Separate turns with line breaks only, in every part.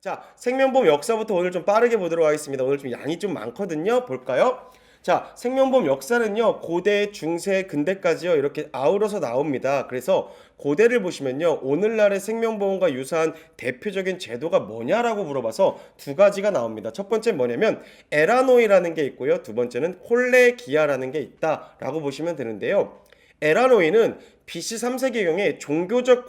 자, 생명보험 역사부터 오늘 좀 빠르게 보도록 하겠습니다. 오늘 좀 양이 좀 많거든요. 볼까요? 자, 생명보험 역사는요, 고대, 중세, 근대까지요, 이렇게 아우러서 나옵니다. 그래서 고대를 보시면요, 오늘날의 생명보험과 유사한 대표적인 제도가 뭐냐라고 물어봐서 두 가지가 나옵니다. 첫 번째 뭐냐면 에라노이라는 게 있고요. 두 번째는 콜레기아라는 게 있다라고 보시면 되는데요. 에라노이는 BC 3세기경에 종교적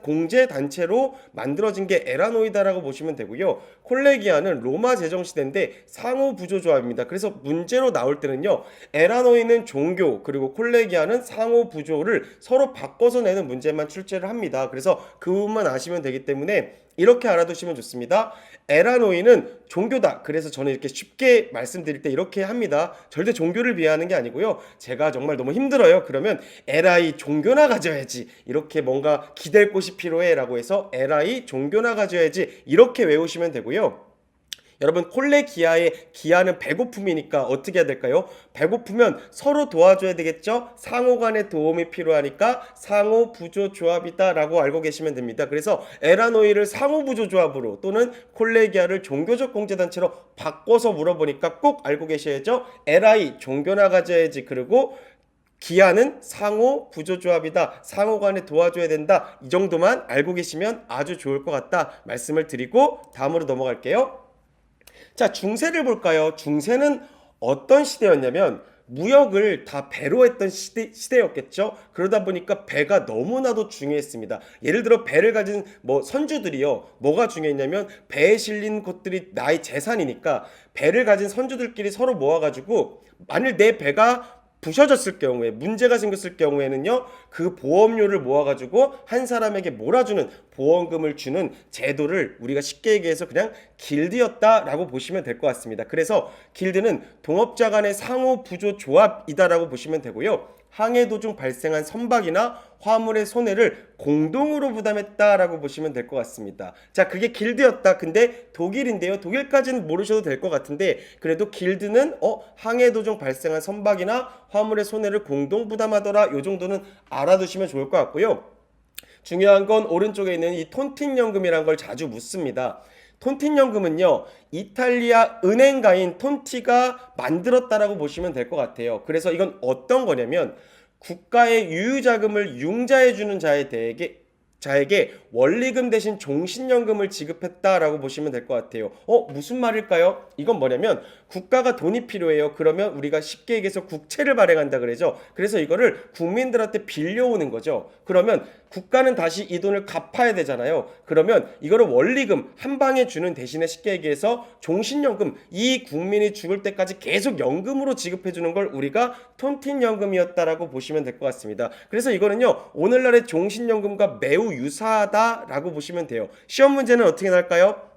공제단체로 만들어진 게 에라노이다라고 보시면 되고요. 콜레기아는 로마 제정시대인데 상호부조조합입니다. 그래서 문제로 나올 때는요, 에라노이는 종교, 그리고 콜레기아는 상호부조를 서로 바꿔서 내는 문제만 출제를 합니다. 그래서 그 부분만 아시면 되기 때문에 이렇게 알아두시면 좋습니다. 에라노이는 종교다. 그래서 저는 이렇게 쉽게 말씀드릴 때 이렇게 합니다. 절대 종교를 비하하는 게 아니고요. 제가 정말 너무 힘들어요. 그러면 에라이 종교나 가져야지. 이렇게 뭔가 기댈 곳이 필요해 라고 해서 에라이 종교나 가져야지. 이렇게 외우시면 되고요. 여러분, 콜레기아의 기아는 배고픔이니까 어떻게 해야 될까요? 배고프면 서로 도와줘야 되겠죠? 상호 간의 도움이 필요하니까 상호 부조 조합이다 라고 알고 계시면 됩니다. 그래서 에라노이를 상호 부조 조합으로 또는 콜레기아를 종교적 공제단체로 바꿔서 물어보니까 꼭 알고 계셔야죠. 에라이 종교나 가져야지. 그리고 기아는 상호 부조조합이다. 상호 간에 도와줘야 된다. 이 정도만 알고 계시면 아주 좋을 것 같다 말씀을 드리고 다음으로 넘어갈게요. 자, 중세를 볼까요? 중세는 어떤 시대였냐면 무역을 다 배로 했던 시대였겠죠. 그러다 보니까 배가 너무나도 중요했습니다. 예를 들어 배를 가진 선주들이요, 뭐가 중요했냐면 배에 실린 것들이 나의 재산이니까 배를 가진 선주들끼리 서로 모아가지고 만일 내 배가 부셔졌을 경우에, 문제가 생겼을 경우에는요, 그 보험료를 모아가지고 한 사람에게 몰아주는, 보험금을 주는 제도를 우리가 쉽게 얘기해서 그냥 길드였다라고 보시면 될 것 같습니다. 그래서 길드는 동업자 간의 상호 부조 조합이다라고 보시면 되고요. 항해 도중 발생한 선박이나 화물의 손해를 공동으로 부담했다라고 보시면 될 것 같습니다. 자, 그게 길드였다. 근데 독일인데요. 독일까지는 모르셔도 될 것 같은데 그래도 길드는 항해 도중 발생한 선박이나 화물의 손해를 공동 부담하더라. 요 정도는 알아두시면 좋을 것 같고요. 중요한 건 오른쪽에 있는 이 톤틴연금이라는 걸 자주 묻습니다. 톤틴연금은요, 이탈리아 은행가인 톤티가 만들었다라고 보시면 될 것 같아요. 그래서 이건 어떤 거냐면 국가의 유유자금을 융자해주는 자에게 원리금 대신 종신연금을 지급했다라고 보시면 될 것 같아요. 무슨 말일까요? 이건 뭐냐면 국가가 돈이 필요해요. 그러면 우리가 쉽게 얘기해서 국채를 발행한다 그러죠. 그래서 이거를 국민들한테 빌려오는 거죠. 그러면 국가는 다시 이 돈을 갚아야 되잖아요. 그러면 이거를 원리금 한 방에 주는 대신에 쉽게 얘기해서 종신연금, 이 국민이 죽을 때까지 계속 연금으로 지급해 주는 걸 우리가 톤틴연금이었다라고 보시면 될 것 같습니다. 그래서 이거는요, 오늘날의 종신연금과 매우 유사하다라고 보시면 돼요. 시험 문제는 어떻게 날까요?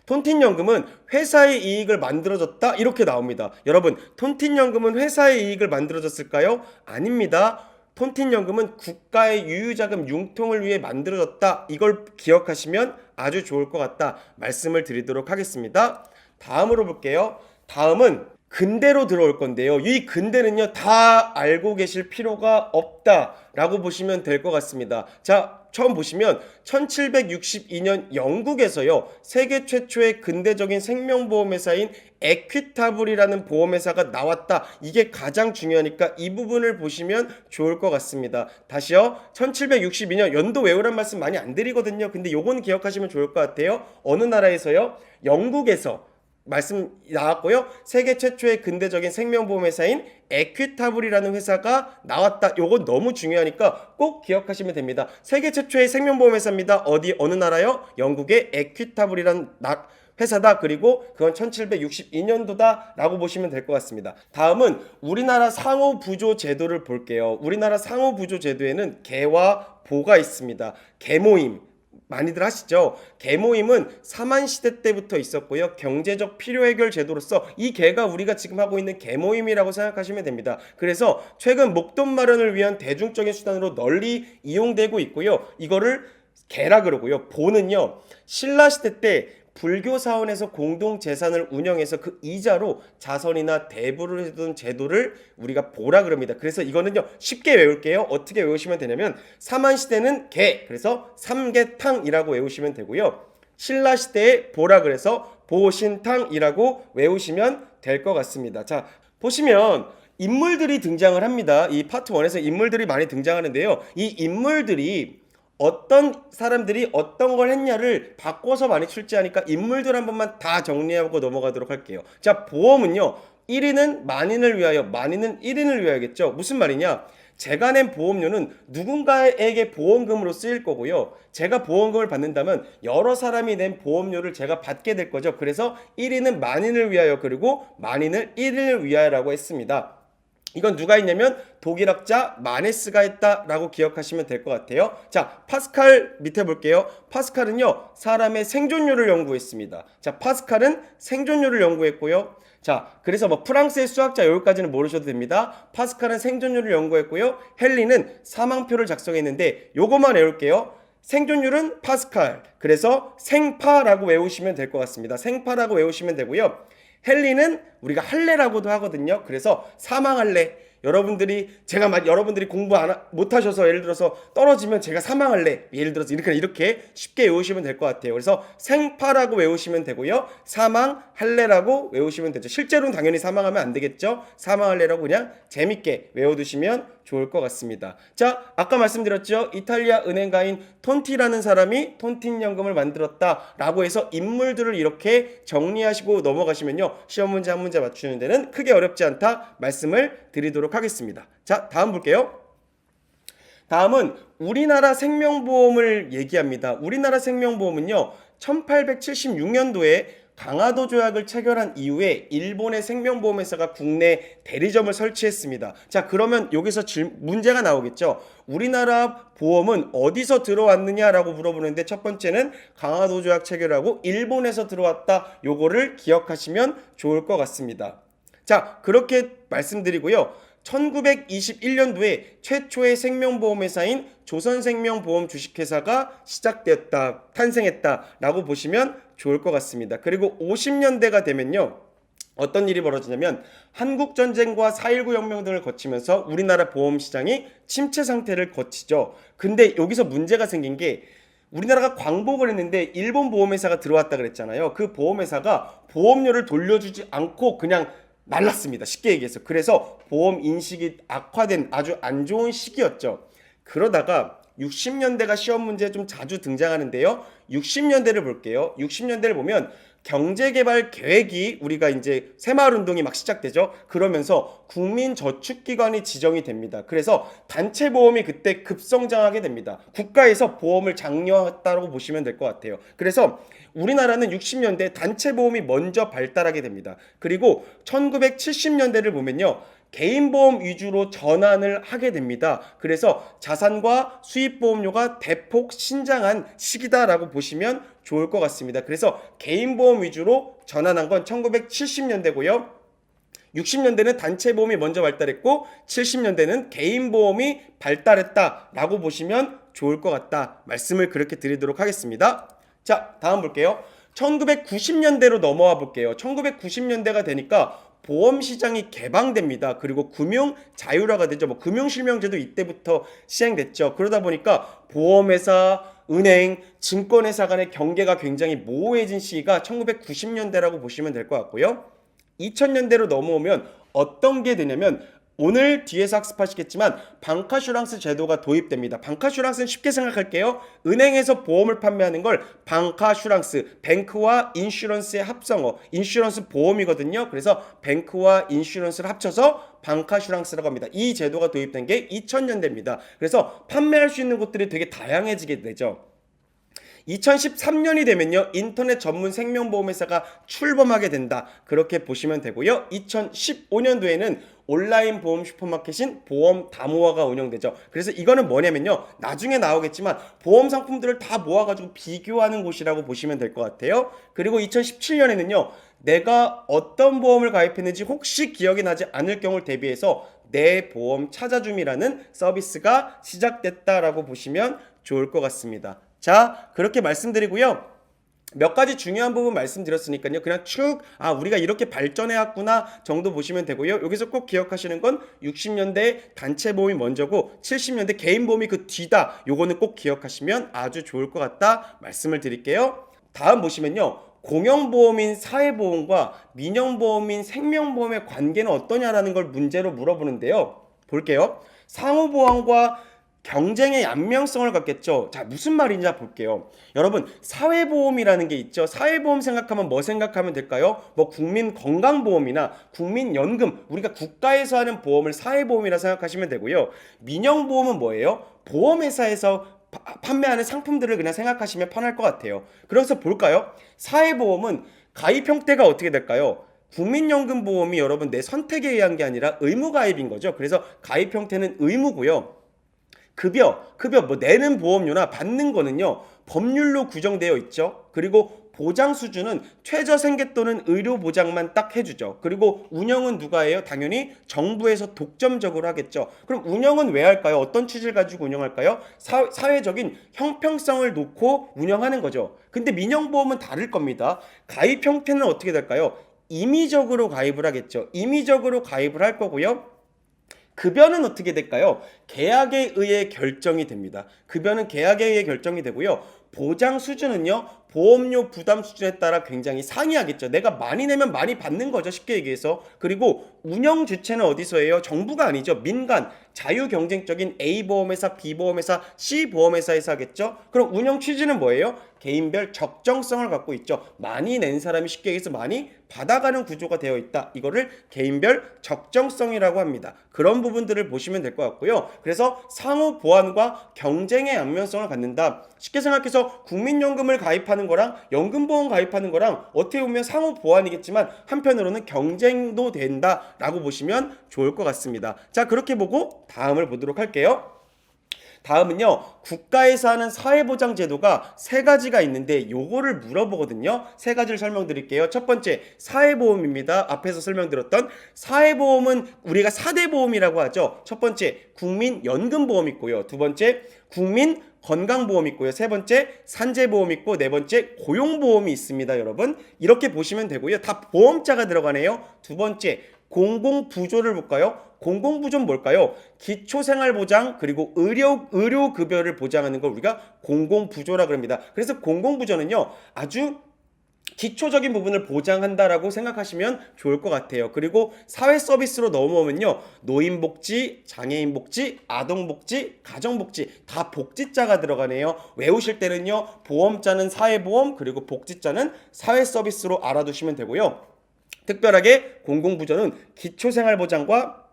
톤틴연금은 회사의 이익을 만들어줬다 이렇게 나옵니다. 여러분, 톤틴연금은 회사의 이익을 만들어줬을까요? 아닙니다. 톤틴연금은 국가의 유유자금 융통을 위해 만들어졌다. 이걸 기억하시면 아주 좋을 것 같다 말씀을 드리도록 하겠습니다. 다음으로 볼게요. 다음은 근대로 들어올 건데요. 이 근대는요, 다 알고 계실 필요가 없다라고 보시면 될 것 같습니다. 자, 처음 보시면 1762년 영국에서요, 세계 최초의 근대적인 생명보험회사인 에퀴타블이라는 보험회사가 나왔다. 이게 가장 중요하니까 이 부분을 보시면 좋을 것 같습니다. 다시요, 1762년 연도 외우란 말씀 많이 안 드리거든요. 근데 요건 기억하시면 좋을 것 같아요. 어느 나라에서요? 영국에서 말씀 나왔고요. 세계 최초의 근대적인 생명보험회사인 에퀴타블이라는 회사가 나왔다. 요건 너무 중요하니까 꼭 기억하시면 됩니다. 세계 최초의 생명보험회사입니다. 어느 나라요? 영국의 에퀴타블이라는 회사다. 그리고 그건 1762년도다 라고 보시면 될 것 같습니다. 다음은 우리나라 상호부조 제도를 볼게요. 우리나라 상호부조 제도에는 개와 보가 있습니다. 개모임 많이들 하시죠? 개모임은 사만시대 때부터 있었고요. 경제적 필요해결 제도로서 이 개가 우리가 지금 하고 있는 개모임이라고 생각하시면 됩니다. 그래서 최근 목돈 마련을 위한 대중적인 수단으로 널리 이용되고 있고요. 이거를 개라 그러고요. 보는요, 신라시대 때 불교 사원에서 공동 재산을 운영해서 그 이자로 자선이나 대부를 해둔 제도를 우리가 보라 그럽니다. 그래서 이거는요, 쉽게 외울게요. 어떻게 외우시면 되냐면 사만시대는 개, 그래서 삼계탕이라고 외우시면 되고요. 신라 시대의 보라 그래서 보신탕이라고 외우시면 될 것 같습니다. 자, 보시면 인물들이 등장을 합니다. 이 파트 1에서 인물들이 많이 등장하는데요. 이 인물들이 어떤 사람들이 어떤 걸 했냐를 바꿔서 많이 출제하니까 인물들 한 번만 다 정리하고 넘어가도록 할게요. 자, 보험은요. 1인은 만인을 위하여, 만인은 1인을 위하여겠죠. 무슨 말이냐? 제가 낸 보험료는 누군가에게 보험금으로 쓰일 거고요. 제가 보험금을 받는다면 여러 사람이 낸 보험료를 제가 받게 될 거죠. 그래서 1인은 만인을 위하여 그리고 만인을 1인을 위하여라고 했습니다. 이건 누가 했냐면 독일학자 마네스가 했다라고 기억하시면 될 것 같아요. 자, 파스칼 밑에 볼게요. 파스칼은요, 사람의 생존율을 연구했습니다. 자, 파스칼은 생존율을 연구했고요. 자, 그래서 뭐 프랑스의 수학자 여기까지는 모르셔도 됩니다. 파스칼은 생존율을 연구했고요. 헨리는 사망표를 작성했는데 요것만 외울게요. 생존율은 파스칼. 그래서 생파라고 외우시면 될 것 같습니다. 생파라고 외우시면 되고요. 헨리는 우리가 할례라고도 하거든요. 그래서 사망할례. 여러분들이 공부 못하셔서 예를 들어서 떨어지면 제가 사망할래. 예를 들어서 이렇게 쉽게 외우시면 될 것 같아요. 그래서 생파라고 외우시면 되고요. 사망할래라고 외우시면 되죠. 실제로는 당연히 사망하면 안 되겠죠. 사망할래라고 그냥 재밌게 외워두시면 좋을 것 같습니다. 자, 아까 말씀드렸죠. 이탈리아 은행가인 톤티라는 사람이 톤틴연금을 만들었다라고 해서 인물들을 이렇게 정리하시고 넘어가시면요. 시험 문제 한 문제 맞추는 데는 크게 어렵지 않다 말씀을 드리도록 하겠습니다. 자, 다음 볼게요. 다음은 우리나라 생명보험을 얘기합니다. 우리나라 생명보험은요. 1876년도에 강화도 조약을 체결한 이후에 일본의 생명보험회사가 국내 대리점을 설치했습니다. 자, 그러면 여기서 문제가 나오겠죠. 우리나라 보험은 어디서 들어왔느냐라고 물어보는데 첫 번째는 강화도 조약 체결하고 일본에서 들어왔다. 요거를 기억하시면 좋을 것 같습니다. 자, 그렇게 말씀드리고요. 1921년도에 최초의 생명보험회사인 조선생명보험 주식회사가 탄생했다라고 보시면 좋을 것 같습니다. 그리고 50년대가 되면요. 어떤 일이 벌어지냐면 한국전쟁과 4.19 혁명 등을 거치면서 우리나라 보험시장이 침체 상태를 거치죠. 근데 여기서 문제가 생긴 게 우리나라가 광복을 했는데 일본 보험회사가 들어왔다 그랬잖아요. 그 보험회사가 보험료를 돌려주지 않고 그냥 날랐습니다. 쉽게 얘기해서. 그래서 보험 인식이 악화된 아주 안 좋은 시기였죠. 그러다가 60년대가 시험 문제에 좀 자주 등장하는데요. 60년대를 볼게요. 60년대를 보면 경제개발 계획이 우리가 이제 새마을운동이 막 시작되죠. 그러면서 국민저축기관이 지정이 됩니다. 그래서 단체보험이 그때 급성장하게 됩니다. 국가에서 보험을 장려했다고 보시면 될 것 같아요. 그래서 우리나라는 60년대 단체보험이 먼저 발달하게 됩니다. 그리고 1970년대를 보면요. 개인보험 위주로 전환을 하게 됩니다. 그래서 자산과 수입보험료가 대폭 신장한 시기다라고 보시면 좋을 것 같습니다. 그래서 개인보험 위주로 전환한 건 1970년대고요. 60년대는 단체보험이 먼저 발달했고 70년대는 개인보험이 발달했다라고 보시면 좋을 것 같다. 말씀을 그렇게 드리도록 하겠습니다. 자, 다음 볼게요. 1990년대로 넘어와 볼게요. 1990년대가 되니까 보험 시장이 개방됩니다. 그리고 금융 자율화가 되죠. 뭐 금융실명제도 이때부터 시행됐죠. 그러다 보니까 보험회사, 은행, 증권회사 간의 경계가 굉장히 모호해진 시기가 1990년대라고 보시면 될 것 같고요. 2000년대로 넘어오면 어떤 게 되냐면 오늘 뒤에서 학습하시겠지만 방카슈랑스 제도가 도입됩니다. 방카슈랑스는 쉽게 생각할게요. 은행에서 보험을 판매하는 걸 방카슈랑스, 뱅크와 인슈런스의 합성어, 인슈런스 보험이거든요. 그래서 뱅크와 인슈런스를 합쳐서 방카슈랑스라고 합니다. 이 제도가 도입된 게 2000년대입니다. 그래서 판매할 수 있는 곳들이 되게 다양해지게 되죠. 2013년이 되면요. 인터넷 전문 생명보험회사가 출범하게 된다. 그렇게 보시면 되고요. 2015년도에는 온라인 보험 슈퍼마켓인 보험다모아가 운영되죠. 그래서 이거는 뭐냐면요. 나중에 나오겠지만 보험 상품들을 다 모아가지고 비교하는 곳이라고 보시면 될 것 같아요. 그리고 2017년에는요. 내가 어떤 보험을 가입했는지 혹시 기억이 나지 않을 경우를 대비해서 내 보험 찾아줌이라는 서비스가 시작됐다라고 보시면 좋을 것 같습니다. 자, 그렇게 말씀드리고요. 몇 가지 중요한 부분 말씀드렸으니까요. 그냥 쭉 우리가 이렇게 발전해왔구나 정도 보시면 되고요. 여기서 꼭 기억하시는 건 60년대 단체보험이 먼저고 70년대 개인보험이 그 뒤다. 요거는 꼭 기억하시면 아주 좋을 것 같다 말씀을 드릴게요. 다음 보시면요. 공영보험인 사회보험과 민영보험인 생명보험의 관계는 어떠냐라는 걸 문제로 물어보는데요. 볼게요. 상호보험과 경쟁의 양면성을 갖겠죠. 자, 무슨 말인지 볼게요. 여러분, 사회보험이라는 게 있죠. 사회보험 생각하면 뭐 생각하면 될까요? 뭐 국민건강보험이나 국민연금, 우리가 국가에서 하는 보험을 사회보험이라 생각하시면 되고요. 민영보험은 뭐예요? 보험회사에서 판매하는 상품들을 그냥 생각하시면 편할 것 같아요. 그래서 볼까요? 사회보험은 가입 형태가 어떻게 될까요? 국민연금보험이 여러분 내 선택에 의한 게 아니라 의무 가입인 거죠. 그래서 가입 형태는 의무고요. 급여 뭐 내는 보험료나 받는 거는요 법률로 규정되어 있죠. 그리고 보장 수준은 최저 생계 또는 의료 보장만 딱 해주죠. 그리고 운영은 누가 해요? 당연히 정부에서 독점적으로 하겠죠. 그럼 운영은 왜 할까요? 어떤 취지를 가지고 운영할까요? 사회적인 형평성을 놓고 운영하는 거죠. 근데 민영보험은 다를 겁니다. 가입 형태는 어떻게 될까요? 임의적으로 가입을 하겠죠. 임의적으로 가입을 할 거고요. 급여는 어떻게 될까요? 계약에 의해 결정이 됩니다. 급여는 계약에 의해 결정이 되고요. 보장 수준은요. 보험료 부담 수준에 따라 굉장히 상이하겠죠. 내가 많이 내면 많이 받는 거죠. 쉽게 얘기해서. 그리고 운영 주체는 어디서 해요? 정부가 아니죠. 민간, 자유경쟁적인 A보험회사, B보험회사, C보험회사에서 하겠죠. 그럼 운영 취지는 뭐예요? 개인별 적정성을 갖고 있죠. 많이 낸 사람이 쉽게 얘기해서 많이 받아가는 구조가 되어 있다. 이거를 개인별 적정성이라고 합니다. 그런 부분들을 보시면 될 것 같고요. 그래서 상호 보완과 경쟁의 양면성을 갖는다. 쉽게 생각해서 국민연금을 가입하는 거랑 연금보험 가입하는 거랑 어떻게 보면 상호 보완이겠지만 한편으로는 경쟁도 된다라고 보시면 좋을 것 같습니다. 자, 그렇게 보고 다음을 보도록 할게요. 다음은요. 국가에서 하는 사회보장 제도가 세 가지가 있는데 요거를 물어보거든요. 세 가지를 설명드릴게요. 첫 번째 사회보험입니다. 앞에서 설명드렸던 사회보험은 우리가 4대 보험이라고 하죠. 첫 번째 국민연금보험 있고요. 두 번째 국민 건강보험 있고요. 세 번째 산재보험 있고 네 번째 고용보험이 있습니다. 여러분 이렇게 보시면 되고요. 다 보험자가 들어가네요. 두 번째 공공부조를 볼까요? 공공부조는 뭘까요? 기초생활보장 그리고 의료급여를 보장하는 걸 우리가 공공부조라 그럽니다. 그래서 공공부조는요 아주 기초적인 부분을 보장한다라고 생각하시면 좋을 것 같아요. 그리고 사회 서비스로 넘어오면요 노인복지, 장애인복지, 아동복지, 가정복지 다 복지자가 들어가네요. 외우실 때는요 보험자는 사회보험 그리고 복지자는 사회 서비스로 알아두시면 되고요. 특별하게 공공부조는 기초생활보장과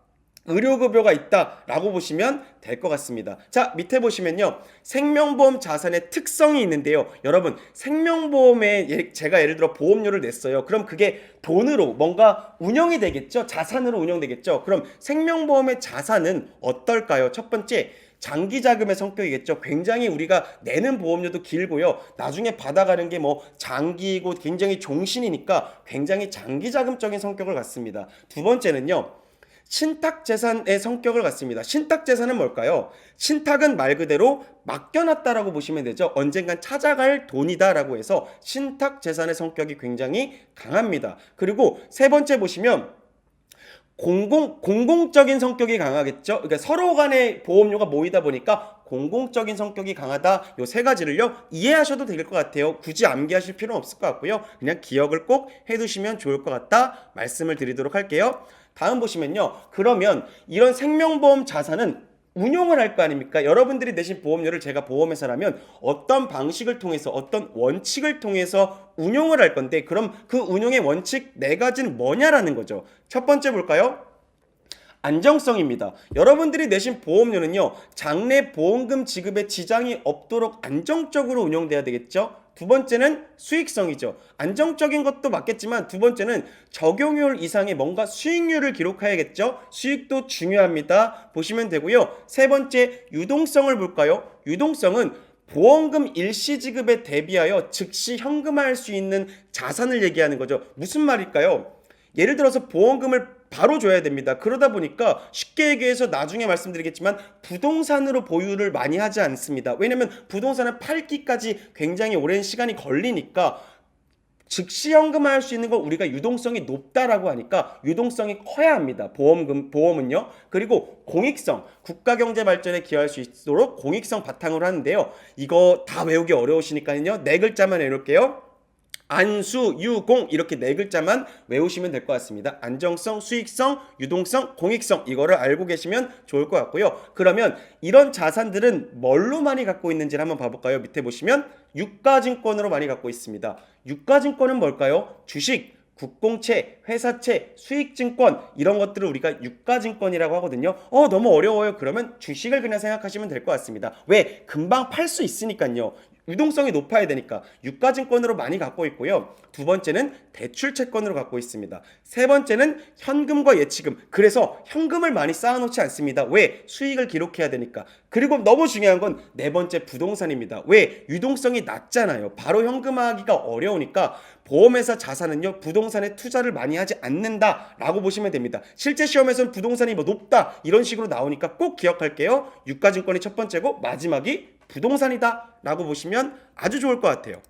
의료급여가 있다라고 보시면 될 것 같습니다. 자, 밑에 보시면요. 생명보험 자산의 특성이 있는데요. 여러분, 생명보험에 제가 예를 들어 보험료를 냈어요. 그럼 그게 돈으로 뭔가 운영이 되겠죠? 자산으로 운영되겠죠? 그럼 생명보험의 자산은 어떨까요? 첫 번째, 장기자금의 성격이겠죠. 굉장히 우리가 내는 보험료도 길고요. 나중에 받아가는 게 뭐 장기이고 굉장히 종신이니까 굉장히 장기자금적인 성격을 갖습니다. 두 번째는요. 신탁재산의 성격을 갖습니다. 신탁재산은 뭘까요? 신탁은 말 그대로 맡겨놨다라고 보시면 되죠. 언젠간 찾아갈 돈이다라고 해서 신탁재산의 성격이 굉장히 강합니다. 그리고 세 번째 보시면 공공적인 성격이 강하겠죠. 그러니까 서로 간의 보험료가 모이다 보니까 공공적인 성격이 강하다. 요 세 가지를요 이해하셔도 될 것 같아요. 굳이 암기하실 필요는 없을 것 같고요. 그냥 기억을 꼭 해두시면 좋을 것 같다 말씀을 드리도록 할게요. 다음 보시면요. 그러면 이런 생명보험 자산은 운용을 할 거 아닙니까? 여러분들이 내신 보험료를 제가 보험회사라면 어떤 방식을 통해서 어떤 원칙을 통해서 운용을 할 건데 그럼 그 운용의 원칙 네 가지는 뭐냐라는 거죠. 첫 번째 볼까요? 안정성입니다. 여러분들이 내신 보험료는요. 장래 보험금 지급에 지장이 없도록 안정적으로 운영돼야 되겠죠. 두 번째는 수익성이죠. 안정적인 것도 맞겠지만 두 번째는 적용률 이상의 뭔가 수익률을 기록해야겠죠. 수익도 중요합니다. 보시면 되고요. 세 번째 유동성을 볼까요? 유동성은 보험금 일시 지급에 대비하여 즉시 현금화할 수 있는 자산을 얘기하는 거죠. 무슨 말일까요? 예를 들어서 보험금을 바로 줘야 됩니다. 그러다 보니까 쉽게 얘기해서 나중에 말씀드리겠지만 부동산으로 보유를 많이 하지 않습니다. 왜냐면 부동산은 팔기까지 굉장히 오랜 시간이 걸리니까 즉시 현금화할 수 있는 건 우리가 유동성이 높다라고 하니까 유동성이 커야 합니다. 보험은요. 그리고 공익성, 국가 경제 발전에 기여할 수 있도록 공익성 바탕으로 하는데요. 이거 다 외우기 어려우시니까요. 네 글자만 해놓을게요. 안수, 유공 이렇게 네 글자만 외우시면 될 것 같습니다. 안정성, 수익성, 유동성, 공익성 이거를 알고 계시면 좋을 것 같고요. 그러면 이런 자산들은 뭘로 많이 갖고 있는지를 한번 봐볼까요? 밑에 보시면 유가증권으로 많이 갖고 있습니다. 유가증권은 뭘까요? 주식, 국공채, 회사채, 수익증권 이런 것들을 우리가 유가증권이라고 하거든요. 너무 어려워요. 그러면 주식을 그냥 생각하시면 될 것 같습니다. 왜? 금방 팔 수 있으니까요. 유동성이 높아야 되니까 유가증권으로 많이 갖고 있고요. 두 번째는 대출채권으로 갖고 있습니다. 세 번째는 현금과 예치금. 그래서 현금을 많이 쌓아놓지 않습니다. 왜? 수익을 기록해야 되니까. 그리고 너무 중요한 건 네 번째 부동산입니다. 왜? 유동성이 낮잖아요. 바로 현금화하기가 어려우니까 보험회사 자산은요 부동산에 투자를 많이 하지 않는다라고 보시면 됩니다. 실제 시험에서는 부동산이 뭐 높다 이런 식으로 나오니까 꼭 기억할게요. 유가증권이 첫 번째고 마지막이 부동산이다 라고 보시면 아주 좋을 것 같아요.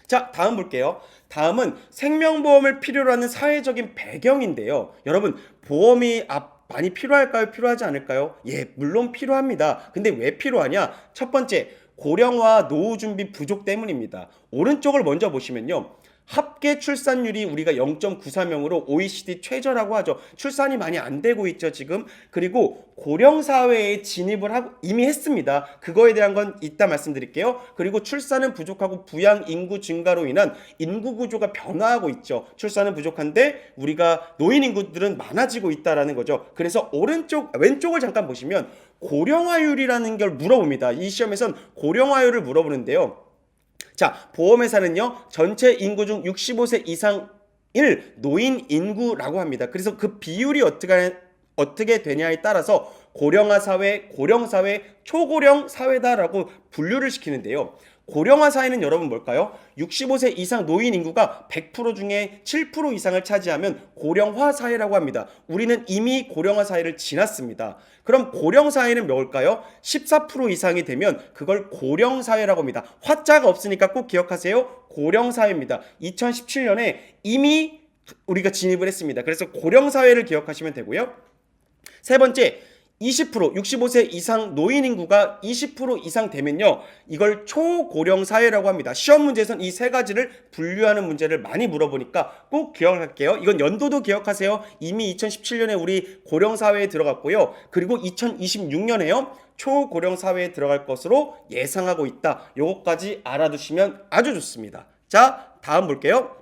자, 다음 볼게요. 다음은 생명보험을 필요로 하는 사회적인 배경인데요. 여러분, 보험이 많이 필요할까요? 필요하지 않을까요? 예, 물론 필요합니다. 근데 왜 필요하냐? 첫 번째, 고령화 노후 준비 부족 때문입니다. 오른쪽을 먼저 보시면요. 합계 출산율이 우리가 0.93명으로 OECD 최저라고 하죠. 출산이 많이 안 되고 있죠, 지금. 그리고 고령 사회에 진입을 하고 이미 했습니다. 그거에 대한 건 이따 말씀드릴게요. 그리고 출산은 부족하고 부양 인구 증가로 인한 인구 구조가 변화하고 있죠. 출산은 부족한데 우리가 노인 인구들은 많아지고 있다라는 거죠. 그래서 왼쪽을 잠깐 보시면 고령화율이라는 걸 물어봅니다. 이 시험에선 고령화율을 물어보는데요. 자, 보험회사는요, 전체 인구 중 65세 이상을 노인 인구라고 합니다. 그래서 그 비율이 어떻게 되냐에 따라서 고령화 사회, 고령 사회, 초고령 사회다라고 분류를 시키는데요. 고령화 사회는 여러분 뭘까요? 65세 이상 노인 인구가 100% 중에 7% 이상을 차지하면 고령화 사회라고 합니다. 우리는 이미 고령화 사회를 지났습니다. 그럼 고령 사회는 뭘까요? 14% 이상이 되면 그걸 고령 사회라고 합니다. 화자가 없으니까 꼭 기억하세요. 고령 사회입니다. 2017년에 이미 우리가 진입을 했습니다. 그래서 고령 사회를 기억하시면 되고요. 세 번째, 20% 65세 이상 노인 인구가 20% 이상 되면요, 이걸 초고령 사회라고 합니다. 시험 문제에서는 이 세 가지를 분류하는 문제를 많이 물어보니까 꼭 기억할게요. 이건 연도도 기억하세요. 이미 2017년에 우리 고령 사회에 들어갔고요. 그리고 2026년에요 초고령 사회에 들어갈 것으로 예상하고 있다. 요거까지 알아두시면 아주 좋습니다. 자, 다음 볼게요.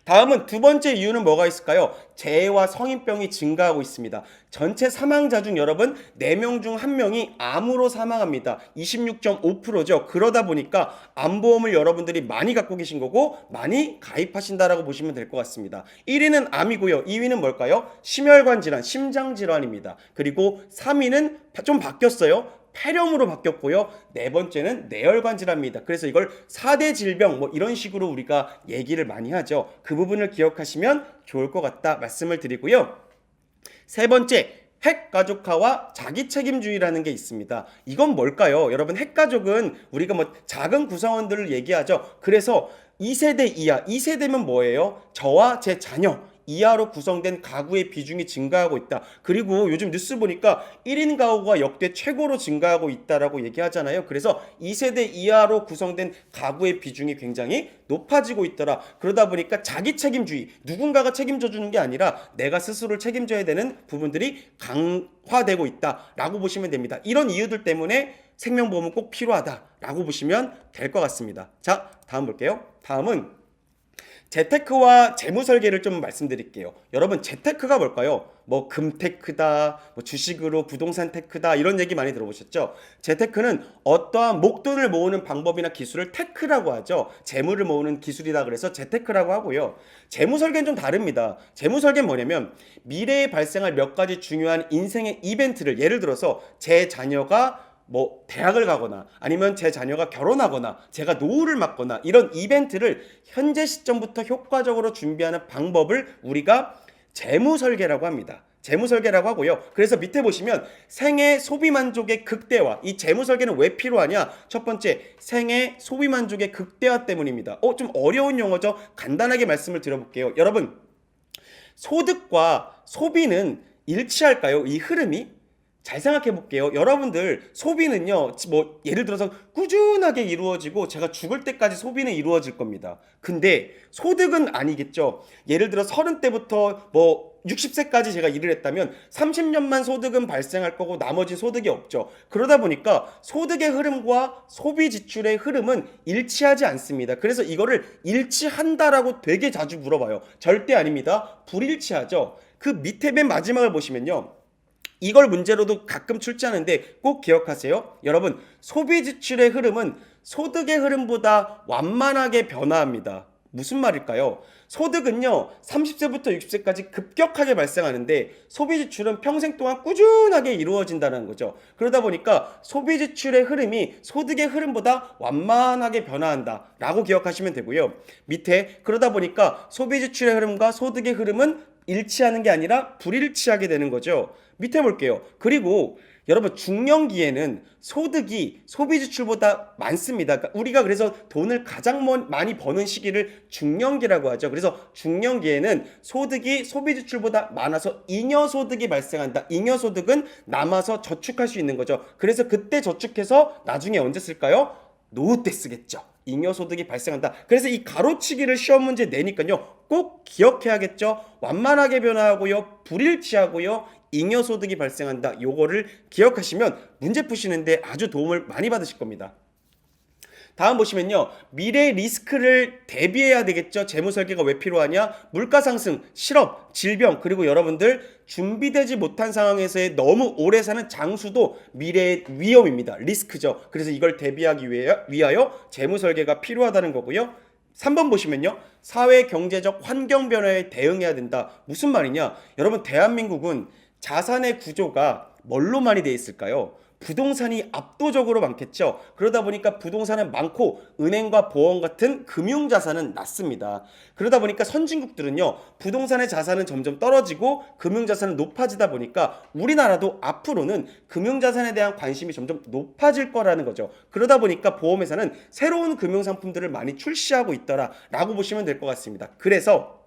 다음은 두 번째 이유는 뭐가 있을까요? 재해와 성인병이 증가하고 있습니다. 전체 사망자 중 여러분 4명 중 1명이 암으로 사망합니다. 26.5%죠. 그러다 보니까 암보험을 여러분들이 많이 갖고 계신 거고 많이 가입하신다라고 보시면 될 것 같습니다. 1위는 암이고요. 2위는 뭘까요? 심혈관 질환, 심장 질환입니다. 그리고 3위는 좀 바뀌었어요. 폐렴으로 바뀌었고요. 네 번째는 뇌혈관 질환입니다. 그래서 이걸 4대 질병 뭐 이런 식으로 우리가 얘기를 많이 하죠. 그 부분을 기억하시면 좋을 것 같다 말씀을 드리고요. 세 번째, 핵가족화와 자기책임주의라는 게 있습니다. 이건 뭘까요? 여러분, 핵가족은 우리가 뭐 작은 구성원들을 얘기하죠. 그래서 2세대 이하, 2세대면 뭐예요? 저와 제 자녀 이하로 구성된 가구의 비중이 증가하고 있다. 그리고 요즘 뉴스 보니까 1인 가구가 역대 최고로 증가하고 있다라고 얘기하잖아요. 그래서 2세대 이하로 구성된 가구의 비중이 굉장히 높아지고 있더라. 그러다 보니까 자기 책임주의, 누군가가 책임져 주는 게 아니라 내가 스스로를 책임져야 되는 부분들이 강화되고 있다라고 보시면 됩니다. 이런 이유들 때문에 생명보험은 꼭 필요하다라고 보시면 될 것 같습니다. 자, 다음 볼게요. 다음은 재테크와 재무 설계를 좀 말씀드릴게요. 여러분, 재테크가 뭘까요? 뭐 금테크다, 뭐 주식으로 부동산 테크다 이런 얘기 많이 들어보셨죠? 재테크는 어떠한 목돈을 모으는 방법이나 기술을 테크라고 하죠. 재물을 모으는 기술이다 그래서 재테크라고 하고요. 재무 설계는 좀 다릅니다. 재무 설계는 뭐냐면 미래에 발생할 몇 가지 중요한 인생의 이벤트를, 예를 들어서 제 자녀가 뭐 대학을 가거나 아니면 제 자녀가 결혼하거나 제가 노후를 맞거나 이런 이벤트를 현재 시점부터 효과적으로 준비하는 방법을 우리가 재무 설계라고 합니다. 재무 설계라고 하고요. 그래서 밑에 보시면 생애 소비 만족의 극대화. 이 재무 설계는 왜 필요하냐? 첫 번째, 생애 소비 만족의 극대화 때문입니다. 좀 어려운 용어죠. 간단하게 말씀을 드려볼게요. 여러분, 소득과 소비는 일치할까요? 이 흐름이? 잘 생각해 볼게요. 여러분들 소비는요, 뭐 예를 들어서 꾸준하게 이루어지고 제가 죽을 때까지 소비는 이루어질 겁니다. 근데 소득은 아니겠죠. 예를 들어 30대부터 뭐 60세까지 제가 일을 했다면 30년만 소득은 발생할 거고 나머지 소득이 없죠. 그러다 보니까 소득의 흐름과 소비 지출의 흐름은 일치하지 않습니다. 그래서 이거를 일치한다라고 되게 자주 물어봐요. 절대 아닙니다. 불일치하죠. 그 밑에 맨 마지막을 보시면요. 이걸 문제로도 가끔 출제하는데 꼭 기억하세요. 여러분, 소비 지출의 흐름은 소득의 흐름보다 완만하게 변화합니다. 무슨 말일까요? 소득은요, 30세부터 60세까지 급격하게 발생하는데 소비 지출은 평생 동안 꾸준하게 이루어진다는 거죠. 그러다 보니까 소비 지출의 흐름이 소득의 흐름보다 완만하게 변화한다 라고 기억하시면 되고요. 밑에 그러다 보니까 소비 지출의 흐름과 소득의 흐름은 일치하는 게 아니라 불일치하게 되는 거죠. 밑에 볼게요. 그리고 여러분 중년기에는 소득이 소비 지출보다 많습니다. 그러니까 우리가 그래서 돈을 가장 많이 버는 시기를 중년기라고 하죠. 그래서 중년기에는 소득이 소비 지출보다 많아서 잉여소득이 발생한다. 잉여소득은 남아서 저축할 수 있는 거죠. 그래서 그때 저축해서 나중에 언제 쓸까요? 노후 때 쓰겠죠. 잉여소득이 발생한다. 그래서 이 가로치기를 시험 문제 내니까요. 꼭 기억해야겠죠. 완만하게 변화하고요. 불일치하고요. 잉여소득이 발생한다. 요거를 기억하시면 문제 푸시는데 아주 도움을 많이 받으실 겁니다. 다음 보시면요. 미래 리스크를 대비해야 되겠죠. 재무설계가 왜 필요하냐? 물가상승, 실업, 질병, 그리고 여러분들 준비되지 못한 상황에서의 너무 오래 사는 장수도 미래의 위험입니다. 리스크죠. 그래서 이걸 대비하기 위하여 재무설계가 필요하다는 거고요. 3번 보시면요. 사회 경제적 환경 변화에 대응해야 된다. 무슨 말이냐? 여러분 대한민국은 자산의 구조가 뭘로 많이 돼 있을까요? 부동산이 압도적으로 많겠죠. 그러다 보니까 부동산은 많고 은행과 보험 같은 금융자산은 낮습니다. 그러다 보니까 선진국들은요. 부동산의 자산은 점점 떨어지고 금융자산은 높아지다 보니까 우리나라도 앞으로는 금융자산에 대한 관심이 점점 높아질 거라는 거죠. 그러다 보니까 보험회사는 새로운 금융상품들을 많이 출시하고 있더라라고 보시면 될 것 같습니다. 그래서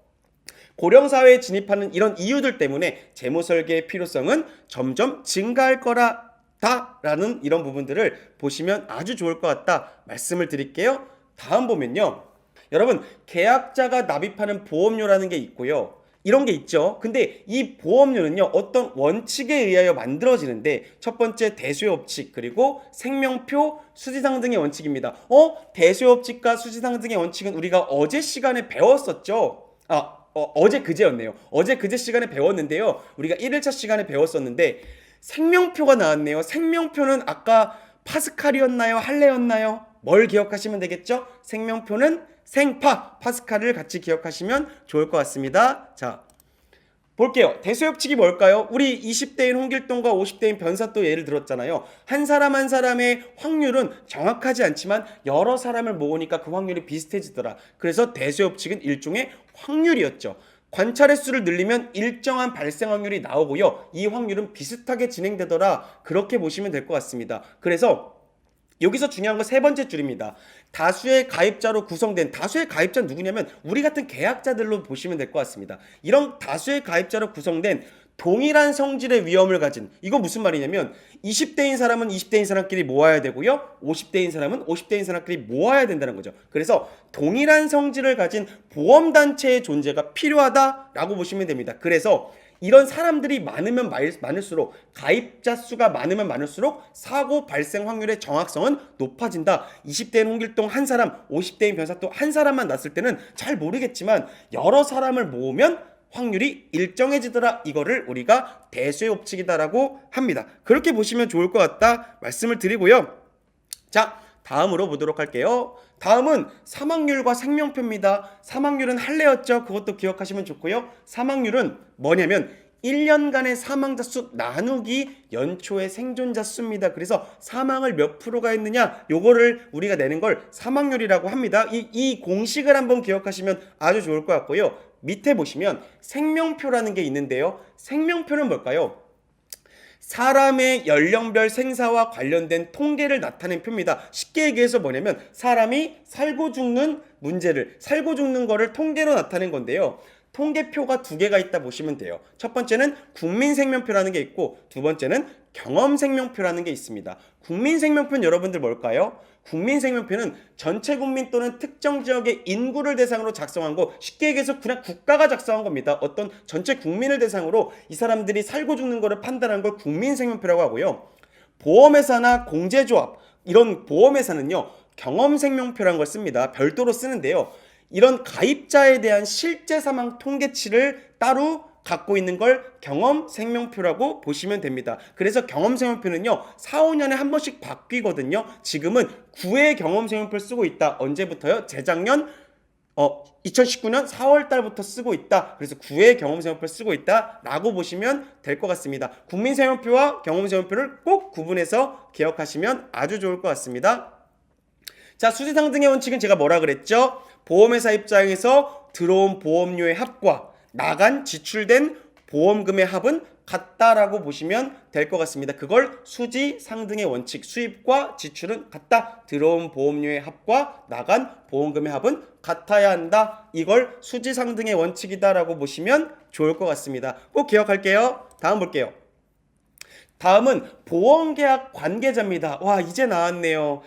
고령사회에 진입하는 이런 이유들 때문에 재무설계의 필요성은 점점 증가할 거라는 이런 부분들을 보시면 아주 좋을 것 같다 말씀을 드릴게요. 다음 보면요. 여러분 계약자가 납입하는 보험료라는 게 있고요. 이런 게 있죠. 근데 이 보험료는요. 어떤 원칙에 의하여 만들어지는데 첫 번째 대수요법칙 그리고 생명표 수지상등의 원칙입니다. 대수요법칙과 수지상등의 원칙은 우리가 어제 시간에 배웠었죠. 어제 그제였네요. 어제 그제 시간에 배웠는데요. 우리가 1일차 시간에 배웠었는데 생명표가 나왔네요. 생명표는 아까 파스칼이었나요? 할레였나요? 뭘 기억하시면 되겠죠? 생명표는 생파, 파스칼을 같이 기억하시면 좋을 것 같습니다. 자, 볼게요. 대수협칙이 뭘까요? 우리 20대인 홍길동과 50대인 변사또 예를 들었잖아요. 한 사람 한 사람의 확률은 정확하지 않지만 여러 사람을 모으니까 그 확률이 비슷해지더라. 그래서 대수협칙은 일종의 확률이었죠. 관찰 횟수를 늘리면 일정한 발생 확률이 나오고요. 이 확률은 비슷하게 진행되더라. 그렇게 보시면 될 것 같습니다. 그래서 여기서 중요한 건 세 번째 줄입니다. 다수의 가입자로 구성된 다수의 가입자는 누구냐면 우리 같은 계약자들로 보시면 될 것 같습니다. 이런 다수의 가입자로 구성된 동일한 성질의 위험을 가진 이거 무슨 말이냐면 20대인 사람은 20대인 사람끼리 모아야 되고요. 50대인 사람은 50대인 사람끼리 모아야 된다는 거죠. 그래서 동일한 성질을 가진 보험단체의 존재가 필요하다라고 보시면 됩니다. 그래서 이런 사람들이 많으면 많을수록 가입자 수가 많으면 많을수록 사고 발생 확률의 정확성은 높아진다. 20대인 홍길동 한 사람, 50대인 변사또 한 사람만 났을 때는 잘 모르겠지만 여러 사람을 모으면 확률이 일정해지더라. 이거를 우리가 대수의 법칙이다라고 합니다. 그렇게 보시면 좋을 것 같다 말씀을 드리고요. 자, 다음으로 보도록 할게요. 다음은 사망률과 생명표입니다. 사망률은 할례였죠. 그것도 기억하시면 좋고요. 사망률은 뭐냐면 1년간의 사망자 수 나누기 연초의 생존자 수입니다. 그래서 사망을 몇 프로가 했느냐 요거를 우리가 내는 걸 사망률이라고 합니다. 이 공식을 한번 기억하시면 아주 좋을 것 같고요. 밑에 보시면 생명표라는 게 있는데요. 생명표는 뭘까요? 사람의 연령별 생사와 관련된 통계를 나타낸 표입니다. 쉽게 얘기해서 뭐냐면 사람이 살고 죽는 문제를 살고 죽는 거를 통계로 나타낸 건데요. 통계표가 두 개가 있다 보시면 돼요. 첫 번째는 국민생명표라는 게 있고 두 번째는 경험생명표라는 게 있습니다. 국민생명표는 여러분들 뭘까요? 국민생명표는 전체 국민 또는 특정 지역의 인구를 대상으로 작성한 거, 쉽게 얘기해서 그냥 국가가 작성한 겁니다. 어떤 전체 국민을 대상으로 이 사람들이 살고 죽는 거를 판단한 걸 국민생명표라고 하고요. 보험회사나 공제조합, 이런 보험회사는요 경험생명표라는 걸 씁니다. 별도로 쓰는데요, 이런 가입자에 대한 실제 사망 통계치를 따로 갖고 있는 걸 경험생명표라고 보시면 됩니다. 그래서 경험생명표는요 4, 5년에 한 번씩 바뀌거든요. 지금은 9회 경험생명표를 쓰고 있다. 언제부터요? 재작년 2019년 4월 달부터 쓰고 있다. 그래서 9회 경험생명표를 쓰고 있다 라고 보시면 될 것 같습니다. 국민생명표와 경험생명표를 꼭 구분해서 기억하시면 아주 좋을 것 같습니다. 자, 수지상등의 원칙은 제가 뭐라 그랬죠? 보험회사 입장에서 들어온 보험료의 합과 나간 지출된 보험금의 합은 같다라고 보시면 될 것 같습니다. 그걸 수지상등의 원칙, 수입과 지출은 같다. 들어온 보험료의 합과 나간 보험금의 합은 같아야 한다. 이걸 수지상등의 원칙이다라고 보시면 좋을 것 같습니다. 꼭 기억할게요. 다음 볼게요. 다음은 보험계약 관계자입니다. 와, 이제 나왔네요.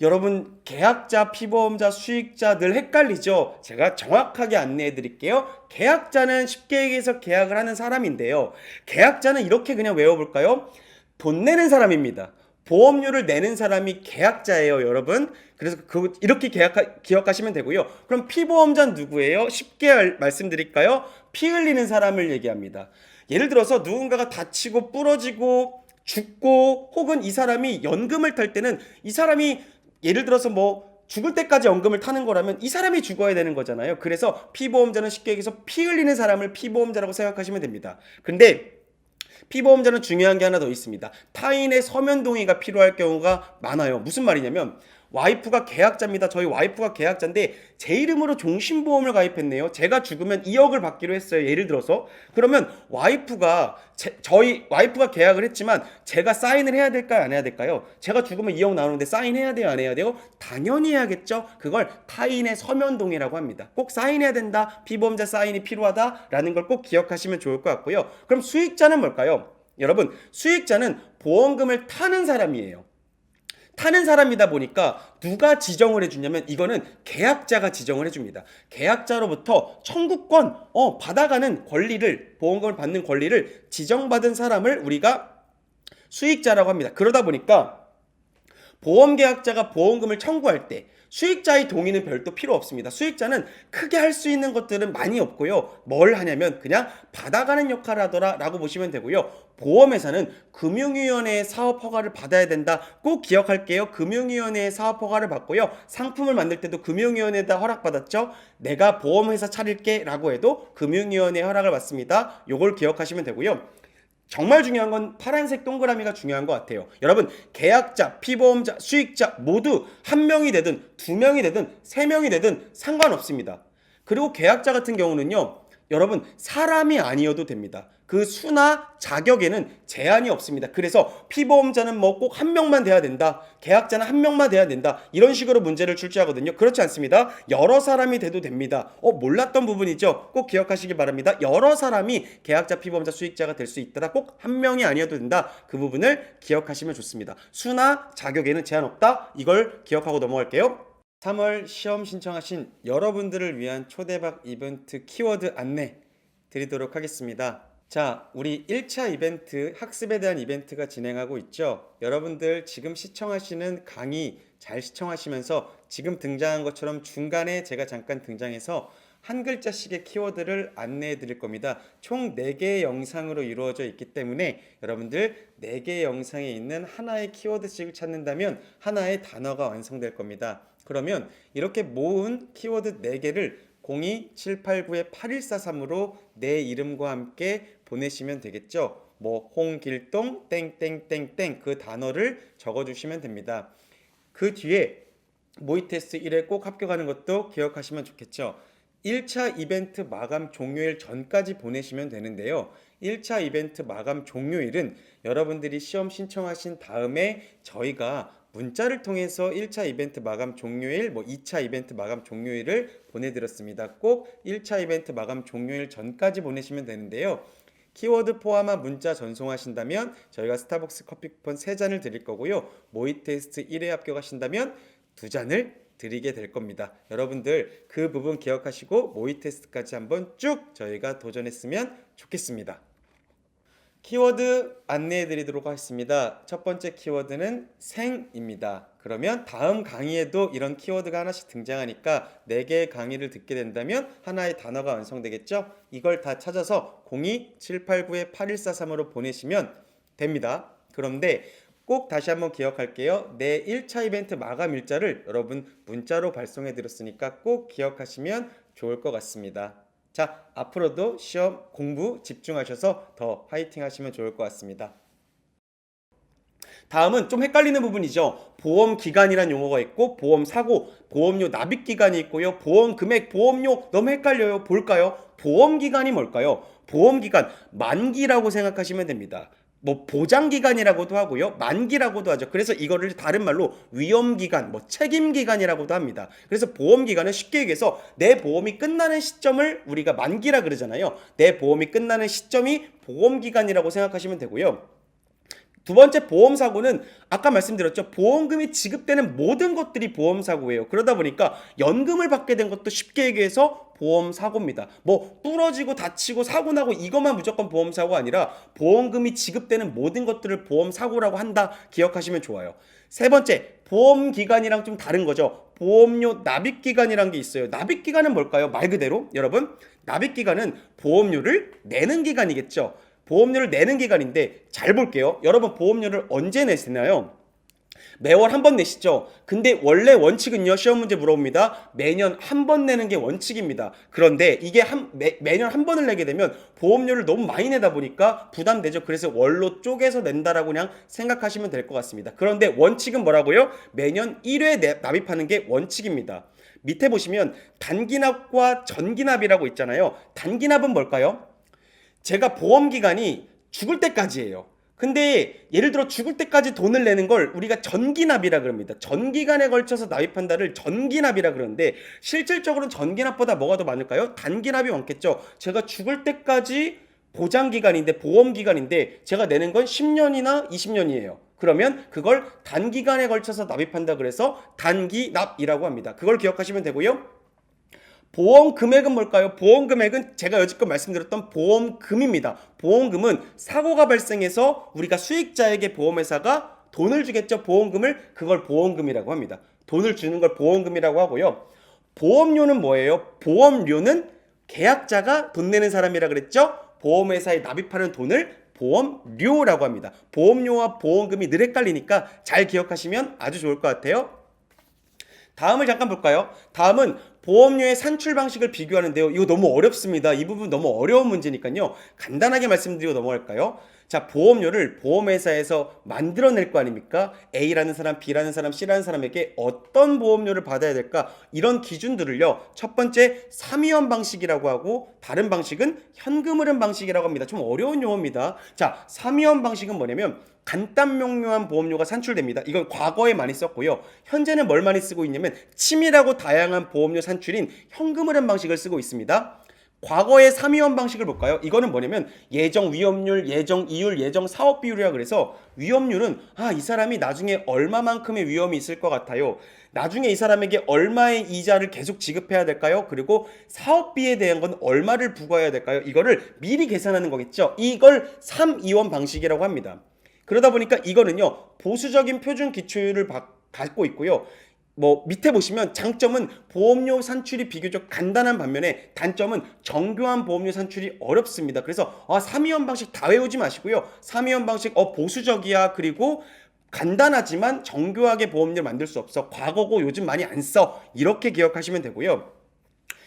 여러분, 계약자, 피보험자, 수익자 늘 헷갈리죠? 제가 정확하게 안내해 드릴게요. 계약자는 쉽게 얘기해서 계약을 하는 사람인데요, 계약자는 이렇게 그냥 외워볼까요? 돈 내는 사람입니다. 보험료를 내는 사람이 계약자예요, 여러분. 그래서 이렇게 기억하시면 되고요. 그럼 피보험자는 누구예요? 쉽게 말씀드릴까요? 피 흘리는 사람을 얘기합니다. 예를 들어서 누군가가 다치고 부러지고 죽고 혹은 이 사람이 연금을 탈 때는 이 사람이 예를 들어서 뭐 죽을 때까지 연금을 타는 거라면 이 사람이 죽어야 되는 거잖아요. 그래서 피보험자는 쉽게 얘기해서 피 흘리는 사람을 피보험자라고 생각하시면 됩니다. 근데 피보험자는 중요한 게 하나 더 있습니다. 타인의 서면 동의가 필요할 경우가 많아요. 무슨 말이냐면 와이프가 계약자입니다. 저희 와이프가 계약자인데 제 이름으로 종신보험을 가입했네요. 제가 죽으면 2억을 받기로 했어요. 예를 들어서. 그러면 저희 와이프가 계약을 했지만 제가 사인을 해야 될까요? 안 해야 될까요? 제가 죽으면 2억 나오는데 사인해야 돼요? 안 해야 돼요? 당연히 해야겠죠. 그걸 타인의 서면 동의라고 합니다. 꼭 사인해야 된다. 피보험자 사인이 필요하다라는 걸 꼭 기억하시면 좋을 것 같고요. 그럼 수익자는 뭘까요? 여러분, 수익자는 보험금을 타는 사람이에요. 타는 사람이다 보니까 누가 지정을 해주냐면 이거는 계약자가 지정을 해줍니다. 계약자로부터 청구권 받아가는 권리를, 보험금을 받는 권리를 지정받은 사람을 우리가 수익자라고 합니다. 그러다 보니까 보험계약자가 보험금을 청구할 때 수익자의 동의는 별도 필요 없습니다. 수익자는 크게 할 수 있는 것들은 많이 없고요. 뭘 하냐면 그냥 받아가는 역할을 하더라 라고 보시면 되고요. 보험회사는 금융위원회의 사업허가를 받아야 된다. 꼭 기억할게요. 금융위원회의 사업허가를 받고요. 상품을 만들 때도 금융위원회에다 허락받았죠. 내가 보험회사 차릴게 라고 해도 금융위원회의 허락을 받습니다. 요걸 기억하시면 되고요. 정말 중요한 건 파란색 동그라미가 중요한 것 같아요. 여러분, 계약자, 피보험자, 수익자 모두 한 명이 되든 두 명이 되든 세 명이 되든 상관없습니다. 그리고 계약자 같은 경우는요, 여러분 사람이 아니어도 됩니다. 그 수나 자격에는 제한이 없습니다. 그래서 피보험자는 뭐 꼭 한 명만 돼야 된다, 계약자는 한 명만 돼야 된다, 이런 식으로 문제를 출제하거든요. 그렇지 않습니다. 여러 사람이 돼도 됩니다. 몰랐던 부분이죠. 꼭 기억하시기 바랍니다. 여러 사람이 계약자, 피보험자, 수익자가 될 수 있더라. 꼭 한 명이 아니어도 된다. 그 부분을 기억하시면 좋습니다. 수나 자격에는 제한 없다. 이걸 기억하고 넘어갈게요. 3월 시험 신청하신 여러분들을 위한 초대박 이벤트 키워드 안내 드리도록 하겠습니다. 자, 우리 1차 이벤트, 학습에 대한 이벤트가 진행하고 있죠. 여러분들 지금 시청하시는 강의 잘 시청하시면서 지금 등장한 것처럼 중간에 제가 잠깐 등장해서 한 글자씩의 키워드를 안내해 드릴 겁니다. 총 4개의 영상으로 이루어져 있기 때문에 여러분들 4개의 영상에 있는 하나의 키워드씩을 찾는다면 하나의 단어가 완성될 겁니다. 그러면 이렇게 모은 키워드 4개를 02789-8143으로 내 이름과 함께 보내시면 되겠죠. 뭐 홍길동 땡땡땡땡 그 단어를 적어주시면 됩니다. 그 뒤에 모의 테스트 1회 꼭 합격하는 것도 기억하시면 좋겠죠. 1차 이벤트 마감 종료일 전까지 보내시면 되는데요. 1차 이벤트 마감 종료일은 여러분들이 시험 신청하신 다음에 저희가 문자를 통해서 1차 이벤트 마감 종료일, 2차 이벤트 마감 종료일을 보내드렸습니다. 꼭 1차 이벤트 마감 종료일 전까지 보내시면 되는데요. 키워드 포함한 문자 전송하신다면 저희가 스타벅스 커피 쿠폰 3잔을 드릴 거고요. 모의 테스트 1회 합격하신다면 2잔을 드리게 될 겁니다. 여러분들 그 부분 기억하시고 모의 테스트까지 한번 쭉 저희가 도전했으면 좋겠습니다. 키워드 안내해 드리도록 하겠습니다. 첫 번째 키워드는 생입니다. 그러면 다음 강의에도 이런 키워드가 하나씩 등장하니까 4개의 강의를 듣게 된다면 하나의 단어가 완성되겠죠? 이걸 다 찾아서 02789-8143으로 보내시면 됩니다. 그런데 꼭 다시 한번 기억할게요. 내 1차 이벤트 마감 일자를 여러분 문자로 발송해 드렸으니까 꼭 기억하시면 좋을 것 같습니다. 자, 앞으로도 시험 공부 집중하셔서 더 파이팅 하시면 좋을 것 같습니다. 다음은 좀 헷갈리는 부분이죠. 보험 기간이란 용어가 있고 보험 사고, 보험료 납입 기간이 있고요. 보험 금액, 보험료 너무 헷갈려요. 볼까요? 보험 기간이 뭘까요? 보험 기간 만기라고 생각하시면 됩니다. 보장 기간이라고도 하고요. 만기라고도 하죠. 그래서 이거를 다른 말로 위험 기간, 책임 기간이라고도 합니다. 그래서 보험 기간은 쉽게 얘기해서 내 보험이 끝나는 시점을 우리가 만기라 그러잖아요. 내 보험이 끝나는 시점이 보험 기간이라고 생각하시면 되고요. 두 번째 보험사고는 아까 말씀드렸죠. 보험금이 지급되는 모든 것들이 보험사고예요. 그러다 보니까 연금을 받게 된 것도 쉽게 얘기해서 보험사고입니다. 부러지고 다치고 사고나고 이것만 무조건 보험사고 아니라 보험금이 지급되는 모든 것들을 보험사고라고 한다. 기억하시면 좋아요. 세 번째, 보험기간이랑 좀 다른 거죠. 보험료 납입기간이란 게 있어요. 납입기간은 뭘까요? 말 그대로 여러분, 납입기간은 보험료를 내는 기간이겠죠. 보험료를 내는 기간인데 잘 볼게요. 여러분 보험료를 언제 내시나요? 매월 한 번 내시죠. 근데 원래 원칙은요. 시험 문제 물어봅니다. 매년 한 번 내는 게 원칙입니다. 그런데 이게 매년 한 번을 내게 되면 보험료를 너무 많이 내다 보니까 부담되죠. 그래서 월로 쪼개서 낸다라고 그냥 생각하시면 될 것 같습니다. 그런데 원칙은 뭐라고요? 매년 1회 납입하는 게 원칙입니다. 밑에 보시면 단기납과 전기납이라고 있잖아요. 단기납은 뭘까요? 제가 보험기간이 죽을 때까지예요. 근데 예를 들어 죽을 때까지 돈을 내는 걸 우리가 전기납이라 그럽니다. 전기간에 걸쳐서 납입한다를 전기납이라 그러는데 실질적으로는 전기납보다 뭐가 더 많을까요? 단기납이 많겠죠. 제가 죽을 때까지 보장기간인데 보험기간인데 제가 내는 건 10년이나 20년이에요. 그러면 그걸 단기간에 걸쳐서 납입한다 그래서 단기납이라고 합니다. 그걸 기억하시면 되고요. 보험 금액은 뭘까요? 보험 금액은 제가 여지껏 말씀드렸던 보험금입니다. 보험금은 사고가 발생해서 우리가 수익자에게 보험회사가 돈을 주겠죠. 보험금을 그걸 보험금이라고 합니다. 돈을 주는 걸 보험금이라고 하고요. 보험료는 뭐예요? 보험료는 계약자가 돈 내는 사람이라 그랬죠. 보험회사에 납입하는 돈을 보험료라고 합니다. 보험료와 보험금이 늘 헷갈리니까 잘 기억하시면 아주 좋을 것 같아요. 다음을 잠깐 볼까요? 다음은 보험료의 산출 방식을 비교하는데요. 이거 너무 어렵습니다. 이 부분 너무 어려운 문제니까요. 간단하게 말씀드리고 넘어갈까요? 자, 보험료를 보험회사에서 만들어낼 거 아닙니까? A라는 사람, B라는 사람, C라는 사람에게 어떤 보험료를 받아야 될까? 이런 기준들을요. 첫 번째, 삼위원 방식이라고 하고 다른 방식은 현금흐름 방식이라고 합니다. 좀 어려운 용어입니다. 자, 삼위원 방식은 뭐냐면 간단 명료한 보험료가 산출됩니다. 이건 과거에 많이 썼고요. 현재는 뭘 많이 쓰고 있냐면 치밀하고 다양한 보험료 산출인 현금흐름 방식을 쓰고 있습니다. 과거의 3위원 방식을 볼까요? 이거는 뭐냐면 예정 위험률, 예정 이율, 예정 사업 비율이라 그래서 위험률은 이 사람이 나중에 얼마만큼의 위험이 있을 것 같아요. 나중에 이 사람에게 얼마의 이자를 계속 지급해야 될까요? 그리고 사업비에 대한 건 얼마를 부과해야 될까요? 이거를 미리 계산하는 거겠죠. 이걸 3위원 방식이라고 합니다. 그러다 보니까 이거는요. 보수적인 표준 기초율을 갖고 있고요. 밑에 보시면 장점은 보험료 산출이 비교적 간단한 반면에 단점은 정교한 보험료 산출이 어렵습니다. 그래서 3위원 방식 다 외우지 마시고요. 3위원 방식 보수적이야. 그리고 간단하지만 정교하게 보험료를 만들 수 없어. 과거고 요즘 많이 안 써. 이렇게 기억하시면 되고요.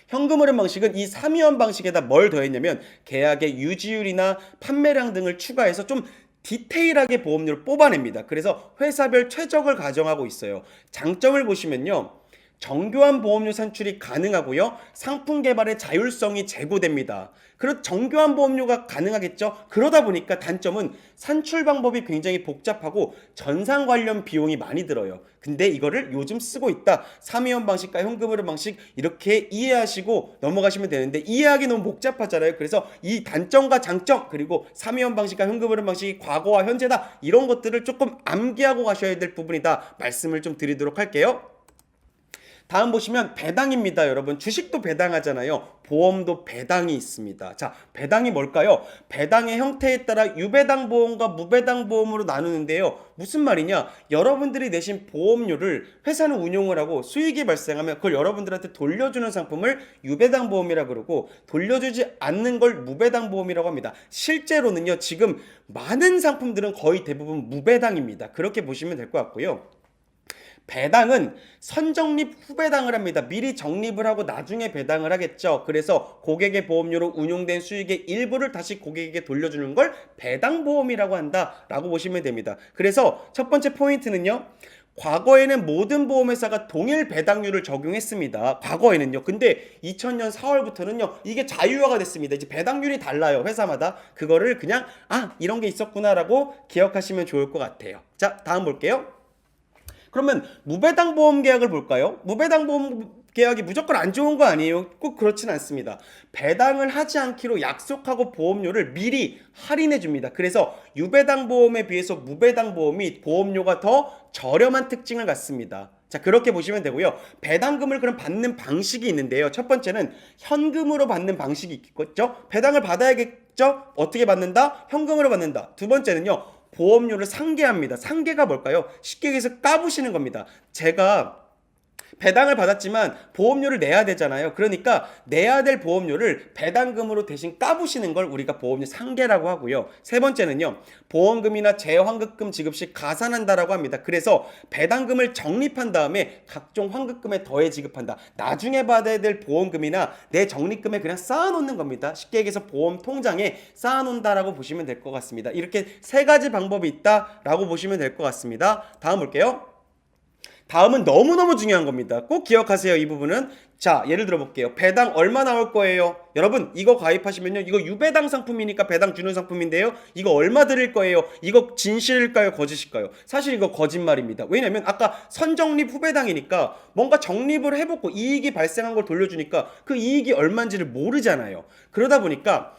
현금흐름 방식은 이 3위원 방식에다 뭘 더했냐면 계약의 유지율이나 판매량 등을 추가해서 좀 디테일하게 보험료를 뽑아냅니다. 그래서 회사별 최적을 가정하고 있어요. 장점을 보시면요. 정교한 보험료 산출이 가능하고요. 상품 개발의 자율성이 제고됩니다. 그리고 정교한 보험료가 가능하겠죠. 그러다 보니까 단점은 산출 방법이 굉장히 복잡하고 전산 관련 비용이 많이 들어요. 근데 이거를 요즘 쓰고 있다. 3회원 방식과 현금흐름 방식 이렇게 이해하시고 넘어가시면 되는데 이해하기 너무 복잡하잖아요. 그래서 이 단점과 장점 그리고 3회원 방식과 현금흐름 방식이 과거와 현재다. 이런 것들을 조금 암기하고 가셔야 될 부분이다. 말씀을 좀 드리도록 할게요. 다음 보시면 배당입니다. 여러분 주식도 배당하잖아요. 보험도 배당이 있습니다. 자, 배당이 뭘까요? 배당의 형태에 따라 유배당 보험과 무배당 보험으로 나누는데요. 무슨 말이냐? 여러분들이 내신 보험료를 회사는 운용을 하고 수익이 발생하면 그걸 여러분들한테 돌려주는 상품을 유배당 보험이라 그러고 돌려주지 않는 걸 무배당 보험이라고 합니다. 실제로는요. 지금 많은 상품들은 거의 대부분 무배당입니다. 그렇게 보시면 될 것 같고요. 배당은 선적립 후 배당을 합니다. 미리 적립을 하고 나중에 배당을 하겠죠. 그래서 고객의 보험료로 운용된 수익의 일부를 다시 고객에게 돌려주는 걸 배당보험이라고 한다라고 보시면 됩니다. 그래서 첫 번째 포인트는요. 과거에는 모든 보험회사가 동일 배당률을 적용했습니다. 과거에는요. 근데 2000년 4월부터는요. 이게 자유화가 됐습니다. 이제 배당률이 달라요. 회사마다. 그거를 그냥 이런 게 있었구나라고 기억하시면 좋을 것 같아요. 자, 다음 볼게요. 그러면 무배당 보험 계약을 볼까요? 무배당 보험 계약이 무조건 안 좋은 거 아니에요? 꼭 그렇진 않습니다. 배당을 하지 않기로 약속하고 보험료를 미리 할인해 줍니다. 그래서 유배당 보험에 비해서 무배당 보험이 보험료가 더 저렴한 특징을 갖습니다. 자, 그렇게 보시면 되고요. 배당금을 그럼 받는 방식이 있는데요. 첫 번째는 현금으로 받는 방식이 있겠죠? 배당을 받아야겠죠? 어떻게 받는다? 현금으로 받는다. 두 번째는요. 보험료를 상계합니다. 상계가 뭘까요? 쉽게 얘기해서 까부시는 겁니다. 제가 배당을 받았지만 보험료를 내야 되잖아요. 그러니까 내야 될 보험료를 배당금으로 대신 까부시는 걸 우리가 보험료 상계라고 하고요. 세 번째는요. 보험금이나 재환급금 지급 시 가산한다라고 합니다. 그래서 배당금을 적립한 다음에 각종 환급금에 더해 지급한다. 나중에 받아야 될 보험금이나 내 적립금에 그냥 쌓아놓는 겁니다. 쉽게 얘기해서 보험 통장에 쌓아놓는다라고 보시면 될 것 같습니다. 이렇게 세 가지 방법이 있다라고 보시면 될 것 같습니다. 다음 볼게요. 다음은 너무너무 중요한 겁니다. 꼭 기억하세요. 이 부분은. 자, 예를 들어 볼게요. 배당 얼마 나올 거예요? 여러분 이거 가입하시면요. 이거 유배당 상품이니까 배당 주는 상품인데요. 이거 얼마 드릴 거예요? 이거 진실일까요? 거짓일까요? 사실 이거 거짓말입니다. 왜냐면 아까 선적립 후배당이니까 뭔가 적립을 해보고 이익이 발생한 걸 돌려주니까 그 이익이 얼마인지를 모르잖아요. 그러다 보니까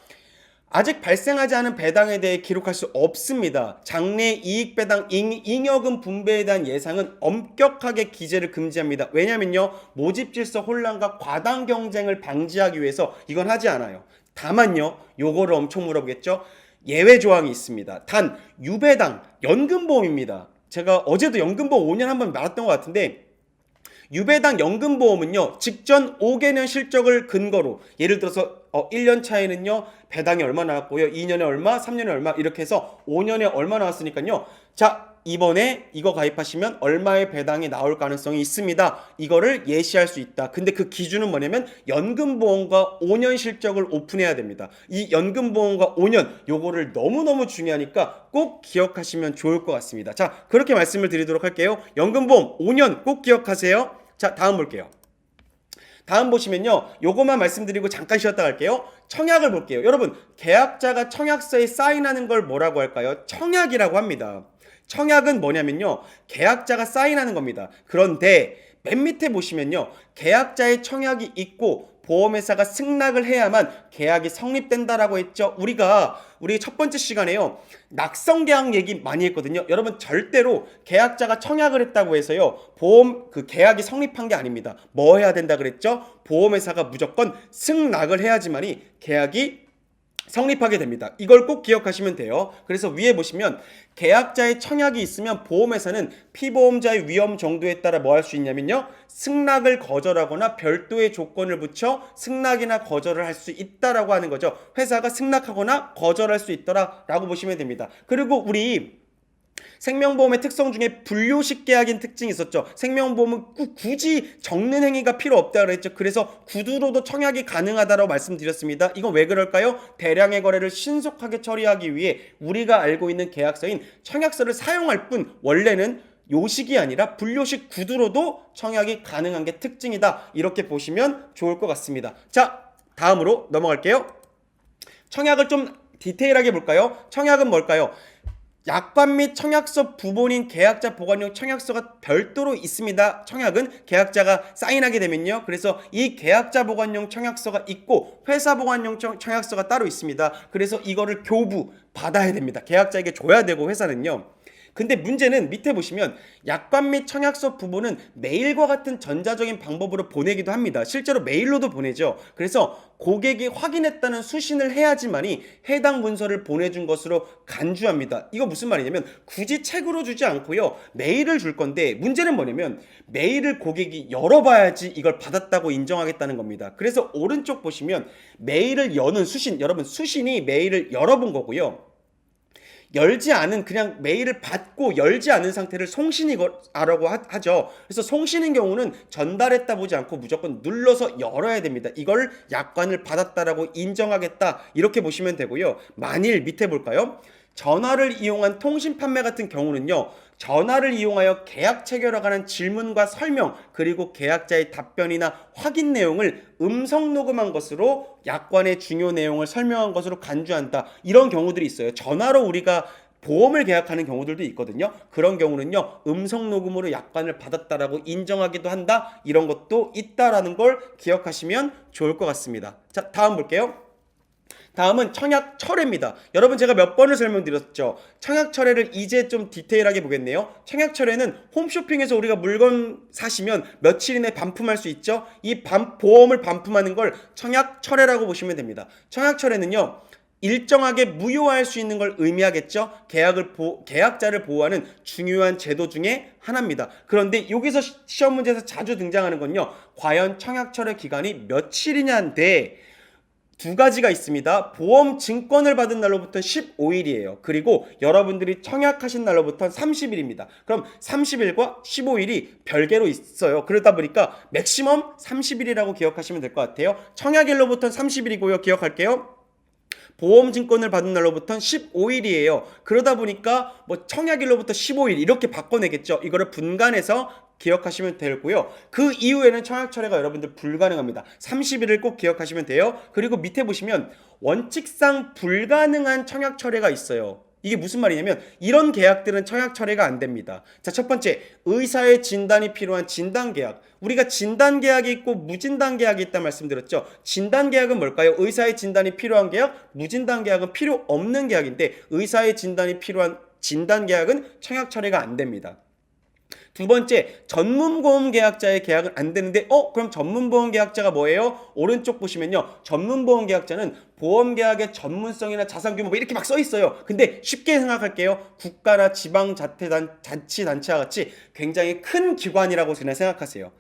아직 발생하지 않은 배당에 대해 기록할 수 없습니다. 장래 이익 배당 잉여금 분배에 대한 예상은 엄격하게 기재를 금지합니다. 왜냐면요. 모집 질서 혼란과 과당 경쟁을 방지하기 위해서 이건 하지 않아요. 다만요. 요거를 엄청 물어보겠죠. 예외 조항이 있습니다. 단 유배당 연금보험입니다. 제가 어제도 연금보험 5년 한번 말했던 것 같은데 유배당 연금보험은요. 직전 5개년 실적을 근거로 예를 들어서 1년 차에는요. 배당이 얼마 나왔고요. 2년에 얼마, 3년에 얼마 이렇게 해서 5년에 얼마 나왔으니까요. 자, 이번에 이거 가입하시면 얼마의 배당이 나올 가능성이 있습니다. 이거를 예시할 수 있다. 근데 그 기준은 뭐냐면 연금보험과 5년 실적을 오픈해야 됩니다. 이 연금보험과 5년 요거를 너무너무 중요하니까 꼭 기억하시면 좋을 것 같습니다. 자, 그렇게 말씀을 드리도록 할게요. 연금보험 5년 꼭 기억하세요. 자, 다음 볼게요. 다음 보시면요. 요거만 말씀드리고 잠깐 쉬었다 갈게요. 청약을 볼게요. 여러분, 계약자가 청약서에 사인하는 걸 뭐라고 할까요? 청약이라고 합니다. 청약은 뭐냐면요. 계약자가 사인하는 겁니다. 그런데 맨 밑에 보시면요. 계약자의 청약이 있고 보험회사가 승낙을 해야만 계약이 성립된다라고 했죠. 우리 첫 번째 시간에요. 낙성계약 얘기 많이 했거든요. 여러분 절대로 계약자가 청약을 했다고 해서요. 보험 계약이 성립한 게 아닙니다. 뭐 해야 된다 그랬죠? 보험회사가 무조건 승낙을 해야지만이 계약이 성립하게 됩니다. 이걸 꼭 기억하시면 돼요. 그래서 위에 보시면 계약자의 청약이 있으면 보험회사는 피보험자의 위험 정도에 따라 뭐 할 수 있냐면요. 승낙을 거절하거나 별도의 조건을 붙여 승낙이나 거절을 할 수 있다라고 하는 거죠. 회사가 승낙하거나 거절할 수 있더라라고 보시면 됩니다. 그리고 우리 생명보험의 특성 중에 분료식 계약인 특징이 있었죠. 생명보험은 굳이 적는 행위가 필요 없다고 그랬죠. 그래서 구두로도 청약이 가능하다고 말씀드렸습니다. 이건 왜 그럴까요? 대량의 거래를 신속하게 처리하기 위해 우리가 알고 있는 계약서인 청약서를 사용할 뿐 원래는 요식이 아니라 불요식 구두로도 청약이 가능한 게 특징이다. 이렇게 보시면 좋을 것 같습니다. 자, 다음으로 넘어갈게요. 청약을 좀 디테일하게 볼까요? 청약은 뭘까요? 약관 및 청약서 부본인 계약자 보관용 청약서가 별도로 있습니다. 청약은 계약자가 사인하게 되면요. 그래서 이 계약자 보관용 청약서가 있고 회사 보관용 청약서가 따로 있습니다. 그래서 이거를 교부 받아야 됩니다. 계약자에게 줘야 되고 회사는요. 근데 문제는 밑에 보시면 약관 및 청약서 부분은 메일과 같은 전자적인 방법으로 보내기도 합니다. 실제로 메일로도 보내죠. 그래서 고객이 확인했다는 수신을 해야지만이 해당 문서를 보내준 것으로 간주합니다. 이거 무슨 말이냐면 굳이 책으로 주지 않고요. 메일을 줄 건데 문제는 뭐냐면 메일을 고객이 열어봐야지 이걸 받았다고 인정하겠다는 겁니다. 그래서 오른쪽 보시면 메일을 여는 수신, 여러분 수신이 메일을 열어본 거고요. 열지 않은 그냥 메일을 받고 열지 않은 상태를 송신이라고 하죠. 그래서 송신인 경우는 전달했다 보지 않고 무조건 눌러서 열어야 됩니다. 이걸 약관을 받았다라고 인정하겠다 이렇게 보시면 되고요. 만일 밑에 볼까요? 전화를 이용한 통신 판매 같은 경우는요. 전화를 이용하여 계약 체결에 관한 질문과 설명 그리고 계약자의 답변이나 확인 내용을 음성 녹음한 것으로 약관의 중요 내용을 설명한 것으로 간주한다. 이런 경우들이 있어요. 전화로 우리가 보험을 계약하는 경우들도 있거든요. 그런 경우는요. 음성 녹음으로 약관을 받았다라고 인정하기도 한다. 이런 것도 있다라는 걸 기억하시면 좋을 것 같습니다. 자, 다음 볼게요. 다음은 청약 철회입니다. 여러분 제가 몇 번을 설명드렸죠. 청약 철회를 이제 좀 디테일하게 보겠네요. 청약 철회는 홈쇼핑에서 우리가 물건 사시면 며칠 이내 반품할 수 있죠. 이 보험을 반품하는 걸 청약 철회라고 보시면 됩니다. 청약 철회는요. 일정하게 무효화할 수 있는 걸 의미하겠죠. 계약자를 보호하는 중요한 제도 중에 하나입니다. 그런데 여기서 시험 문제에서 자주 등장하는 건요. 과연 청약 철회 기간이 며칠이냐인데 두 가지가 있습니다. 보험 증권을 받은 날로부터 15일이에요. 그리고 여러분들이 청약하신 날로부터 30일입니다. 그럼 30일과 15일이 별개로 있어요. 그러다 보니까 맥시멈 30일이라고 기억하시면 될 것 같아요. 청약일로부터 30일이고요. 기억할게요. 보험증권을 받은 날로부터는 15일이에요. 그러다 보니까 뭐 청약일로부터 15일 이렇게 바꿔내겠죠. 이거를 분간해서 기억하시면 되고요. 그 이후에는 청약 철회가 여러분들 불가능합니다. 30일을 꼭 기억하시면 돼요. 그리고 밑에 보시면 원칙상 불가능한 청약 철회가 있어요. 이게 무슨 말이냐면 이런 계약들은 청약 철회가 안 됩니다. 자, 첫 번째, 의사의 진단이 필요한 진단계약. 우리가 진단계약이 있고 무진단계약이 있다 말씀드렸죠. 진단계약은 뭘까요? 의사의 진단이 필요한 계약, 무진단계약은 필요 없는 계약인데 의사의 진단이 필요한 진단계약은 청약 철회가 안 됩니다. 두 번째, 전문보험 계약자의 계약은 안 되는데 그럼 전문보험 계약자가 뭐예요? 오른쪽 보시면요. 전문보험 계약자는 보험계약의 전문성이나 자산규모 뭐 이렇게 막 써 있어요. 근데 쉽게 생각할게요. 국가나 지방자치단체와 같이 굉장히 큰 기관이라고 그냥 생각하세요.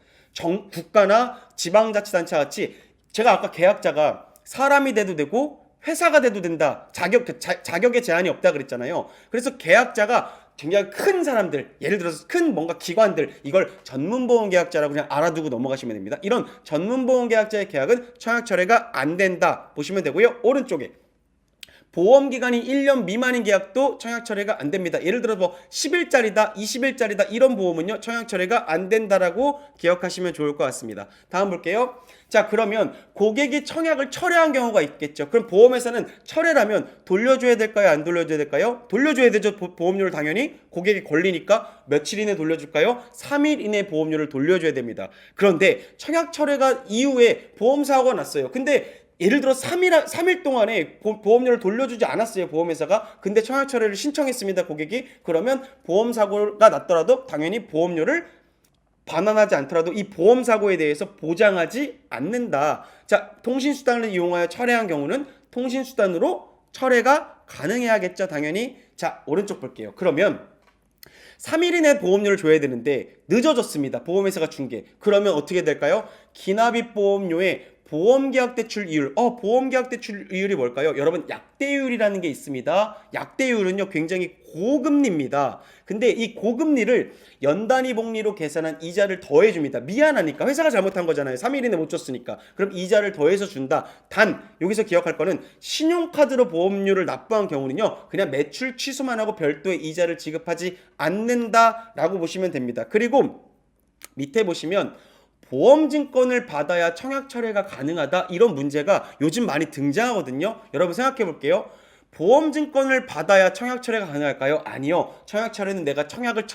국가나 지방자치단체와 같이 제가 아까 계약자가 사람이 돼도 되고 회사가 돼도 된다. 자격에 제한이 없다 그랬잖아요. 그래서 계약자가 굉장히 큰 사람들, 예를 들어서 큰 뭔가 기관들, 이걸 전문보험계약자라고 그냥 알아두고 넘어가시면 됩니다. 이런 전문보험계약자의 계약은 청약 철회가 안 된다 보시면 되고요. 오른쪽에 보험기간이 1년 미만인 계약도 청약 철회가 안 됩니다. 예를 들어 뭐 10일짜리다, 20일짜리다 이런 보험은요. 청약 철회가 안 된다라고 기억하시면 좋을 것 같습니다. 다음 볼게요. 자, 그러면 고객이 청약을 철회한 경우가 있겠죠. 그럼 보험회사는 철회라면 돌려줘야 될까요? 안 돌려줘야 될까요? 돌려줘야 되죠. 보험료를 당연히. 고객이 걸리니까 며칠 이내 돌려줄까요? 3일 이내 보험료를 돌려줘야 됩니다. 그런데 청약 철회가 이후에 보험사고가 났어요. 근데 예를 들어 3일 동안에 보험료를 돌려주지 않았어요. 보험회사가. 근데 청약 철회를 신청했습니다. 고객이. 그러면 보험사고가 났더라도 당연히 보험료를 반환하지 않더라도 이 보험사고에 대해서 보장하지 않는다. 자, 통신수단을 이용하여 철회한 경우는 통신수단으로 철회가 가능해야겠죠. 당연히. 자, 오른쪽 볼게요. 그러면 3일 이내 보험료를 줘야 되는데 늦어졌습니다. 보험회사가 준 게. 그러면 어떻게 될까요? 기납입 보험료에 보험계약 대출 이율. 보험계약 대출 이율이 뭘까요? 여러분, 약대율이라는 게 있습니다. 약대율은요, 굉장히 고금리입니다. 근데 이 고금리를 연단위 복리로 계산한 이자를 더해줍니다. 미안하니까. 회사가 잘못한 거잖아요. 3일 이내 못 줬으니까. 그럼 이자를 더해서 준다. 단, 여기서 기억할 거는 신용카드로 보험료를 납부한 경우는요, 그냥 매출 취소만 하고 별도의 이자를 지급하지 않는다라고 보시면 됩니다. 그리고 밑에 보시면 보험증권을 받아야 청약 철회가 가능하다, 이런 문제가 요즘 많이 등장하거든요. 여러분 생각해 볼게요. 보험증권을 받아야 청약 철회가 가능할까요? 아니요. 청약 철회는 내가 청약을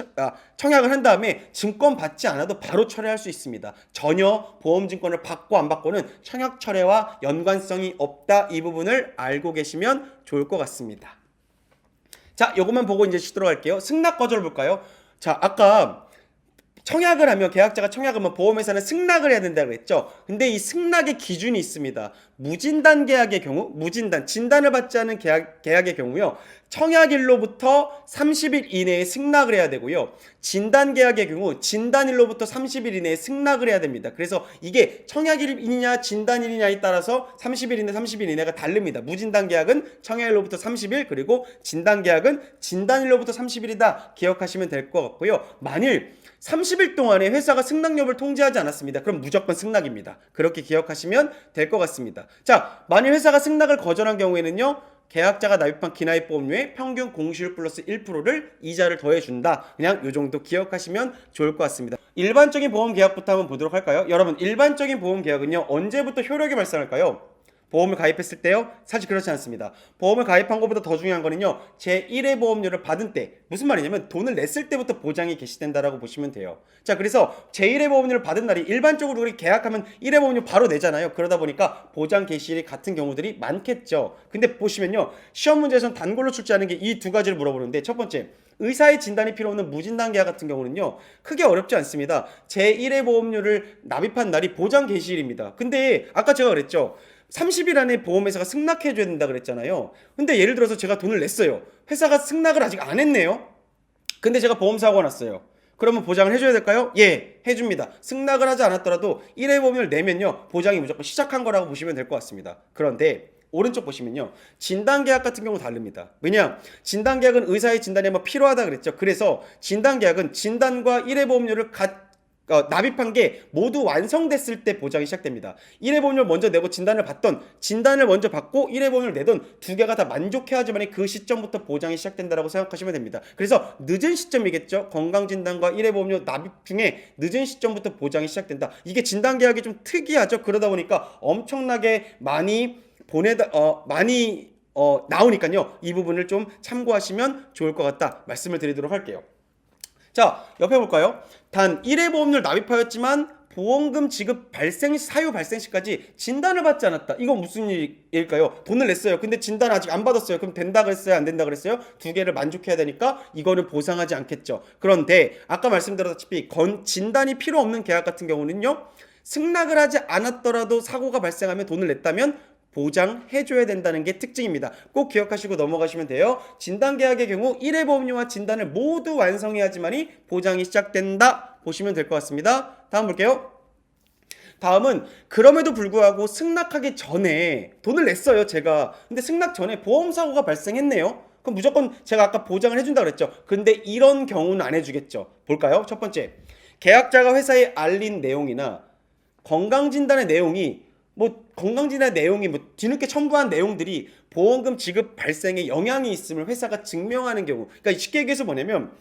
한 다음에 증권 받지 않아도 바로 철회할 수 있습니다. 전혀 보험증권을 받고 안 받고는 청약 철회와 연관성이 없다. 이 부분을 알고 계시면 좋을 것 같습니다. 자, 요것만 보고 이제 쉬도록 할게요. 승낙 거절 볼까요? 자, 아까 청약을 하면, 계약자가 청약을 하면 보험회사는 승낙을 해야 된다고 했죠. 근데 이 승낙의 기준이 있습니다. 무진단 계약의 경우, 진단을 받지 않은 계약의 경우요, 청약일로부터 30일 이내에 승낙을 해야 되고요, 진단 계약의 경우 진단일로부터 30일 이내에 승낙을 해야 됩니다. 그래서 이게 청약일이냐 진단일이냐에 따라서 30일 이내 30일 이내가 다릅니다. 무진단 계약은 청약일로부터 30일, 그리고 진단 계약은 진단일로부터 30일이다 기억하시면 될 것 같고요. 만일 30일 동안에 회사가 승낙 여부를 통지하지 않았습니다. 그럼 무조건 승낙입니다. 그렇게 기억하시면 될 것 같습니다. 자, 만일 회사가 승낙을 거절한 경우에는요, 계약자가 납입한 기납입보험료의 평균 공시율 플러스 1%를 이자를 더해준다. 그냥 이 정도 기억하시면 좋을 것 같습니다. 일반적인 보험계약부터 한번 보도록 할까요? 여러분, 일반적인 보험계약은요, 언제부터 효력이 발생할까요? 보험을 가입했을 때요? 사실 그렇지 않습니다. 보험을 가입한 것보다 더 중요한 거는요, 제1회 보험료를 받은 때, 무슨 말이냐면 돈을 냈을 때부터 보장이 개시된다라고 보시면 돼요. 자, 그래서 제1회 보험료를 받은 날이, 일반적으로 우리 계약하면 1회 보험료 바로 내잖아요. 그러다 보니까 보장 개시일이 같은 경우들이 많겠죠. 근데 보시면요, 시험 문제에서는 단골로 출제하는 게 이 두 가지를 물어보는데, 첫 번째, 의사의 진단이 필요 없는 무진단 계약 같은 경우는요, 크게 어렵지 않습니다. 제1회 보험료를 납입한 날이 보장 개시일입니다. 근데 아까 제가 그랬죠, 30일 안에 보험회사가 승낙해줘야 된다 그랬잖아요. 근데 예를 들어서 제가 돈을 냈어요. 회사가 승낙을 아직 안 했네요. 근데 제가 보험사고가 났어요. 그러면 보장을 해줘야 될까요? 예, 해줍니다. 승낙을 하지 않았더라도 1회 보험료를 내면요, 보장이 무조건 시작한 거라고 보시면 될 것 같습니다. 그런데 오른쪽 보시면요, 진단계약 같은 경우 다릅니다. 왜냐? 진단계약은 의사의 진단이 뭐 필요하다 그랬죠. 그래서 진단계약은 진단과 1회 보험료를 납입한 게 모두 완성됐을 때 보장이 시작됩니다. 1회 보험료를 먼저 내고 진단을 받던, 진단을 먼저 받고 1회 보험료를 내던 두 개가 다 만족해야지만 그 시점부터 보장이 시작된다라고 생각하시면 됩니다. 그래서 늦은 시점이겠죠. 건강진단과 1회 보험료 납입 중에 늦은 시점부터 보장이 시작된다. 이게 진단계약이 좀 특이하죠. 그러다 보니까 엄청나게 많이 나오니까요. 이 부분을 좀 참고하시면 좋을 것 같다 말씀을 드리도록 할게요. 자, 옆에 볼까요? 단 1회 보험료를 납입하였지만 보험금 지급 사유 발생 시까지 진단을 받지 않았다. 이건 무슨 일일까요? 돈을 냈어요. 근데 진단 아직 안 받았어요. 그럼 된다 그랬어요? 안 된다 그랬어요? 두 개를 만족해야 되니까 이거는 보상하지 않겠죠. 그런데 아까 말씀드렸다시피 진단이 필요 없는 계약 같은 경우는요, 승낙을 하지 않았더라도 사고가 발생하면 돈을 냈다면 보장해줘야 된다는 게 특징입니다. 꼭 기억하시고 넘어가시면 돼요. 진단계약의 경우 1회 보험료와 진단을 모두 완성해야지만이 보장이 시작된다 보시면 될 것 같습니다. 다음 볼게요. 다음은 그럼에도 불구하고 승낙하기 전에 돈을 냈어요, 제가. 근데 승낙 전에 보험사고가 발생했네요. 그럼 무조건 제가 아까 보장을 해준다 그랬죠. 근데 이런 경우는 안 해주겠죠. 볼까요? 첫 번째, 계약자가 회사에 알린 내용이나 건강진단의 내용이 뒤늦게 첨부한 내용들이 보험금 지급 발생에 영향이 있음을 회사가 증명하는 경우. 그러니까 쉽게 얘기해서 뭐냐면,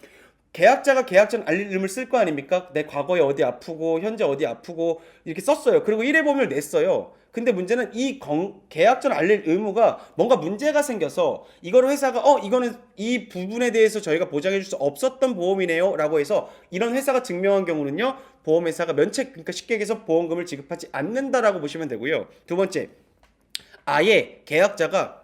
계약자가 계약 전 알림을 쓸 거 아닙니까? 내 과거에 어디 아프고 현재 어디 아프고 이렇게 썼어요. 그리고 1회 보험료를 냈어요. 근데 문제는 이 계약 전 알릴 의무가 뭔가 문제가 생겨서 이거를 회사가 이거는 이 부분에 대해서 저희가 보장해 줄 수 없었던 보험이네요 라고 해서 이런 회사가 증명한 경우는요, 보험회사가 그러니까 쉽게 얘기해서 보험금을 지급하지 않는다라고 보시면 되고요. 두 번째, 아예 계약자가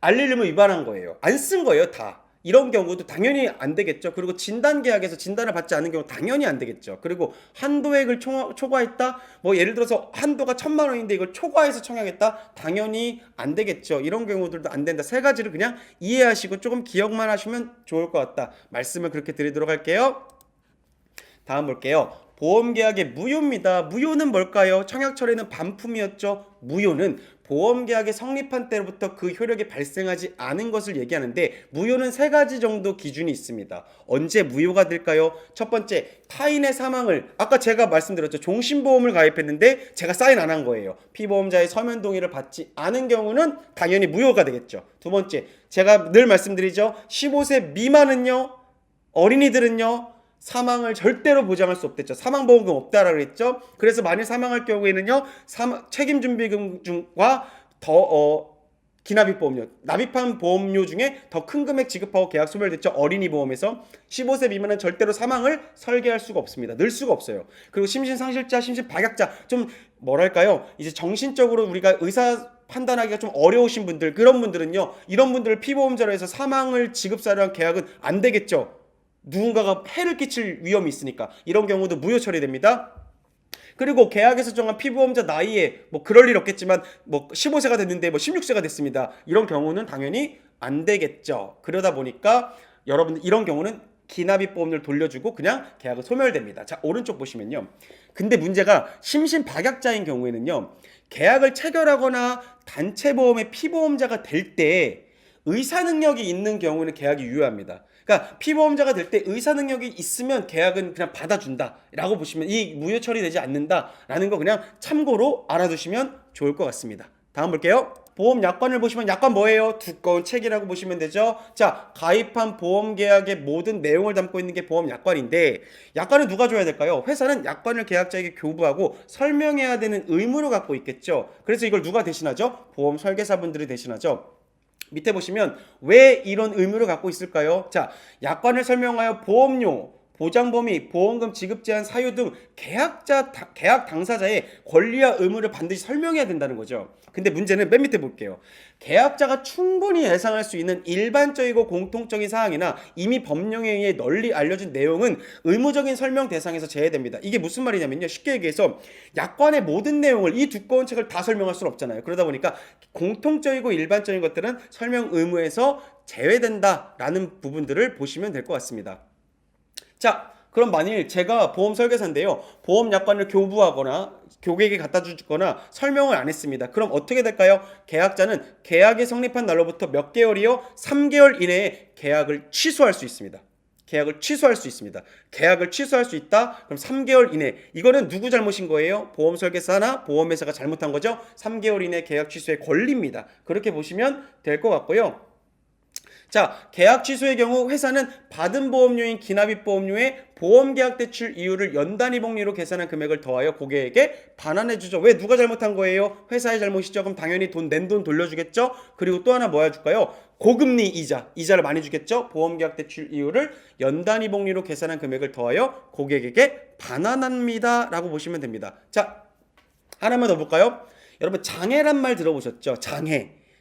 알릴 의무 위반한 거예요. 안 쓴 거예요, 다. 이런 경우도 당연히 안 되겠죠. 그리고 진단계약에서 진단을 받지 않은 경우 당연히 안 되겠죠. 그리고 한도액을 초과했다, 예를 들어서 한도가 1,000만 원인데 이걸 초과해서 청약했다, 당연히 안 되겠죠. 이런 경우들도 안 된다. 세 가지를 그냥 이해하시고 조금 기억만 하시면 좋을 것 같다 말씀을 그렇게 드리도록 할게요. 다음 볼게요. 보험계약의 무효입니다. 무효는 뭘까요? 청약철에는 반품이었죠. 무효는 보험계약이 성립한 때로부터 그 효력이 발생하지 않은 것을 얘기하는데 무효는 세 가지 정도 기준이 있습니다. 언제 무효가 될까요? 첫 번째, 타인의 사망을 아까 제가 말씀드렸죠. 종신보험을 가입했는데 제가 사인 안 한 거예요. 피보험자의 서면 동의를 받지 않은 경우는 당연히 무효가 되겠죠. 두 번째, 제가 늘 말씀드리죠. 15세 미만은요, 어린이들은요, 사망을 절대로 보장할 수 없댔죠. 사망보험금 없다라고 그랬죠. 그래서 만일 사망할 경우에는요, 책임준비금과 기납입보험료, 납입한 보험료 중에 더 큰 금액 지급하고 계약 소멸됐죠. 어린이 보험에서 15세 미만은 절대로 사망을 설계할 수가 없습니다. 늘 수가 없어요. 그리고 심신상실자, 심신박약자, 좀 뭐랄까요? 이제 정신적으로 우리가 의사 판단하기가 좀 어려우신 분들, 그런 분들은요, 이런 분들을 피보험자로 해서 사망을 지급사료한 계약은 안 되겠죠. 누군가가 해를 끼칠 위험이 있으니까 이런 경우도 무효 처리됩니다. 그리고 계약에서 정한 피보험자 나이에 뭐 그럴 일 없겠지만 뭐 15세가 됐는데 뭐 16세가 됐습니다. 이런 경우는 당연히 안 되겠죠. 그러다 보니까 여러분들 이런 경우는 기납입보험료를 돌려주고 그냥 계약은 소멸됩니다. 자, 오른쪽 보시면요. 근데 문제가 심신박약자인 경우에는요, 계약을 체결하거나 단체보험의 피보험자가 될 때 의사 능력이 있는 경우는 계약이 유효합니다. 그러니까 피보험자가 될 때 의사 능력이 있으면 계약은 그냥 받아준다라고 보시면, 이 무효 처리되지 않는다라는 거 그냥 참고로 알아두시면 좋을 것 같습니다. 다음 볼게요. 보험 약관을 보시면 약관 뭐예요? 두꺼운 책이라고 보시면 되죠. 자, 가입한 보험 계약의 모든 내용을 담고 있는 게 보험 약관인데, 약관은 누가 줘야 될까요? 회사는 약관을 계약자에게 교부하고 설명해야 되는 의무를 갖고 있겠죠. 그래서 이걸 누가 대신하죠? 보험 설계사분들이 대신하죠. 밑에 보시면 왜 이런 의무를 갖고 있을까요? 자, 약관을 설명하여 보험료, 보장 범위, 보험금 지급 제한 사유 등 계약 당사자의 권리와 의무를 반드시 설명해야 된다는 거죠. 근데 문제는 맨 밑에 볼게요. 계약자가 충분히 예상할 수 있는 일반적이고 공통적인 사항이나 이미 법령에 의해 널리 알려진 내용은 의무적인 설명 대상에서 제외됩니다. 이게 무슨 말이냐면요, 쉽게 얘기해서 약관의 모든 내용을, 이 두꺼운 책을 다 설명할 수는 없잖아요. 그러다 보니까 공통적이고 일반적인 것들은 설명 의무에서 제외된다라는 부분들을 보시면 될 것 같습니다. 자, 그럼 만일 제가 보험 설계사인데요, 보험 약관을 교부하거나 고객에게 갖다 주거나 설명을 안 했습니다. 그럼 어떻게 될까요? 계약자는 계약이 성립한 날로부터 몇 개월이요? 3개월 이내에 계약을 취소할 수 있습니다. 계약을 취소할 수 있습니다. 계약을 취소할 수 있다? 그럼 3개월 이내. 이거는 누구 잘못인 거예요? 보험 설계사나 보험회사가 잘못한 거죠? 3개월 이내 계약 취소의 권리입니다. 그렇게 보시면 될 것 같고요. 자, 계약 취소의 경우 회사는 받은 보험료인 기납입보험료에 보험계약 대출 이율을 연단위복리로 계산한 금액을 더하여 고객에게 반환해주죠. 왜? 누가 잘못한 거예요? 회사의 잘못이죠. 그럼 당연히 낸 돈 돌려주겠죠. 그리고 또 하나 뭐 해줄까요? 고금리 이자를 많이 주겠죠. 보험계약 대출 이율을 연단위복리로 계산한 금액을 더하여 고객에게 반환합니다 라고 보시면 됩니다. 자, 하나만 더 볼까요? 여러분, 장애란 말 들어보셨죠?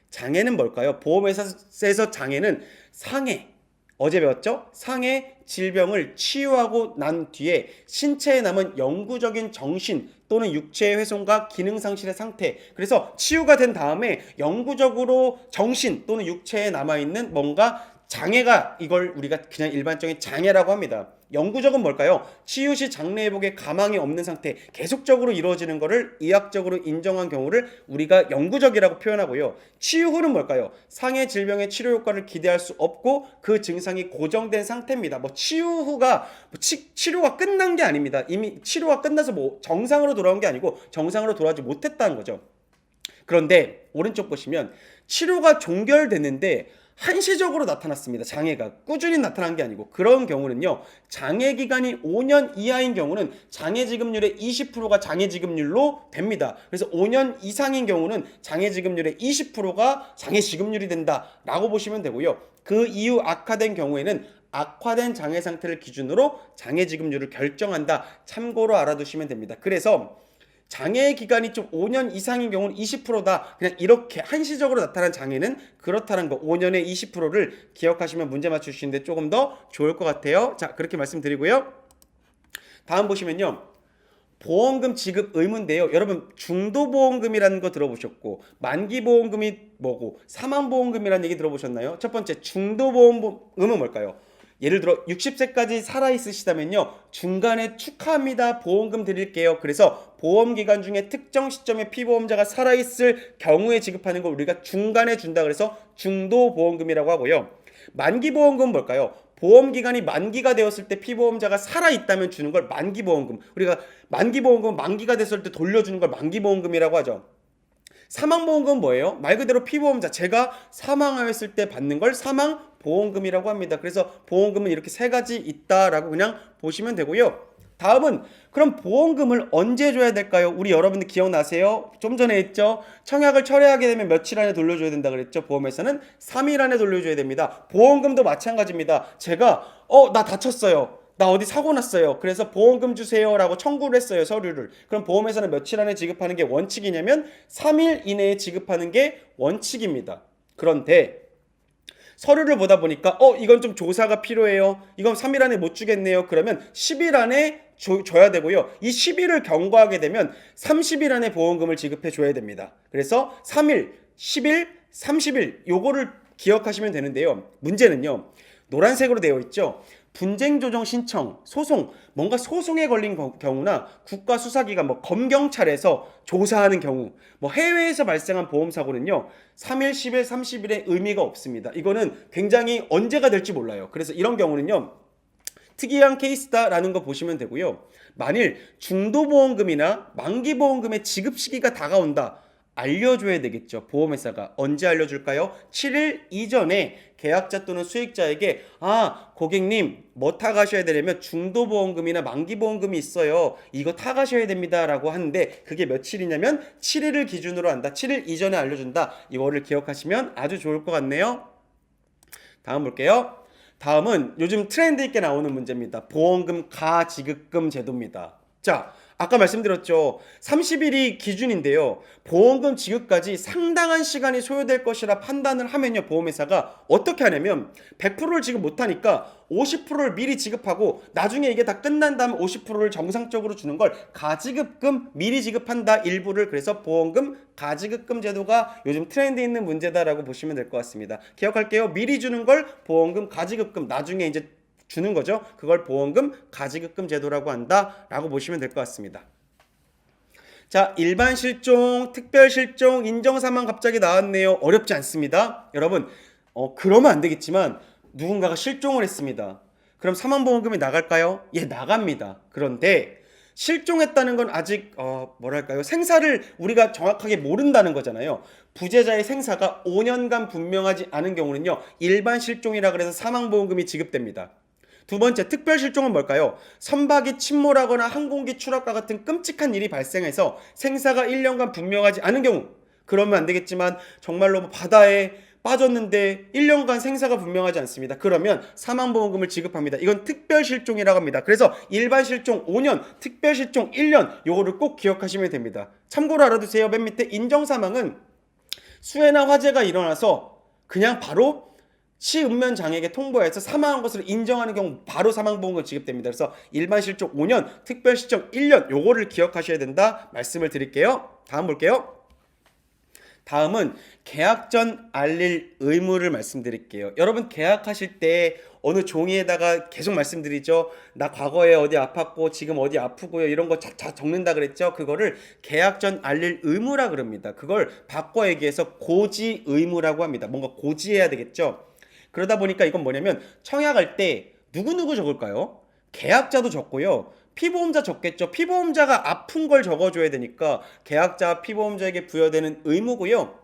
장애는 뭘까요? 보험회사에서 장애는 상해, 어제 배웠죠? 상해, 질병을 치유하고 난 뒤에 신체에 남은 영구적인 정신 또는 육체의 훼손과 기능 상실의 상태, 그래서 치유가 된 다음에 영구적으로 정신 또는 육체에 남아있는 뭔가 장애가, 이걸 우리가 그냥 일반적인 장애라고 합니다. 영구적은 뭘까요? 치유 시 장래 회복에 가망이 없는 상태, 계속적으로 이루어지는 것을 의학적으로 인정한 경우를 우리가 영구적이라고 표현하고요. 치유 후는 뭘까요? 상해 질병의 치료 효과를 기대할 수 없고 그 증상이 고정된 상태입니다. 뭐 치유 후가 치료가 끝난 게 아닙니다. 이미 치료가 끝나서 뭐 정상으로 돌아온 게 아니고 정상으로 돌아오지 못했다는 거죠. 그런데 오른쪽 보시면 치료가 종결됐는데 한시적으로 나타났습니다. 장애가 꾸준히 나타난 게 아니고, 그런 경우는요, 장애 기간이 5년 이하인 경우는 장애 지급률의 20%가 장애 지급률로 됩니다. 그래서 5년 이상인 경우는 장애 지급률의 20%가 장애 지급률이 된다라고 보시면 되고요. 그 이후 악화된 경우에는 악화된 장애 상태를 기준으로 장애 지급률을 결정한다. 참고로 알아두시면 됩니다. 그래서 장애 기간이 좀 5년 이상인 경우는 20%다. 그냥 이렇게 한시적으로 나타난 장애는 그렇다는 거, 5년에 20%를 기억하시면 문제 맞추시는데 조금 더 좋을 것 같아요. 자, 그렇게 말씀드리고요. 다음 보시면요, 보험금 지급 의무인데요. 여러분, 중도보험금이라는 거 들어보셨고, 만기보험금이 뭐고, 사망보험금이라는 얘기 들어보셨나요? 첫 번째, 중도보험금은 뭘까요? 예를 들어 60세까지 살아있으시다면요, 중간에 축하합니다, 보험금 드릴게요. 그래서 보험기간 중에 특정 시점에 피보험자가 살아있을 경우에 지급하는 걸 우리가 중간에 준다 그래서 중도보험금이라고 하고요. 만기보험금은 뭘까요? 보험기간이 만기가 되었을 때 피보험자가 살아있다면 주는 걸 만기보험금, 우리가 만기보험금은 만기가 됐을 때 돌려주는 걸 만기보험금이라고 하죠. 사망보험금은 뭐예요? 말 그대로 피보험자, 제가 사망하였을 때 받는 걸 사망보험금이라고 합니다. 그래서 보험금은 이렇게 세 가지 있다라고 그냥 보시면 되고요. 다음은 그럼 보험금을 언제 줘야 될까요? 우리 여러분들 기억나세요? 좀 전에 했죠? 청약을 철회하게 되면 며칠 안에 돌려줘야 된다 그랬죠? 보험회사는 3일 안에 돌려줘야 됩니다. 보험금도 마찬가지입니다. 제가 나 다쳤어요, 나 어디 사고 났어요, 그래서 보험금 주세요 라고 청구를 했어요, 서류를. 그럼 보험회사는 며칠 안에 지급하는 게 원칙이냐면 3일 이내에 지급하는 게 원칙입니다. 그런데 서류를 보다 보니까 이건 좀 조사가 필요해요, 이건 3일 안에 못 주겠네요, 그러면 10일 안에 줘야 되고요. 이 10일을 경과하게 되면 30일 안에 보험금을 지급해 줘야 됩니다. 그래서 3일, 10일, 30일 요거를 기억하시면 되는데요. 문제는요, 노란색으로 되어 있죠. 분쟁조정 신청, 소송, 뭔가 소송에 걸린 경우나 국가수사기관, 검경찰에서 조사하는 경우, 해외에서 발생한 보험사고는요, 3일, 10일, 30일의 의미가 없습니다. 이거는 굉장히 언제가 될지 몰라요. 그래서 이런 경우는요, 특이한 케이스다라는 거 보시면 되고요. 만일 중도보험금이나 만기보험금의 지급 시기가 다가온다, 알려줘야 되겠죠. 보험회사가 언제 알려줄까요? 7일 이전에 계약자 또는 수익자에게 고객님 뭐 타가셔야 되려면 중도보험금이나 만기보험금이 있어요, 이거 타가셔야 됩니다 라고 하는데, 그게 며칠이냐면 7일을 기준으로 한다. 7일 이전에 알려준다. 이거를 기억하시면 아주 좋을 것 같네요. 다음 볼게요. 다음은 요즘 트렌드 있게 나오는 문제입니다. 보험금 가지급금 제도입니다. 자, 아까 말씀드렸죠. 30일이 기준인데요. 보험금 지급까지 상당한 시간이 소요될 것이라 판단을 하면요, 보험회사가 어떻게 하냐면 100%를 지급 못하니까 50%를 미리 지급하고 나중에 이게 다 끝난 다음 50%를 정상적으로 주는 걸 가지급금, 미리 지급한다 일부를. 그래서 보험금 가지급금 제도가 요즘 트렌드 있는 문제다라고 보시면 될 것 같습니다. 기억할게요. 미리 주는 걸 보험금 가지급금, 나중에 이제 주는 거죠. 그걸 보험금 가지급금 제도라고 한다라고 보시면 될 것 같습니다. 자, 일반 실종, 특별 실종, 인정 사망 갑자기 나왔네요. 어렵지 않습니다. 여러분, 그러면 안 되겠지만 누군가가 실종을 했습니다. 그럼 사망보험금이 나갈까요? 예, 나갑니다. 그런데 실종했다는 건 아직 생사를 우리가 정확하게 모른다는 거잖아요. 부재자의 생사가 5년간 분명하지 않은 경우는요, 일반 실종이라 그래서 사망보험금이 지급됩니다. 두 번째, 특별 실종은 뭘까요? 선박이 침몰하거나 항공기 추락과 같은 끔찍한 일이 발생해서 생사가 1년간 분명하지 않은 경우, 그러면 안 되겠지만 정말로 바다에 빠졌는데 1년간 생사가 분명하지 않습니다. 그러면 사망보험금을 지급합니다. 이건 특별 실종이라고 합니다. 그래서 일반 실종 5년, 특별 실종 1년, 요거를 꼭 기억하시면 됩니다. 참고로 알아두세요. 맨 밑에 인정사망은 수해나 화재가 일어나서 그냥 바로 치은면 장애에게 통보해서 사망한 것으로 인정하는 경우 바로 사망보험금 지급됩니다. 그래서 일반 실종 5년, 특별 실종 1년, 요거를 기억하셔야 된다 말씀을 드릴게요. 다음 볼게요. 다음은 계약 전 알릴 의무를 말씀드릴게요. 여러분, 계약하실 때 어느 종이에다가 계속 말씀드리죠. 나 과거에 어디 아팠고 지금 어디 아프고요, 이런 거 다 적는다 그랬죠. 그거를 계약 전 알릴 의무라 그럽니다. 그걸 바꿔 얘기해서 고지 의무라고 합니다. 뭔가 고지해야 되겠죠. 그러다 보니까 이건 뭐냐면 청약할 때 누구누구 적을까요? 계약자도 적고요, 피보험자 적겠죠. 피보험자가 아픈 걸 적어줘야 되니까 계약자 피보험자에게 부여되는 의무고요.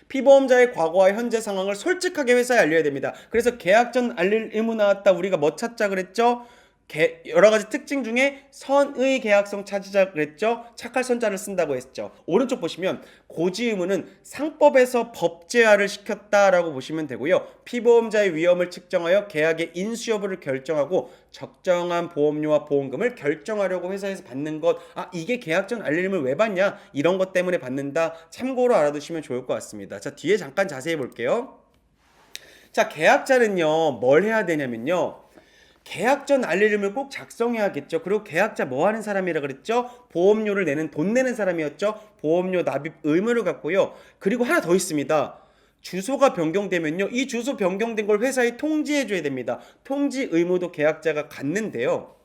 피보험자의 과거와 현재 상황을 솔직하게 회사에 알려야 됩니다. 그래서 계약 전 알릴 의무 나왔다. 우리가 뭐 찾자 그랬죠? 여러 가지 특징 중에 선의 계약성 찾으자 그랬죠. 착할 선자를 쓴다고 했죠. 오른쪽 보시면 고지 의무는 상법에서 법제화를 시켰다라고 보시면 되고요. 피보험자의 위험을 측정하여 계약의 인수 여부를 결정하고 적정한 보험료와 보험금을 결정하려고 회사에서 받는 것. 이게 계약 전 알릴 의무를 왜 받냐? 이런 것 때문에 받는다. 참고로 알아두시면 좋을 것 같습니다. 자, 뒤에 잠깐 자세히 볼게요. 자, 계약자는요, 뭘 해야 되냐면요, 계약 전 알릴 의무를 꼭 작성해야겠죠. 그리고 계약자 뭐 하는 사람이라 그랬죠? 돈 내는 사람이었죠. 보험료 납입 의무를 갖고요. 그리고 하나 더 있습니다. 주소가 변경되면요, 이 주소 변경된 걸 회사에 통지해 줘야 됩니다. 통지 의무도 계약자가 갖는데요.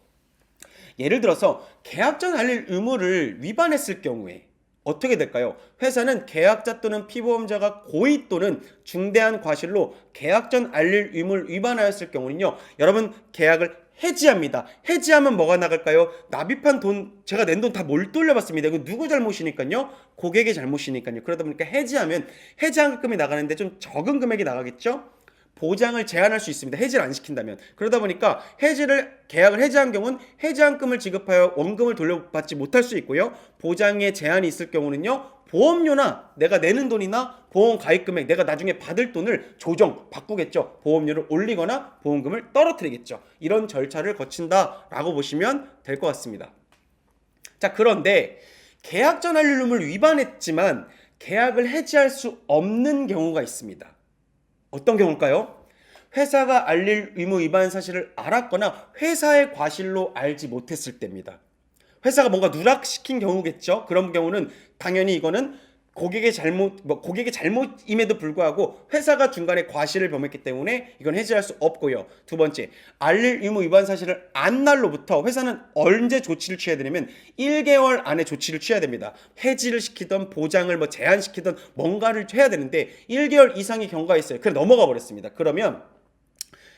예를 들어서 계약 전 알릴 의무를 위반했을 경우에 어떻게 될까요? 회사는 계약자 또는 피보험자가 고의 또는 중대한 과실로 계약 전 알릴 의무를 위반하였을 경우는요, 여러분 계약을 해지합니다. 해지하면 뭐가 나갈까요? 납입한 돈, 제가 낸 돈 다 못 돌려받습니다. 이거 누구 잘못이니까요? 고객의 잘못이니까요. 그러다 보니까 해지하면 해지한 금이 나가는데 좀 적은 금액이 나가겠죠? 보장을 제한할 수 있습니다. 해지를 안 시킨다면. 그러다 보니까 계약을 해지한 경우는 해지한 금을 지급하여 원금을 돌려받지 못할 수 있고요. 보장에 제한이 있을 경우는요, 보험료나 내가 내는 돈이나 보험 가입 금액, 내가 나중에 받을 돈을 바꾸겠죠. 보험료를 올리거나 보험금을 떨어뜨리겠죠. 이런 절차를 거친다라고 보시면 될 것 같습니다. 자, 그런데 계약 전 알릴 의무를 위반했지만 계약을 해지할 수 없는 경우가 있습니다. 어떤 경우일까요? 회사가 알릴 의무 위반 사실을 알았거나 회사의 과실로 알지 못했을 때입니다. 회사가 뭔가 누락시킨 경우겠죠. 그런 경우는 당연히 이거는 고객의 잘못임에도 불구하고 회사가 중간에 과실을 범했기 때문에 이건 해지할 수 없고요. 두 번째, 알릴 의무 위반 사실을 안 날로부터 회사는 언제 조치를 취해야 되냐면 1개월 안에 조치를 취해야 됩니다. 해지를 시키던 보장을 제한시키던 뭔가를 해야 되는데 1개월 이상의 경과가 있어요. 그래 넘어가 버렸습니다. 그러면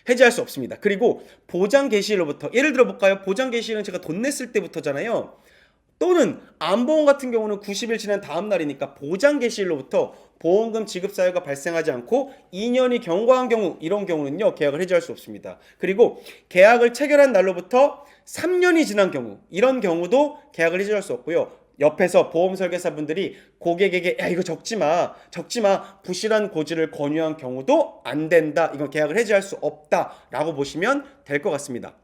해지할 수 없습니다. 그리고 보장 개시일로부터, 예를 들어 볼까요? 보장 개시일은 제가 돈 냈을 때부터잖아요. 또는 암보험 같은 경우는 90일 지난 다음 날이니까 보장 개시일로부터 보험금 지급 사유가 발생하지 않고 2년이 경과한 경우, 이런 경우는요 계약을 해지할 수 없습니다. 그리고 계약을 체결한 날로부터 3년이 지난 경우, 이런 경우도 계약을 해지할 수 없고요. 옆에서 보험 설계사분들이 고객에게 야 이거 적지 마 부실한 고지를 권유한 경우도 안 된다. 이건 계약을 해지할 수 없다라고 보시면 될 것 같습니다.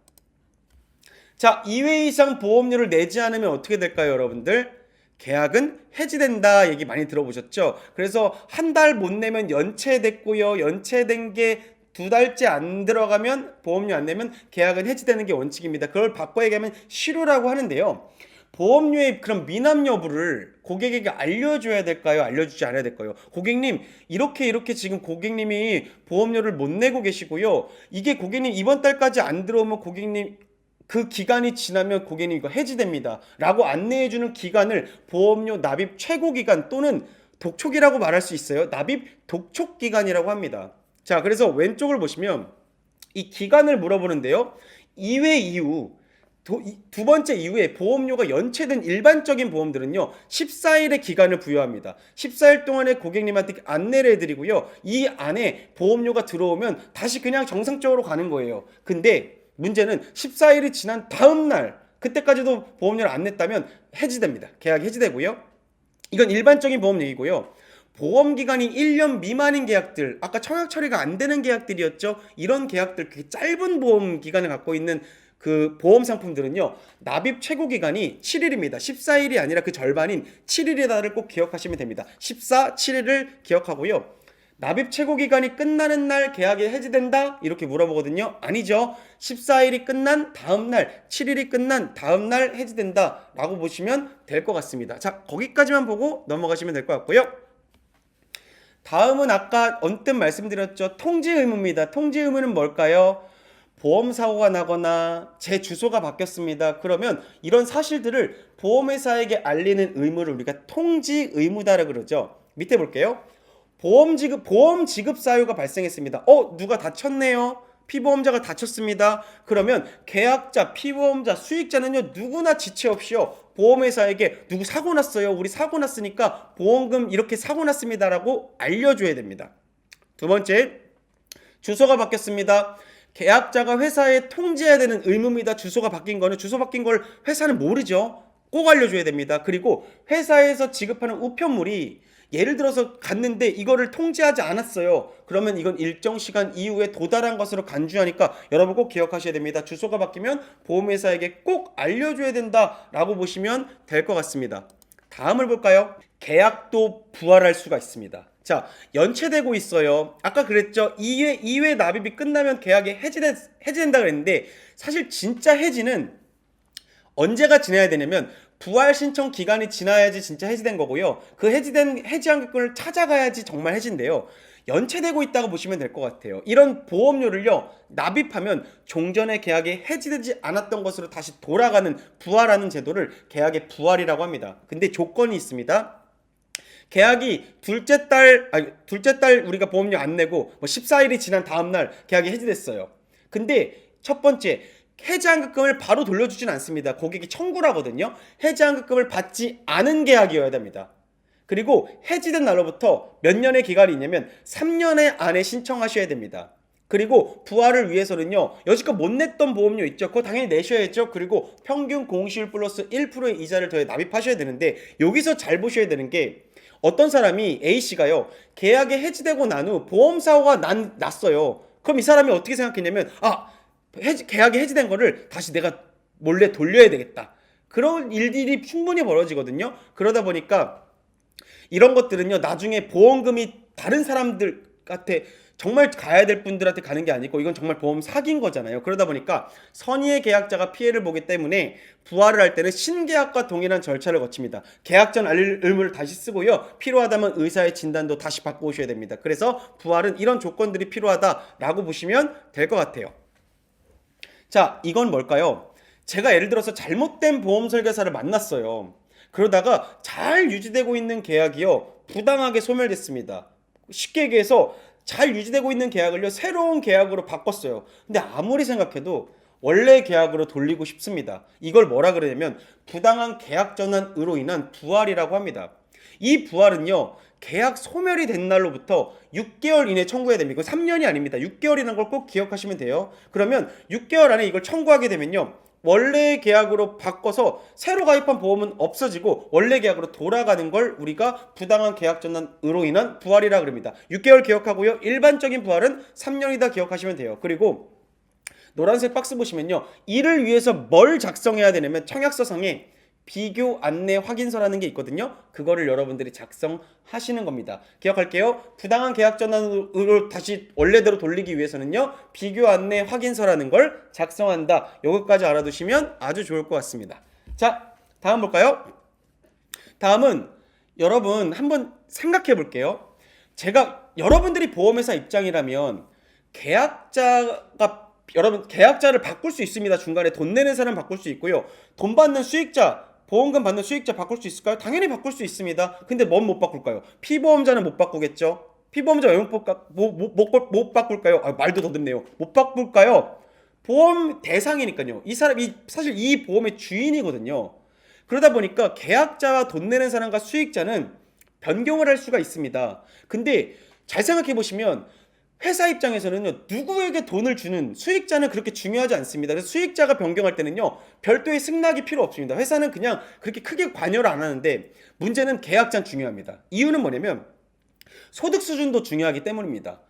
자, 2회 이상 보험료를 내지 않으면 어떻게 될까요, 여러분들? 계약은 해지된다 얘기 많이 들어보셨죠? 그래서 한 달 못 내면 연체됐고요. 연체된 게 2달째 안 들어가면, 보험료 안 내면 계약은 해지되는 게 원칙입니다. 그걸 바꿔 얘기하면 실효라고 하는데요. 보험료의 그런 미납 여부를 고객에게 알려줘야 될까요? 알려주지 않아야 될까요? 고객님, 이렇게 지금 고객님이 보험료를 못 내고 계시고요. 이게 고객님 이번 달까지 안 들어오면 고객님 그 기간이 지나면 고객님 이거 해지됩니다. 라고 안내해주는 기간을 보험료 납입 최고 기간 또는 독촉이라고 말할 수 있어요. 납입 독촉 기간이라고 합니다. 자, 그래서 왼쪽을 보시면 이 기간을 물어보는데요. 2회 이후 두 번째 이후에 보험료가 연체된 일반적인 보험들은요 14일의 기간을 부여합니다. 14일 동안에 고객님한테 안내를 해드리고요, 이 안에 보험료가 들어오면 다시 그냥 정상적으로 가는 거예요. 근데 문제는 14일이 지난 다음 날, 그때까지도 보험료를 안 냈다면 해지됩니다. 계약이 해지되고요. 이건 일반적인 보험 얘기고요. 보험기간이 1년 미만인 계약들, 아까 청약 처리가 안 되는 계약들이었죠. 이런 계약들, 그 짧은 보험기간을 갖고 있는 그 보험 상품들은요 납입 최고 기간이 7일입니다. 14일이 아니라 그 절반인 7일이다를 꼭 기억하시면 됩니다. 14, 7일을 기억하고요. 납입 최고 기간이 끝나는 날 계약이 해지된다? 이렇게 물어보거든요. 아니죠. 14일이 끝난 다음 날, 7일이 끝난 다음 날 해지된다 라고 보시면 될 것 같습니다. 자, 거기까지만 보고 넘어가시면 될 것 같고요. 다음은 아까 언뜻 말씀드렸죠. 통지 의무입니다. 통지 의무는 뭘까요? 보험사고가 나거나 제 주소가 바뀌었습니다. 그러면 이런 사실들을 보험회사에게 알리는 의무를 우리가 통지 의무다라고 그러죠. 밑에 볼게요. 보험 지급 사유가 발생했습니다. 누가 다쳤네요. 피보험자가 다쳤습니다. 그러면 계약자, 피보험자, 수익자는요 누구나 지체 없이요 보험회사에게 누구 사고 났어요. 우리 사고 났으니까 보험금 이렇게 사고 났습니다라고 알려줘야 됩니다. 두 번째, 주소가 바뀌었습니다. 계약자가 회사에 통지해야 되는 의무입니다. 주소가 바뀐 거는, 주소 바뀐 걸 회사는 모르죠. 꼭 알려줘야 됩니다. 그리고 회사에서 지급하는 우편물이 예를 들어서 갔는데 이거를 통지하지 않았어요. 그러면 이건 일정 시간 이후에 도달한 것으로 간주하니까 여러분 꼭 기억하셔야 됩니다. 주소가 바뀌면 보험회사에게 꼭 알려줘야 된다라고 보시면 될 것 같습니다. 다음을 볼까요? 계약도 부활할 수가 있습니다. 자, 연체되고 있어요. 아까 그랬죠. 2회 납입이 끝나면 계약이 해지된다 그랬는데 사실 진짜 해지는 언제가 지나야 되냐면 부활 신청 기간이 지나야지 진짜 해지된 거고요. 그 해지된 해지한급금을 찾아가야지 정말 해지인데요. 연체되고 있다고 보시면 될 것 같아요. 이런 보험료를요 납입하면 종전의 계약이 해지되지 않았던 것으로 다시 돌아가는 부활하는 제도를 계약의 부활이라고 합니다. 근데 조건이 있습니다. 계약이 둘째 달 우리가 보험료 안 내고 뭐 14일이 지난 다음 날 계약이 해지됐어요. 근데 첫 번째 해지한급금을 바로 돌려주진 않습니다. 고객이 청구를 하거든요. 해지한급금을 받지 않은 계약이어야 됩니다. 그리고 해지된 날로부터 몇 년의 기간이 있냐면 3년의 안에 신청하셔야 됩니다. 그리고 부활을 위해서는요 여지껏 못 냈던 보험료 있죠. 그거 당연히 내셔야죠. 그리고 평균 공시율 플러스 1%의 이자를 더해 납입하셔야 되는데 여기서 잘 보셔야 되는 게 어떤 사람이 A씨가요 계약이 해지되고 난 후 보험사고가 났어요. 그럼 이 사람이 어떻게 생각했냐면 계약이 해지된 거를 다시 내가 몰래 돌려야 되겠다. 그런 일들이 충분히 벌어지거든요. 그러다 보니까 이런 것들은요 나중에 보험금이 다른 사람들한테 정말 가야 될 분들한테 가는 게 아니고 이건 정말 보험 사기인 거잖아요. 그러다 보니까 선의의 계약자가 피해를 보기 때문에 부활을 할 때는 신계약과 동일한 절차를 거칩니다. 계약 전 알릴 의무를 다시 쓰고요. 필요하다면 의사의 진단도 다시 받고 오셔야 됩니다. 그래서 부활은 이런 조건들이 필요하다라고 보시면 될 것 같아요. 자, 이건 뭘까요? 제가 예를 들어서 잘못된 보험 설계사를 만났어요. 그러다가 잘 유지되고 있는 계약이요 부당하게 소멸됐습니다. 쉽게 얘기해서 잘 유지되고 있는 계약을요 새로운 계약으로 바꿨어요. 근데 아무리 생각해도 원래 계약으로 돌리고 싶습니다. 이걸 뭐라 그러냐면 부당한 계약 전환으로 인한 부활이라고 합니다. 이 부활은요 계약 소멸이 된 날로부터 6개월 이내 청구해야 됩니다. 이거 3년이 아닙니다. 6개월이라는 걸 꼭 기억하시면 돼요. 그러면 6개월 안에 이걸 청구하게 되면요 원래 계약으로 바꿔서 새로 가입한 보험은 없어지고 원래 계약으로 돌아가는 걸 우리가 부당한 계약 전환으로 인한 부활이라 그럽니다. 6개월 기억하고요. 일반적인 부활은 3년이다 기억하시면 돼요. 그리고 노란색 박스 보시면요. 이를 위해서 뭘 작성해야 되냐면 청약서상에 비교 안내 확인서라는 게 있거든요. 그거를 여러분들이 작성하시는 겁니다. 기억할게요. 부당한 계약 전환으로 다시 원래대로 돌리기 위해서는요. 비교 안내 확인서라는 걸 작성한다. 요것까지 알아두시면 아주 좋을 것 같습니다. 자, 다음 볼까요? 다음은 여러분 한번 생각해 볼게요. 제가 여러분들이 보험회사 입장이라면 여러분 계약자를 바꿀 수 있습니다. 중간에 돈 내는 사람 바꿀 수 있고요. 돈 받는 수익자 보험금 받는 수익자 바꿀 수 있을까요? 당연히 바꿀 수 있습니다. 근데 뭔 못 바꿀까요? 피보험자는 못 바꾸겠죠? 피보험자 왜 못 바꿀까요? 말도 더듬네요. 못 바꿀까요? 보험 대상이니까요. 이 사람이 사실 이 보험의 주인이거든요. 그러다 보니까 계약자와 돈 내는 사람과 수익자는 변경을 할 수가 있습니다. 근데 잘 생각해 보시면 회사 입장에서는요 누구에게 돈을 주는 수익자는 그렇게 중요하지 않습니다. 그래서 수익자가 변경할 때는요 별도의 승낙이 필요 없습니다. 회사는 그냥 그렇게 크게 관여를 안 하는데 문제는 계약자는 중요합니다. 이유는 뭐냐면 소득 수준도 중요하기 때문입니다.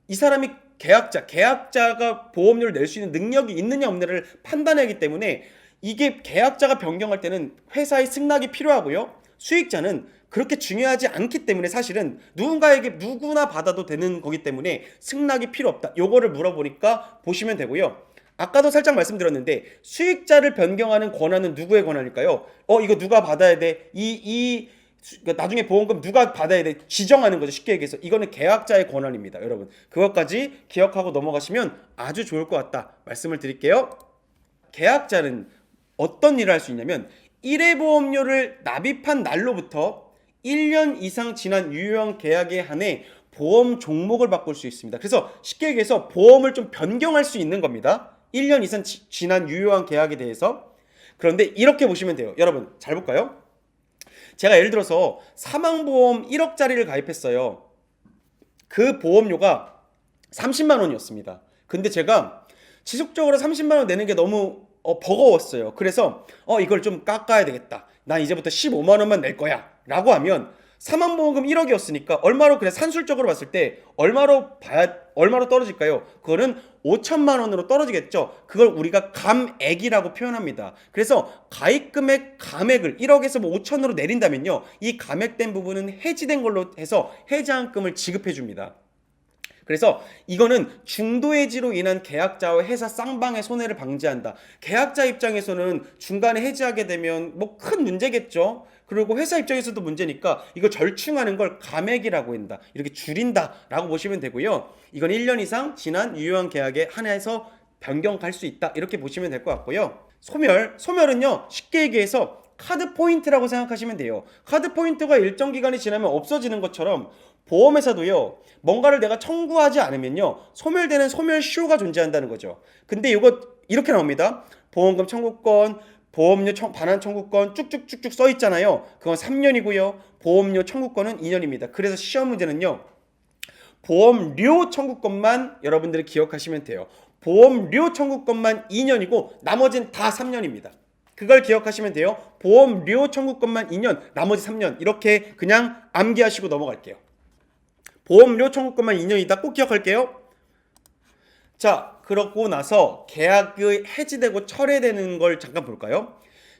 이 사람이 계약자가 보험료를 낼 수 있는 능력이 있느냐 없느냐를 판단하기 때문에 이게 계약자가 변경할 때는 회사의 승낙이 필요하고요. 수익자는 그렇게 중요하지 않기 때문에 사실은 누구나 받아도 되는 거기 때문에 승낙이 필요 없다. 요거를 물어보니까 보시면 되고요. 아까도 살짝 말씀드렸는데 수익자를 변경하는 권한은 누구의 권한일까요? 이거 누가 받아야 돼? 그러니까 나중에 보험금 누가 받아야 돼? 지정하는 거죠. 쉽게 얘기해서 이거는 계약자의 권한입니다. 여러분 그것까지 기억하고 넘어가시면 아주 좋을 것 같다 말씀을 드릴게요. 계약자는 어떤 일을 할 수 있냐면 1회 보험료를 납입한 날로부터 1년 이상 지난 유효한 계약에 한해 보험 종목을 바꿀 수 있습니다. 그래서 쉽게 얘기해서 보험을 좀 변경할 수 있는 겁니다. 1년 이상 지난 유효한 계약에 대해서. 그런데 이렇게 보시면 돼요. 여러분 잘 볼까요? 제가 예를 들어서 사망보험 1억짜리를 가입했어요. 그 보험료가 30만 원이었습니다. 근데 제가 지속적으로 30만 원 내는 게 너무 버거웠어요. 그래서 이걸 좀 깎아야 되겠다. 난 이제부터 15만 원만 낼 거야 라고 하면 사망보험금 1억이었으니까 얼마로 그래 산술적으로 봤을 때 얼마로 떨어질까요? 그거는 5천만 원으로 떨어지겠죠. 그걸 우리가 감액이라고 표현합니다. 그래서 가입금액 감액을 1억에서 5천으로 내린다면요. 이 감액된 부분은 해지된 걸로 해서 해지한금을 지급해 줍니다. 그래서 이거는 중도 해지로 인한 계약자와 회사 쌍방의 손해를 방지한다. 계약자 입장에서는 중간에 해지하게 되면 뭐 큰 문제겠죠. 그리고 회사 입장에서도 문제니까 이거 절충하는 걸 감액이라고 한다. 이렇게 줄인다라고 보시면 되고요. 이건 1년 이상 지난 유효한 계약에 한해서 변경할 수 있다. 이렇게 보시면 될 것 같고요. 소멸은요. 쉽게 얘기해서 카드 포인트라고 생각하시면 돼요. 카드 포인트가 일정 기간이 지나면 없어지는 것처럼 보험회사도요. 뭔가를 내가 청구하지 않으면요. 소멸되는 소멸시효가 존재한다는 거죠. 근데 이거 이렇게 나옵니다. 보험금 청구권, 보험료 반환 청구권 쭉쭉쭉쭉 써 있잖아요. 그건 3년이고요. 보험료 청구권은 2년입니다. 그래서 시험 문제는요. 보험료 청구권만 여러분들이 기억하시면 돼요. 보험료 청구권만 2년이고 나머지는 다 3년입니다. 그걸 기억하시면 돼요. 보험료 청구권만 2년, 나머지 3년 이렇게 그냥 암기하시고 넘어갈게요. 보험료 청구권만 2년이다. 꼭 기억할게요. 자, 그러고 나서 계약이 해지되고 철회되는 걸 잠깐 볼까요?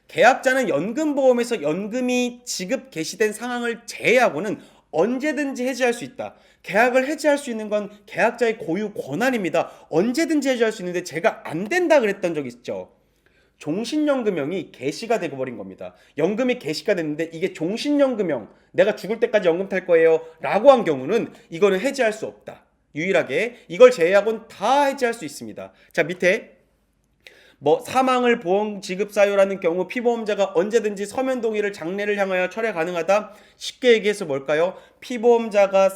계약자는 연금보험에서 연금이 지급 개시된 상황을 제외하고는 언제든지 해지할 수 있다. 계약을 해지할 수 있는 건 계약자의 고유 권한입니다. 언제든지 해지할 수 있는데 제가 안 된다 그랬던 적 있죠. 종신연금형이 개시가 되고 버린 겁니다. 연금이 개시가 됐는데 이게 종신연금형, 내가 죽을 때까지 연금 탈 거예요 라고 한 경우는 이거는 해지할 수 없다. 유일하게 이걸 제외하고는 다 해지할 수 있습니다. 자, 밑에 뭐 사망을 보험 지급 사유라는 경우 피보험자가 언제든지 서면 동의를 장래를 향하여 철회 가능하다. 쉽게 얘기해서 뭘까요? 피보험자가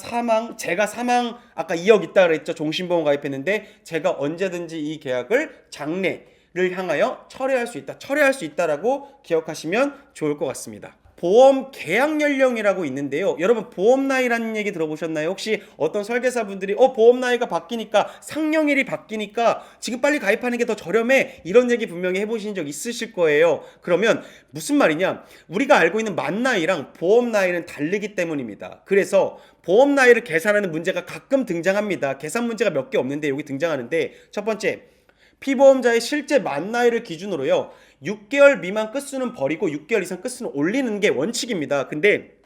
제가 사망 아까 2억 있다 그랬죠. 종신보험 가입했는데 제가 언제든지 이 계약을 장래를 향하여 철회할 수 있다. 철회할 수 있다라고 기억하시면 좋을 것 같습니다. 보험 계약 연령이라고 있는데요. 여러분 보험 나이라는 얘기 들어보셨나요? 혹시 어떤 설계사분들이 보험 나이가 바뀌니까 상령일이 바뀌니까 지금 빨리 가입하는 게 더 저렴해 이런 얘기 분명히 해보신 적 있으실 거예요. 그러면 무슨 말이냐? 우리가 알고 있는 만 나이랑 보험 나이는 다르기 때문입니다. 그래서 보험 나이를 계산하는 문제가 가끔 등장합니다. 계산 문제가 몇 개 없는데 여기 등장하는데 첫 번째 피보험자의 실제 만 나이를 기준으로요. 6개월 미만 끝수는 버리고 6개월 이상 끝수는 올리는 게 원칙입니다. 근데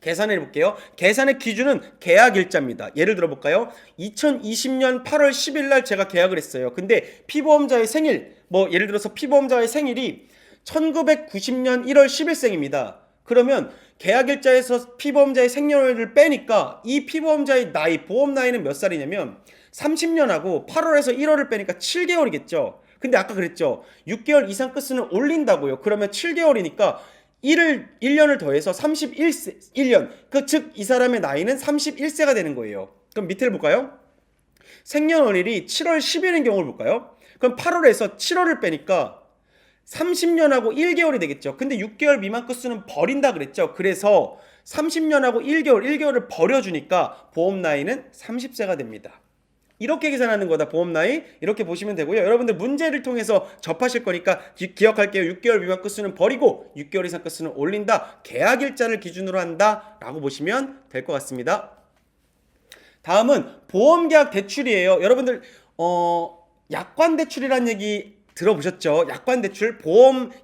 계산해 볼게요. 계산의 기준은 계약일자입니다. 예를 들어 볼까요? 2020년 8월 10일 날 제가 계약을 했어요. 근데 피보험자의 생일, 예를 들어서 피보험자의 생일이 1990년 1월 10일생입니다. 그러면 계약일자에서 피보험자의 생년월일을 빼니까 이 피보험자의 나이, 보험 나이는 몇 살이냐면 30년하고 8월에서 1월을 빼니까 7개월이겠죠. 근데 아까 그랬죠. 6개월 이상 끝수는 올린다고요. 그러면 7개월이니까 1년을 더해서 31세, 1년. 즉, 이 사람의 나이는 31세가 되는 거예요. 그럼 밑을 볼까요? 생년월일이 7월 10일인 경우를 볼까요? 그럼 8월에서 7월을 빼니까 30년하고 1개월이 되겠죠. 근데 6개월 미만 끝수는 버린다 그랬죠. 그래서 30년하고 1개월을 버려주니까 보험 나이는 30세가 됩니다. 이렇게 계산하는 거다. 보험 나이 이렇게 보시면 되고요. 여러분들 문제를 통해서 접하실 거니까 기억할게요. 6개월 미만 끝수는 버리고 6개월 이상 끝수는 올린다. 계약일자를 기준으로 한다 라고 보시면 될 것 같습니다. 다음은 보험계약 대출이에요. 여러분들 약관대출이라는 얘기 들어보셨죠? 약관대출,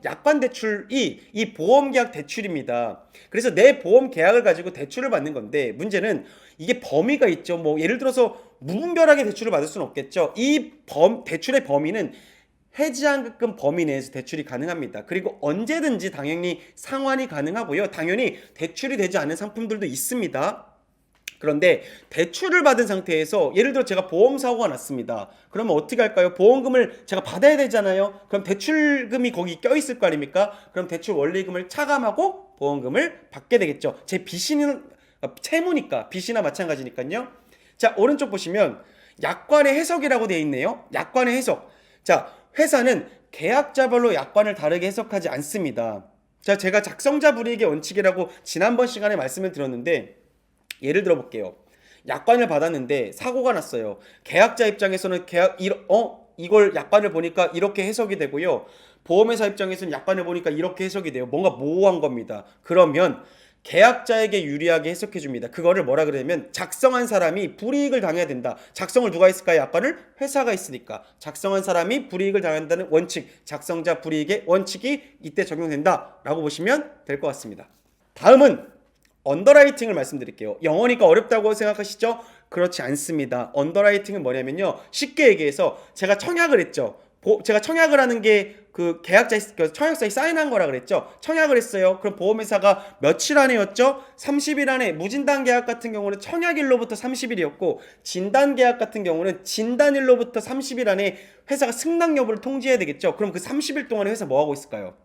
약관대출이 이 보험계약 대출입니다. 그래서 내 보험계약을 가지고 대출을 받는 건데 문제는 이게 범위가 있죠. 예를 들어서 무분별하게 대출을 받을 수는 없겠죠. 대출의 범위는 해지한급금 범위 내에서 대출이 가능합니다. 그리고 언제든지 당연히 상환이 가능하고요. 당연히 대출이 되지 않은 상품들도 있습니다. 그런데 대출을 받은 상태에서 예를 들어 제가 보험사고가 났습니다. 그러면 어떻게 할까요? 보험금을 제가 받아야 되잖아요. 그럼 대출금이 거기 껴있을 거 아닙니까? 그럼 대출 원리금을 차감하고 보험금을 받게 되겠죠. 제 빚이는 채무니까 빚이나 마찬가지니까요. 자, 오른쪽 보시면 약관의 해석이라고 되어 있네요. 약관의 해석. 자, 회사는 계약자별로 약관을 다르게 해석하지 않습니다. 자, 제가 작성자 불이익의 원칙이라고 지난번 시간에 말씀을 드렸는데 예를 들어 볼게요. 약관을 받았는데 사고가 났어요. 계약자 입장에서는 이걸 약관을 보니까 이렇게 해석이 되고요. 보험회사 입장에서는 약관을 보니까 이렇게 해석이 돼요. 뭔가 모호한 겁니다. 그러면 계약자에게 유리하게 해석해 줍니다. 그거를 뭐라 그러냐면 작성한 사람이 불이익을 당해야 된다. 작성을 누가 했을까요? 약관을 회사가 했으니까. 작성한 사람이 불이익을 당한다는 원칙, 작성자 불이익의 원칙이 이때 적용된다라고 보시면 될 것 같습니다. 다음은 언더라이팅을 말씀드릴게요. 영어니까 어렵다고 생각하시죠? 그렇지 않습니다. 언더라이팅은 뭐냐면요. 쉽게 얘기해서 제가 청약을 했죠. 제가 청약을 하는 게 그 청약서에 사인한 거라 그랬죠. 청약을 했어요. 그럼 보험회사가 며칠 안에였죠? 30일 안에. 무진단 계약 같은 경우는 청약일로부터 30일이었고 진단 계약 같은 경우는 진단일로부터 30일 안에 회사가 승낙 여부를 통지해야 되겠죠. 그럼 그 30일 동안에 회사 뭐 하고 있을까요?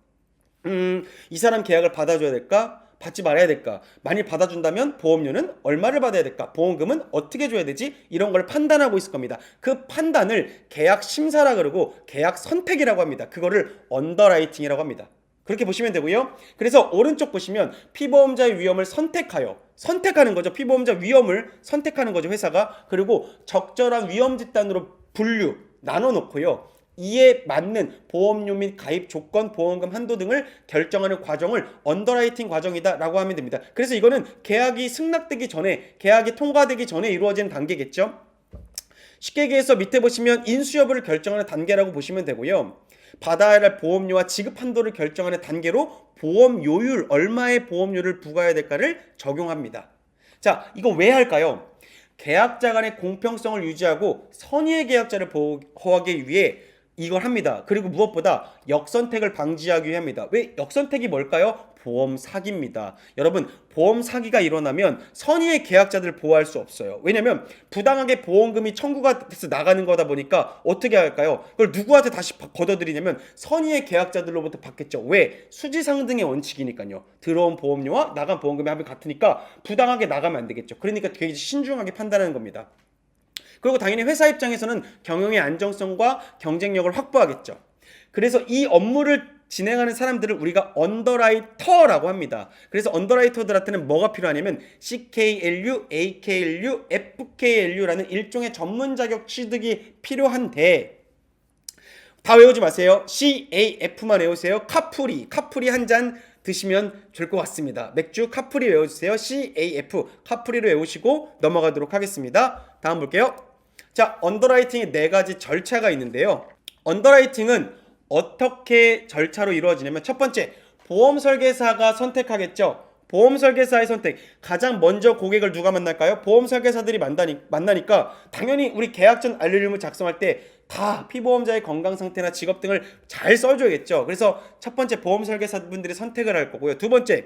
이 사람 계약을 받아줘야 될까? 받지 말아야 될까? 만일 받아준다면 보험료는 얼마를 받아야 될까? 보험금은 어떻게 줘야 되지? 이런 걸 판단하고 있을 겁니다. 그 판단을 계약 심사라 그러고 계약 선택이라고 합니다. 그거를 언더라이팅이라고 합니다. 그렇게 보시면 되고요. 그래서 오른쪽 보시면 피보험자의 위험을 선택하는 거죠. 피보험자 위험을 선택하는 거죠, 회사가. 그리고 적절한 위험 집단으로 나눠 놓고요. 이에 맞는 보험료 및 가입 조건, 보험금 한도 등을 결정하는 과정을 언더라이팅 과정이다라고 하면 됩니다. 그래서 이거는 계약이 승낙되기 전에, 계약이 통과되기 전에 이루어지는 단계겠죠. 쉽게 얘기해서 밑에 보시면 인수 여부를 결정하는 단계라고 보시면 되고요. 받아야 할 보험료와 지급 한도를 결정하는 단계로 보험료율, 얼마의 보험료를 부과해야 될까를 적용합니다. 자, 이거 왜 할까요? 계약자 간의 공평성을 유지하고 선의의 계약자를 보호하기 위해 이걸 합니다. 그리고 무엇보다 역선택을 방지하기 위해 합니다. 왜 역선택이 뭘까요? 보험 사기입니다. 여러분, 보험 사기가 일어나면 선의의 계약자들을 보호할 수 없어요. 왜냐면 부당하게 보험금이 청구가 돼서 나가는 거다 보니까 어떻게 할까요? 그걸 누구한테 다시 걷어들이냐면 선의의 계약자들로부터 받겠죠. 왜? 수지상등의 원칙이니까요. 들어온 보험료와 나간 보험금의 합이 같으니까 부당하게 나가면 안 되겠죠. 그러니까 되게 신중하게 판단하는 겁니다. 그리고 당연히 회사 입장에서는 경영의 안정성과 경쟁력을 확보하겠죠. 그래서 이 업무를 진행하는 사람들을 우리가 언더라이터라고 합니다. 그래서 언더라이터들한테는 뭐가 필요하냐면 CKLU, AKLU, FKLU라는 일종의 전문 자격 취득이 필요한데 다 외우지 마세요. CAF만 외우세요. 카프리 한 잔 드시면 될 것 같습니다. 맥주 카프리 외워주세요. CAF 카프리로 외우시고 넘어가도록 하겠습니다. 다음 볼게요. 자, 언더라이팅의 4가지 절차가 있는데요. 언더라이팅은 어떻게 절차로 이루어지냐면 첫 번째, 보험 설계사가 선택하겠죠. 보험 설계사의 선택. 가장 먼저 고객을 누가 만날까요? 보험 설계사들이 만나니까 당연히 우리 계약 전 알림을 작성할 때 다 피보험자의 건강 상태나 직업 등을 잘 써줘야겠죠. 그래서 첫 번째 보험 설계사분들이 선택을 할 거고요. 두 번째,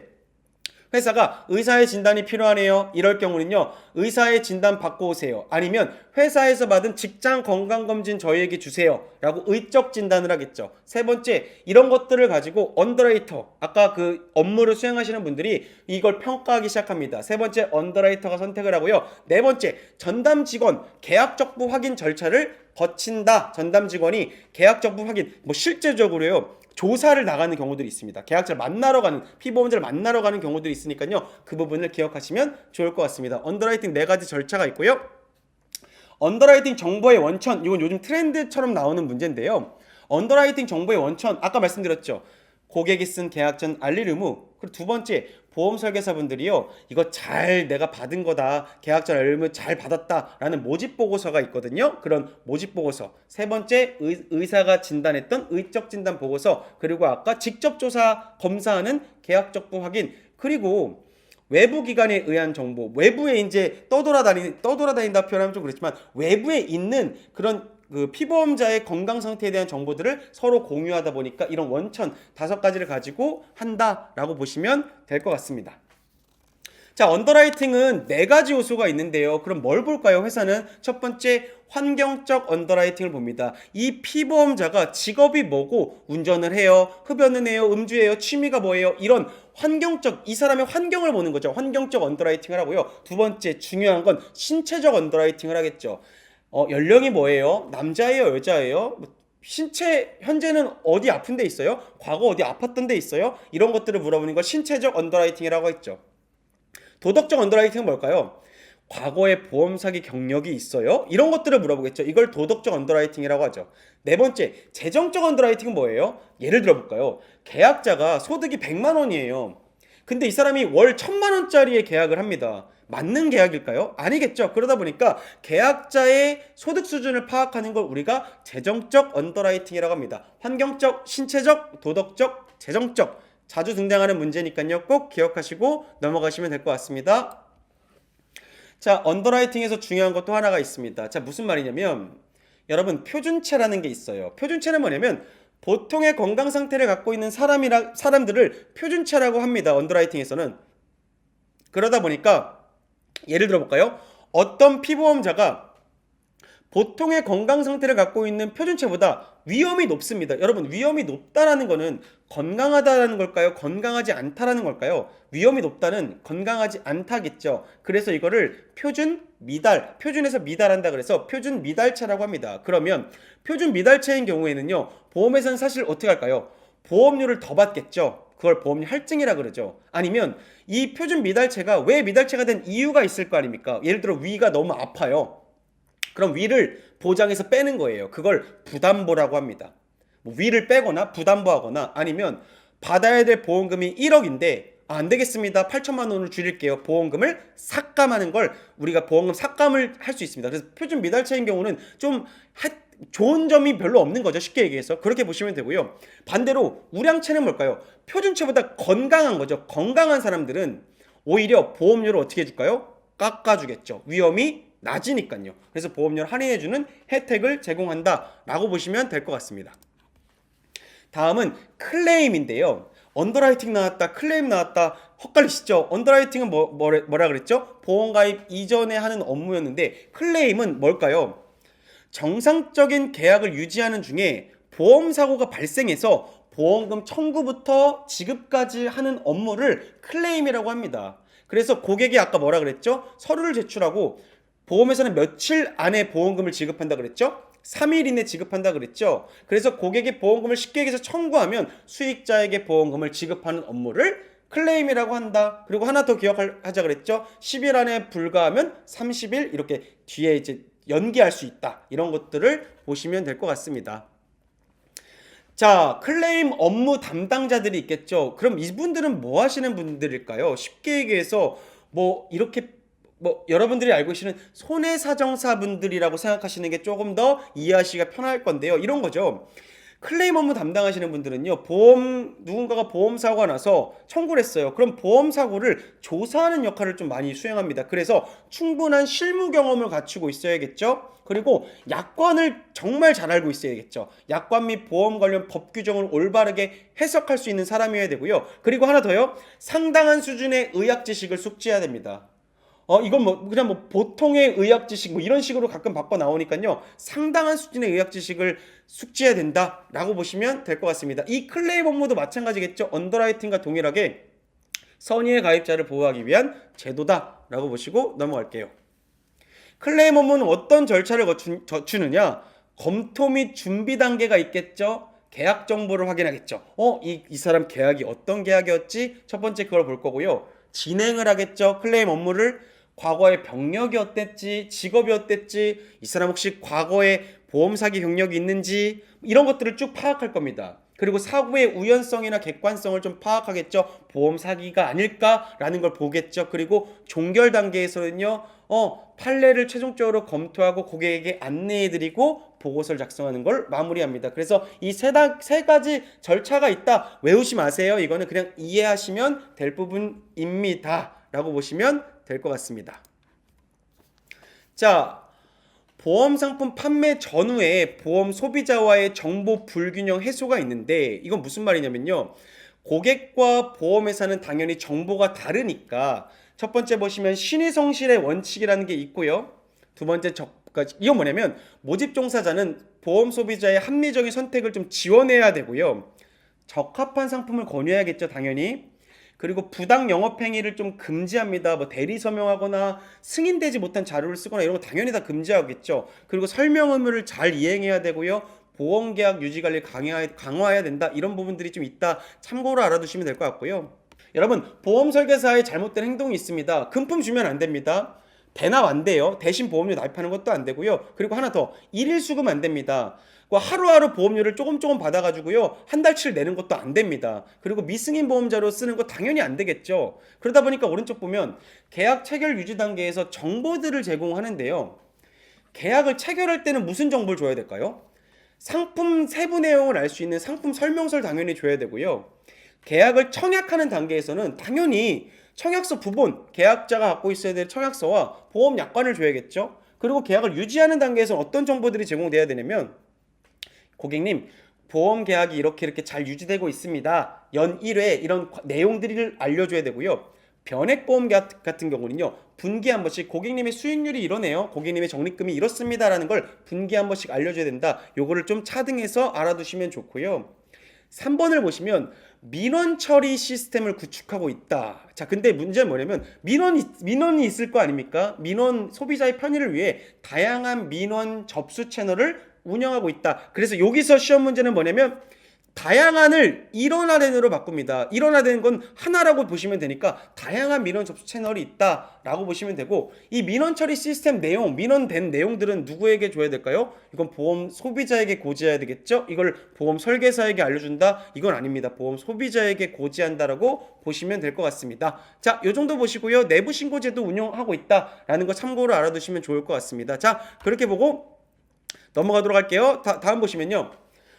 회사가 의사의 진단이 필요하네요. 이럴 경우는요. 의사의 진단 받고 오세요. 아니면 회사에서 받은 직장 건강검진 저희에게 주세요. 라고 의적 진단을 하겠죠. 세 번째, 이런 것들을 가지고 언더라이터, 아까 그 업무를 수행하시는 분들이 이걸 평가하기 시작합니다. 세 번째, 언더라이터가 선택을 하고요. 네 번째, 전담 직원 계약적부 확인 절차를 거친다. 전담 직원이 계약적부 확인, 실제적으로요. 조사를 나가는 경우들이 있습니다. 계약자를 만나러 가는, 피보험자를 만나러 가는 경우들이 있으니까요. 그 부분을 기억하시면 좋을 것 같습니다. 언더라이팅 4가지 절차가 있고요. 언더라이팅 정보의 원천, 이건 요즘 트렌드처럼 나오는 문제인데요. 언더라이팅 정보의 원천, 아까 말씀드렸죠. 고객이 쓴 계약 전 알릴 의무. 그리고 두 번째, 보험 설계사분들이요. 이거 잘 내가 받은 거다. 계약 전 알릴 의무 잘 받았다라는 모집 보고서가 있거든요. 그런 모집 보고서. 세 번째, 의사가 진단했던 의적 진단 보고서. 그리고 아까 직접 조사 검사하는 계약적부 확인. 그리고 외부 기관에 의한 정보, 외부에 이제 떠돌아다닌다 표현하면 좀 그렇지만 외부에 있는 그런 그 피보험자의 건강 상태에 대한 정보들을 서로 공유하다 보니까 이런 원천 5가지를 가지고 한다라고 보시면 될 것 같습니다. 자, 언더라이팅은 4가지 요소가 있는데요. 그럼 뭘 볼까요? 회사는 첫 번째, 환경적 언더라이팅을 봅니다. 이 피보험자가 직업이 뭐고 운전을 해요, 흡연을 해요, 음주해요, 취미가 뭐예요, 이런 환경적, 이 사람의 환경을 보는 거죠. 환경적 언더라이팅을 하고요. 두 번째, 중요한 건 신체적 언더라이팅을 하겠죠. 연령이 뭐예요? 남자예요, 여자예요? 신체 현재는 어디 아픈 데 있어요? 과거 어디 아팠던 데 있어요? 이런 것들을 물어보는 걸 신체적 언더라이팅이라고 했죠. 도덕적 언더라이팅은 뭘까요? 과거에 보험 사기 경력이 있어요? 이런 것들을 물어보겠죠. 이걸 도덕적 언더라이팅이라고 하죠. 네 번째, 재정적 언더라이팅은 뭐예요? 예를 들어볼까요? 계약자가 소득이 100만 원이에요. 근데 이 사람이 월 1000만 원짜리의 계약을 합니다. 맞는 계약일까요? 아니겠죠. 그러다 보니까 계약자의 소득 수준을 파악하는 걸 우리가 재정적 언더라이팅이라고 합니다. 환경적, 신체적, 도덕적, 재정적 자주 등장하는 문제니까요. 꼭 기억하시고 넘어가시면 될 것 같습니다. 자, 언더라이팅에서 중요한 것도 하나가 있습니다. 자, 무슨 말이냐면 여러분 표준체라는 게 있어요. 표준체는 뭐냐면 보통의 건강 상태를 갖고 있는 사람들을 표준체라고 합니다. 언더라이팅에서는. 그러다 보니까 예를 들어 볼까요? 어떤 피보험자가 보통의 건강 상태를 갖고 있는 표준체보다 위험이 높습니다. 여러분, 위험이 높다라는 거는 건강하다라는 걸까요? 건강하지 않다라는 걸까요? 위험이 높다는 건강하지 않다겠죠. 그래서 이거를 표준 미달, 표준에서 미달한다 그래서 표준 미달체라고 합니다. 그러면 표준 미달체인 경우에는요, 보험회사는 사실 어떻게 할까요? 보험료를 더 받겠죠. 그걸 보험료 할증이라 그러죠. 아니면 이 표준 미달체가 왜 미달체가 된 이유가 있을 거 아닙니까? 예를 들어 위가 너무 아파요. 그럼 위를 보장해서 빼는 거예요. 그걸 부담보라고 합니다. 뭐 위를 빼거나 부담보하거나 아니면 받아야 될 보험금이 1억인데 안 되겠습니다. 8천만 원을 줄일게요. 보험금을 삭감하는 걸 우리가 보험금 삭감을 할 수 있습니다. 그래서 표준 미달체인 경우는 좀 좋은 점이 별로 없는 거죠. 쉽게 얘기해서 그렇게 보시면 되고요. 반대로 우량체는 뭘까요? 표준체보다 건강한 거죠. 건강한 사람들은 오히려 보험료를 어떻게 해줄까요? 깎아주겠죠. 위험이 낮으니까요. 그래서 보험료를 할인해주는 혜택을 제공한다라고 보시면 될 것 같습니다. 다음은 클레임인데요. 언더라이팅 나왔다, 클레임 나왔다, 헛갈리시죠? 언더라이팅은 뭐라 그랬죠? 보험가입 이전에 하는 업무였는데 클레임은 뭘까요? 정상적인 계약을 유지하는 중에 보험사고가 발생해서 보험금 청구부터 지급까지 하는 업무를 클레임이라고 합니다. 그래서 고객이 아까 뭐라 그랬죠? 서류를 제출하고 보험회사는 며칠 안에 보험금을 지급한다 그랬죠? 3일 이내 지급한다 그랬죠? 그래서 고객이 보험금을 쉽게 얘기해서 청구하면 수익자에게 보험금을 지급하는 업무를 클레임이라고 한다. 그리고 하나 더 기억하자 그랬죠? 10일 안에 불가하면 30일 이렇게 뒤에 이제 연기할 수 있다. 이런 것들을 보시면 될 것 같습니다. 자, 클레임 업무 담당자들이 있겠죠. 그럼 이분들은 뭐 하시는 분들일까요? 쉽게 얘기해서 이렇게 여러분들이 알고 계시는 손해사정사분들이라고 생각하시는 게 조금 더 이해하시기가 편할 건데요. 이런 거죠. 클레임 업무 담당하시는 분들은요, 누군가가 보험사고가 나서 청구를 했어요. 그럼 보험사고를 조사하는 역할을 좀 많이 수행합니다. 그래서 충분한 실무 경험을 갖추고 있어야겠죠. 그리고 약관을 정말 잘 알고 있어야겠죠. 약관 및 보험 관련 법 규정을 올바르게 해석할 수 있는 사람이어야 되고요. 그리고 하나 더요, 상당한 수준의 의학 지식을 숙지해야 됩니다. 이건 그냥 보통의 의학 지식 이런 식으로 가끔 바꿔 나오니까요. 상당한 수준의 의학 지식을 숙지해야 된다라고 보시면 될 것 같습니다. 이 클레임 업무도 마찬가지겠죠. 언더라이팅과 동일하게 선의의 가입자를 보호하기 위한 제도다라고 보시고 넘어갈게요. 클레임 업무는 어떤 절차를 거치느냐? 검토 및 준비 단계가 있겠죠. 계약 정보를 확인하겠죠. 이 사람 계약이 어떤 계약이었지? 첫 번째 그걸 볼 거고요. 진행을 하겠죠. 클레임 업무를 과거의 병력이 어땠지, 직업이 어땠지, 이 사람 혹시 과거에 보험 사기 경력이 있는지 이런 것들을 쭉 파악할 겁니다. 그리고 사고의 우연성이나 객관성을 좀 파악하겠죠. 보험 사기가 아닐까라는 걸 보겠죠. 그리고 종결 단계에서는요, 판례를 최종적으로 검토하고 고객에게 안내해드리고 보고서를 작성하는 걸 마무리합니다. 그래서 이 세 가지 절차가 있다. 외우지 마세요. 이거는 그냥 이해하시면 될 부분입니다. 라고 보시면 될 것 같습니다. 자, 보험 상품 판매 전후에 보험 소비자와의 정보 불균형 해소가 있는데 이건 무슨 말이냐면요. 고객과 보험회사는 당연히 정보가 다르니까 첫 번째 보시면 신의성실의 원칙이라는 게 있고요. 두 번째 이건 뭐냐면 모집 종사자는 보험 소비자의 합리적인 선택을 좀 지원해야 되고요. 적합한 상품을 권유해야겠죠, 당연히. 그리고 부당 영업행위를 좀 금지합니다. 대리 서명하거나 승인되지 못한 자료를 쓰거나 이런 거 당연히 다 금지하겠죠. 그리고 설명 의무를 잘 이행해야 되고요. 보험계약 유지관리 강화해야 된다. 이런 부분들이 좀 있다. 참고로 알아두시면 될 것 같고요. 여러분, 보험 설계사의 잘못된 행동이 있습니다. 금품 주면 안 됩니다. 대납 안 돼요. 대신 보험료 납입하는 것도 안 되고요. 그리고 하나 더, 일일 수금 안 됩니다. 하루하루 보험료를 조금 받아가지고요, 한 달치를 내는 것도 안 됩니다. 그리고 미승인 보험자로 쓰는 거 당연히 안 되겠죠. 그러다 보니까 오른쪽 보면 계약 체결 유지 단계에서 정보들을 제공하는데요. 계약을 체결할 때는 무슨 정보를 줘야 될까요? 상품 세부 내용을 알 수 있는 상품 설명서를 당연히 줘야 되고요. 계약을 청약하는 단계에서는 당연히 청약서 부본, 계약자가 갖고 있어야 될 청약서와 보험 약관을 줘야겠죠. 그리고 계약을 유지하는 단계에서 어떤 정보들이 제공돼야 되냐면, 고객님, 보험 계약이 이렇게 잘 유지되고 있습니다. 연 1회 이런 내용들을 알려줘야 되고요. 변액보험 계약 같은 경우는요, 분기에 한 번씩 고객님의 수익률이 이러네요, 고객님의 적립금이 이렇습니다라는 걸 분기에 한 번씩 알려줘야 된다. 요거를 좀 차등해서 알아두시면 좋고요. 3번을 보시면 민원 처리 시스템을 구축하고 있다. 자, 근데 문제는 뭐냐면 민원이 있을 거 아닙니까? 민원 소비자의 편의를 위해 다양한 민원 접수 채널을 운영하고 있다. 그래서 여기서 시험 문제는 뭐냐면 다양한을 일원화된으로 바꿉니다. 일원화되는 건 하나라고 보시면 되니까 다양한 민원 접수 채널이 있다라고 보시면 되고, 이 민원 처리 시스템 내용, 민원된 내용들은 누구에게 줘야 될까요? 이건 보험 소비자에게 고지해야 되겠죠? 이걸 보험 설계사에게 알려준다? 이건 아닙니다. 보험 소비자에게 고지한다라고 보시면 될 것 같습니다. 자, 요 정도 보시고요. 내부 신고제도 운영하고 있다라는 거 참고로 알아두시면 좋을 것 같습니다. 자, 그렇게 보고 넘어가도록 할게요. 다음 보시면요.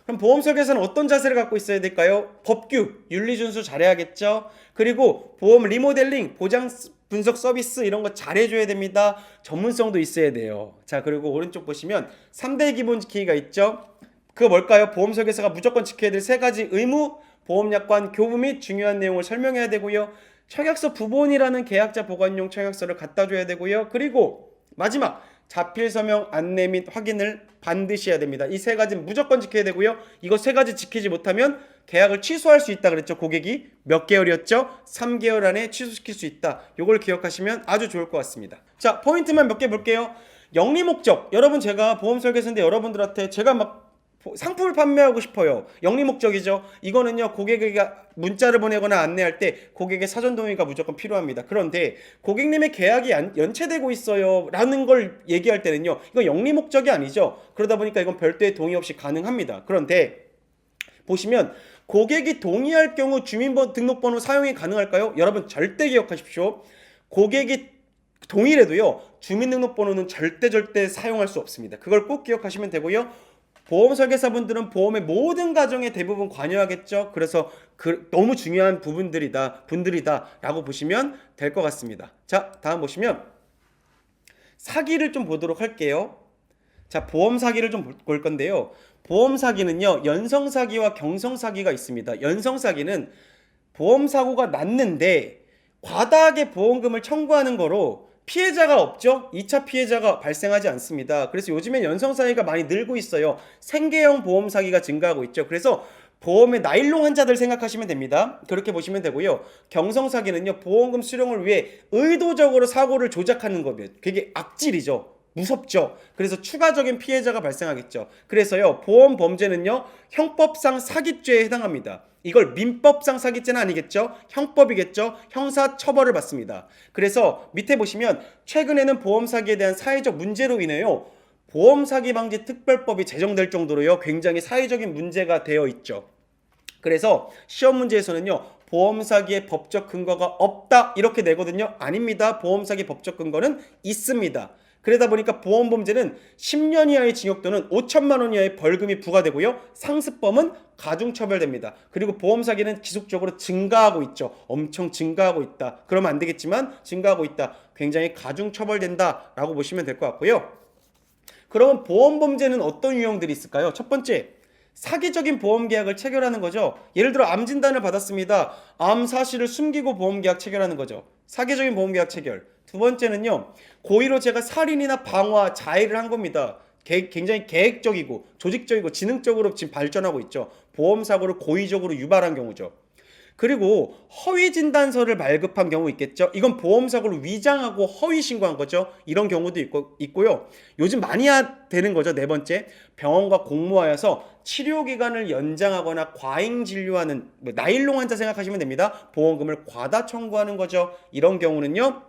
그럼 보험 설계사는 어떤 자세를 갖고 있어야 될까요? 법규, 윤리 준수 잘해야겠죠. 그리고 보험 리모델링, 보장 분석 서비스 이런 거 잘해줘야 됩니다. 전문성도 있어야 돼요. 자, 그리고 오른쪽 보시면 3대 기본 지키기가 있죠. 그거 뭘까요? 보험 설계사가 무조건 지켜야 될 3가지 의무, 보험 약관 교부 및 중요한 내용을 설명해야 되고요. 청약서 부본이라는 계약자 보관용 청약서를 갖다 줘야 되고요. 그리고 마지막, 자필 서명 안내 및 확인을 반드시 해야 됩니다. 이 3가지는 무조건 지켜야 되고요. 이거 3가지 지키지 못하면 계약을 취소할 수 있다 그랬죠. 고객이 몇 개월이었죠? 3개월 안에 취소시킬 수 있다. 이걸 기억하시면 아주 좋을 것 같습니다. 자, 포인트만 몇 개 볼게요. 영리 목적. 여러분, 제가 보험 설계사인데 여러분들한테 제가 막 상품을 판매하고 싶어요. 영리 목적이죠. 이거는요, 고객에게 문자를 보내거나 안내할 때 고객의 사전 동의가 무조건 필요합니다. 그런데 고객님의 계약이 연체되고 있어요 라는 걸 얘기할 때는요, 이거 영리 목적이 아니죠. 그러다 보니까 이건 별도의 동의 없이 가능합니다. 그런데 보시면 고객이 동의할 경우 주민등록번호 사용이 가능할까요? 여러분, 절대 기억하십시오. 고객이 동의를 해도요, 주민등록번호는 절대 사용할 수 없습니다. 그걸 꼭 기억하시면 되고요. 보험 설계사분들은 보험의 모든 과정에 대부분 관여하겠죠. 그래서 너무 중요한 분들이다 라고 보시면 될 것 같습니다. 자, 다음 보시면 사기를 좀 보도록 할게요. 자, 보험 사기를 좀 볼 건데요. 보험 사기는요, 연성 사기와 경성 사기가 있습니다. 연성 사기는 보험 사고가 났는데 과다하게 보험금을 청구하는 거로 피해자가 없죠. 2차 피해자가 발생하지 않습니다. 그래서 요즘엔 연성사기가 많이 늘고 있어요. 생계형 보험 사기가 증가하고 있죠. 그래서 보험의 나일론 환자들 생각하시면 됩니다. 그렇게 보시면 되고요. 경성사기는요, 보험금 수령을 위해 의도적으로 사고를 조작하는 거면 되게 악질이죠. 무섭죠. 그래서 추가적인 피해자가 발생하겠죠. 그래서요, 보험 범죄는요, 형법상 사기죄에 해당합니다. 이걸 민법상 사기죄는 아니겠죠? 형법이겠죠? 형사 처벌을 받습니다. 그래서 밑에 보시면 최근에는 보험 사기에 대한 사회적 문제로 인해요, 보험 사기 방지 특별법이 제정될 정도로요, 굉장히 사회적인 문제가 되어 있죠. 그래서 시험 문제에서는요, 보험 사기의 법적 근거가 없다 이렇게 내거든요. 아닙니다. 보험 사기 법적 근거는 있습니다. 그러다 보니까 보험 범죄는 10년 이하의 징역 또는 5천만 원 이하의 벌금이 부과되고요. 상습범은 가중처벌됩니다. 그리고 보험 사기는 지속적으로 증가하고 있죠. 엄청 증가하고 있다. 그러면 안 되겠지만 증가하고 있다. 굉장히 가중처벌된다라고 보시면 될 것 같고요. 그러면 보험 범죄는 어떤 유형들이 있을까요? 첫 번째, 사기적인 보험 계약을 체결하는 거죠. 예를 들어 암 진단을 받았습니다. 암 사실을 숨기고 보험 계약 체결하는 거죠. 사기적인 보험 계약 체결. 두 번째는요, 고의로 제가 살인이나 방화, 자해를 한 겁니다. 굉장히 계획적이고 조직적이고 지능적으로 지금 발전하고 있죠. 보험 사고를 고의적으로 유발한 경우죠. 그리고 허위 진단서를 발급한 경우 있겠죠. 이건 보험 사고를 위장하고 허위 신고한 거죠. 이런 경우도 있고요. 요즘 많이 되는 거죠. 네 번째, 병원과 공모하여서 치료 기간을 연장하거나 과잉 진료하는, 나일론 환자 생각하시면 됩니다. 보험금을 과다 청구하는 거죠. 이런 경우는요,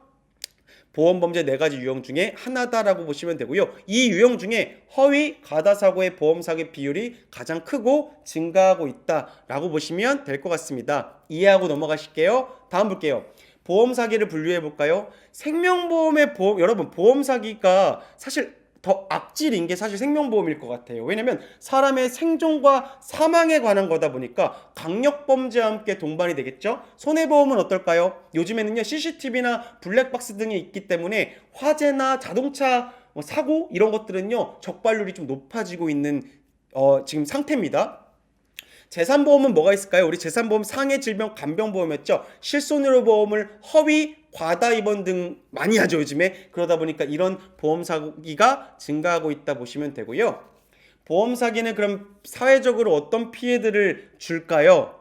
보험범죄 4가지 유형 중에 하나다라고 보시면 되고요. 이 유형 중에 허위 가다사고의 보험사기 비율이 가장 크고 증가하고 있다라고 보시면 될 것 같습니다. 이해하고 넘어가실게요. 다음 볼게요. 보험사기를 분류해 볼까요? 생명보험의 여러분, 보험사기가 사실 더 악질인 게 사실 생명보험일 것 같아요. 왜냐면 사람의 생존과 사망에 관한 거다 보니까 강력범죄와 함께 동반이 되겠죠. 손해보험은 어떨까요? 요즘에는요 CCTV나 블랙박스 등이 있기 때문에 화재나 자동차 사고 이런 것들은요 적발률이 좀 높아지고 있는 지금 상태입니다. 재산보험은 뭐가 있을까요? 우리 재산보험 상해질병 간병보험이었죠. 실손의료 보험을 허위 과다 입원 등 많이 하죠 요즘에. 그러다 보니까 이런 보험 사기가 증가하고 있다 보시면 되고요. 보험 사기는 그럼 사회적으로 어떤 피해들을 줄까요?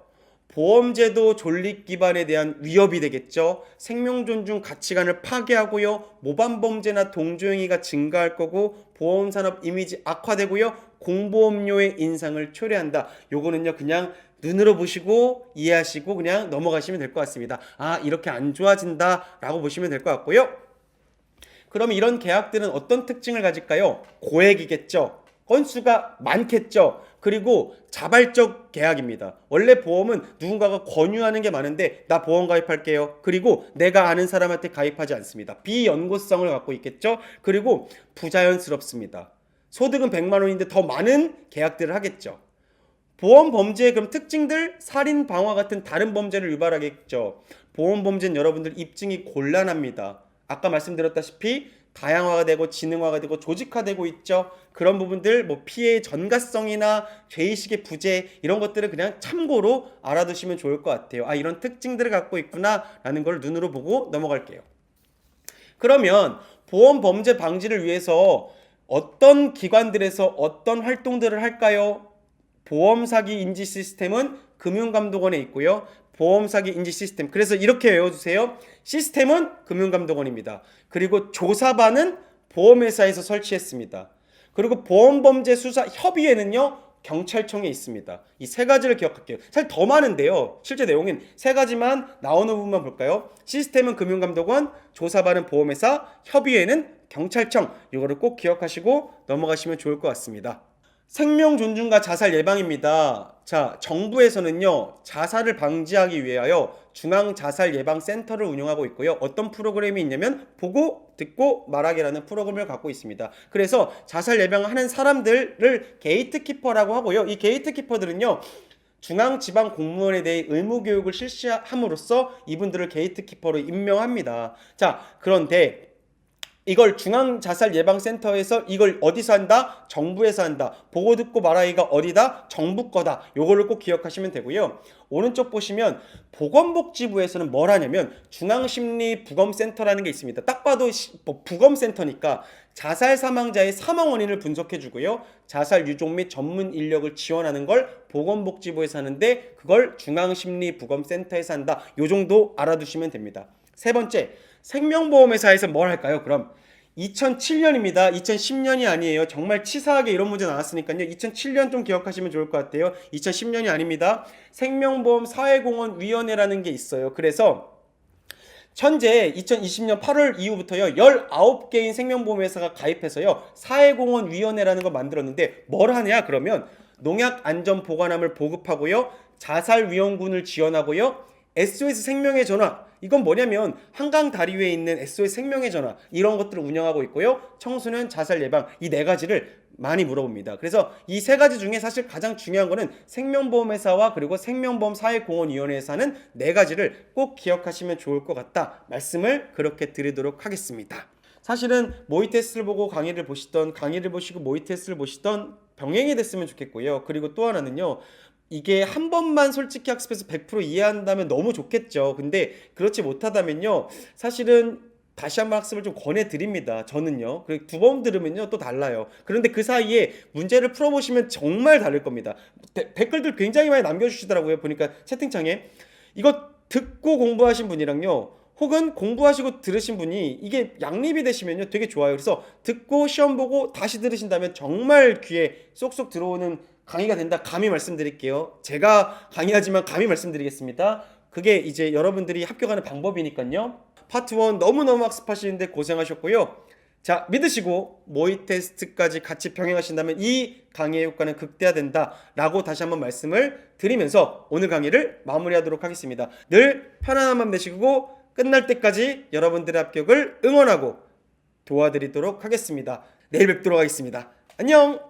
보험제도 존립 기반에 대한 위협이 되겠죠. 생명 존중 가치관을 파괴하고요. 모반 범죄나 동조행위가 증가할 거고 보험 산업 이미지 악화되고요. 공보험료의 인상을 초래한다. 요거는요 그냥 눈으로 보시고 이해하시고 그냥 넘어가시면 될 것 같습니다. 아 이렇게 안 좋아진다라고 보시면 될 것 같고요. 그럼 이런 계약들은 어떤 특징을 가질까요? 고액이겠죠. 건수가 많겠죠. 그리고 자발적 계약입니다. 원래 보험은 누군가가 권유하는 게 많은데 나 보험 가입할게요. 그리고 내가 아는 사람한테 가입하지 않습니다. 비연고성을 갖고 있겠죠. 그리고 부자연스럽습니다. 소득은 100만 원인데 더 많은 계약들을 하겠죠. 보험 범죄의 그럼 특징들, 살인, 방화 같은 다른 범죄를 유발하겠죠. 보험 범죄는 여러분들 입증이 곤란합니다. 아까 말씀드렸다시피 다양화가 되고 지능화가 되고 조직화되고 있죠. 그런 부분들 뭐 피해의 전가성이나 죄의식의 부재 이런 것들을 그냥 참고로 알아두시면 좋을 것 같아요. 아 이런 특징들을 갖고 있구나라는 걸 눈으로 보고 넘어갈게요. 그러면 보험 범죄 방지를 위해서 어떤 기관들에서 어떤 활동들을 할까요? 보험 사기 인지 시스템은 금융감독원에 있고요. 보험 사기 인지 시스템. 그래서 이렇게 외워주세요. 시스템은 금융감독원입니다. 그리고 조사반은 보험회사에서 설치했습니다. 그리고 보험범죄 수사 협의회는요. 경찰청에 있습니다. 이 세 가지를 기억할게요. 사실 더 많은데요. 실제 내용은 세 가지만 나오는 부분만 볼까요? 시스템은 금융감독원, 조사반은 보험회사, 협의회는 경찰청. 이거를 꼭 기억하시고 넘어가시면 좋을 것 같습니다. 생명 존중과 자살 예방입니다. 자, 정부에서는요, 자살을 방지하기 위하여 중앙 자살 예방 센터를 운영하고 있고요. 어떤 프로그램이 있냐면 보고 듣고 말하기라는 프로그램을 갖고 있습니다. 그래서 자살 예방하는 사람들을 게이트키퍼라고 하고요. 이 게이트키퍼들은요. 중앙 지방 공무원에 대해 의무 교육을 실시함으로써 이분들을 게이트키퍼로 임명합니다. 자, 그런데 이걸 중앙자살예방센터에서 이걸 어디서 한다? 정부에서 한다. 보고 듣고 말하기가 어디다? 정부 거다. 요거를 꼭 기억하시면 되고요. 오른쪽 보시면 보건복지부에서는 뭘 하냐면 중앙심리부검센터라는 게 있습니다. 딱 봐도 부검센터니까 자살 사망자의 사망 원인을 분석해 주고요. 자살 유족 및 전문 인력을 지원하는 걸 보건복지부에서 하는데 그걸 중앙심리부검센터에서 한다. 요 정도 알아두시면 됩니다. 세 번째, 생명보험회사에서 뭘 할까요? 그럼 2007년입니다. 2010년이 아니에요. 정말 치사하게 이런 문제 나왔으니까요. 2007년 좀 기억하시면 좋을 것 같아요. 2010년이 아닙니다. 생명보험 사회공헌위원회라는 게 있어요. 그래서 현재 2020년 8월 이후부터요 19개인 생명보험회사가 가입해서요 사회공헌위원회라는 걸 만들었는데 뭘 하냐 그러면 농약안전보관함을 보급하고요 자살위험군을 지원하고요 SOS 생명의 전화 이건 뭐냐면 한강 다리 위에 있는 SOS 생명의 전화 이런 것들을 운영하고 있고요 청소년 자살 예방 이 네 가지를 많이 물어봅니다. 그래서 이 세 가지 중에 사실 가장 중요한 거는 생명보험회사와 그리고 생명보험 사회공헌위원회에서 하는 네 가지를 꼭 기억하시면 좋을 것 같다 말씀을 그렇게 드리도록 하겠습니다. 사실은 모의 테스트를 보고 강의를 보시고 모의 테스트를 보시던 병행이 됐으면 좋겠고요. 그리고 또 하나는요. 이게 한 번만 솔직히 학습해서 100% 이해한다면 너무 좋겠죠. 근데 그렇지 못하다면요. 사실은 다시 한번 학습을 좀 권해드립니다. 저는요. 그리고 두 번 들으면요. 또 달라요. 그런데 그 사이에 문제를 풀어보시면 정말 다를 겁니다. 댓글들 굉장히 많이 남겨주시더라고요. 보니까 채팅창에. 이거 듣고 공부하신 분이랑요. 혹은 공부하시고 들으신 분이 이게 양립이 되시면요. 되게 좋아요. 그래서 듣고 시험 보고 다시 들으신다면 정말 귀에 쏙쏙 들어오는 강의가 된다. 감히 말씀드릴게요. 제가 강의하지만 감히 말씀드리겠습니다. 그게 이제 여러분들이 합격하는 방법이니까요. 파트 1 너무너무 학습하시는데 고생하셨고요. 자, 믿으시고 모의 테스트까지 같이 병행하신다면 이 강의의 효과는 극대화된다 라고 다시 한번 말씀을 드리면서 오늘 강의를 마무리하도록 하겠습니다. 늘 편안한 마음 되시고 끝날 때까지 여러분들의 합격을 응원하고 도와드리도록 하겠습니다. 내일 뵙도록 하겠습니다. 안녕.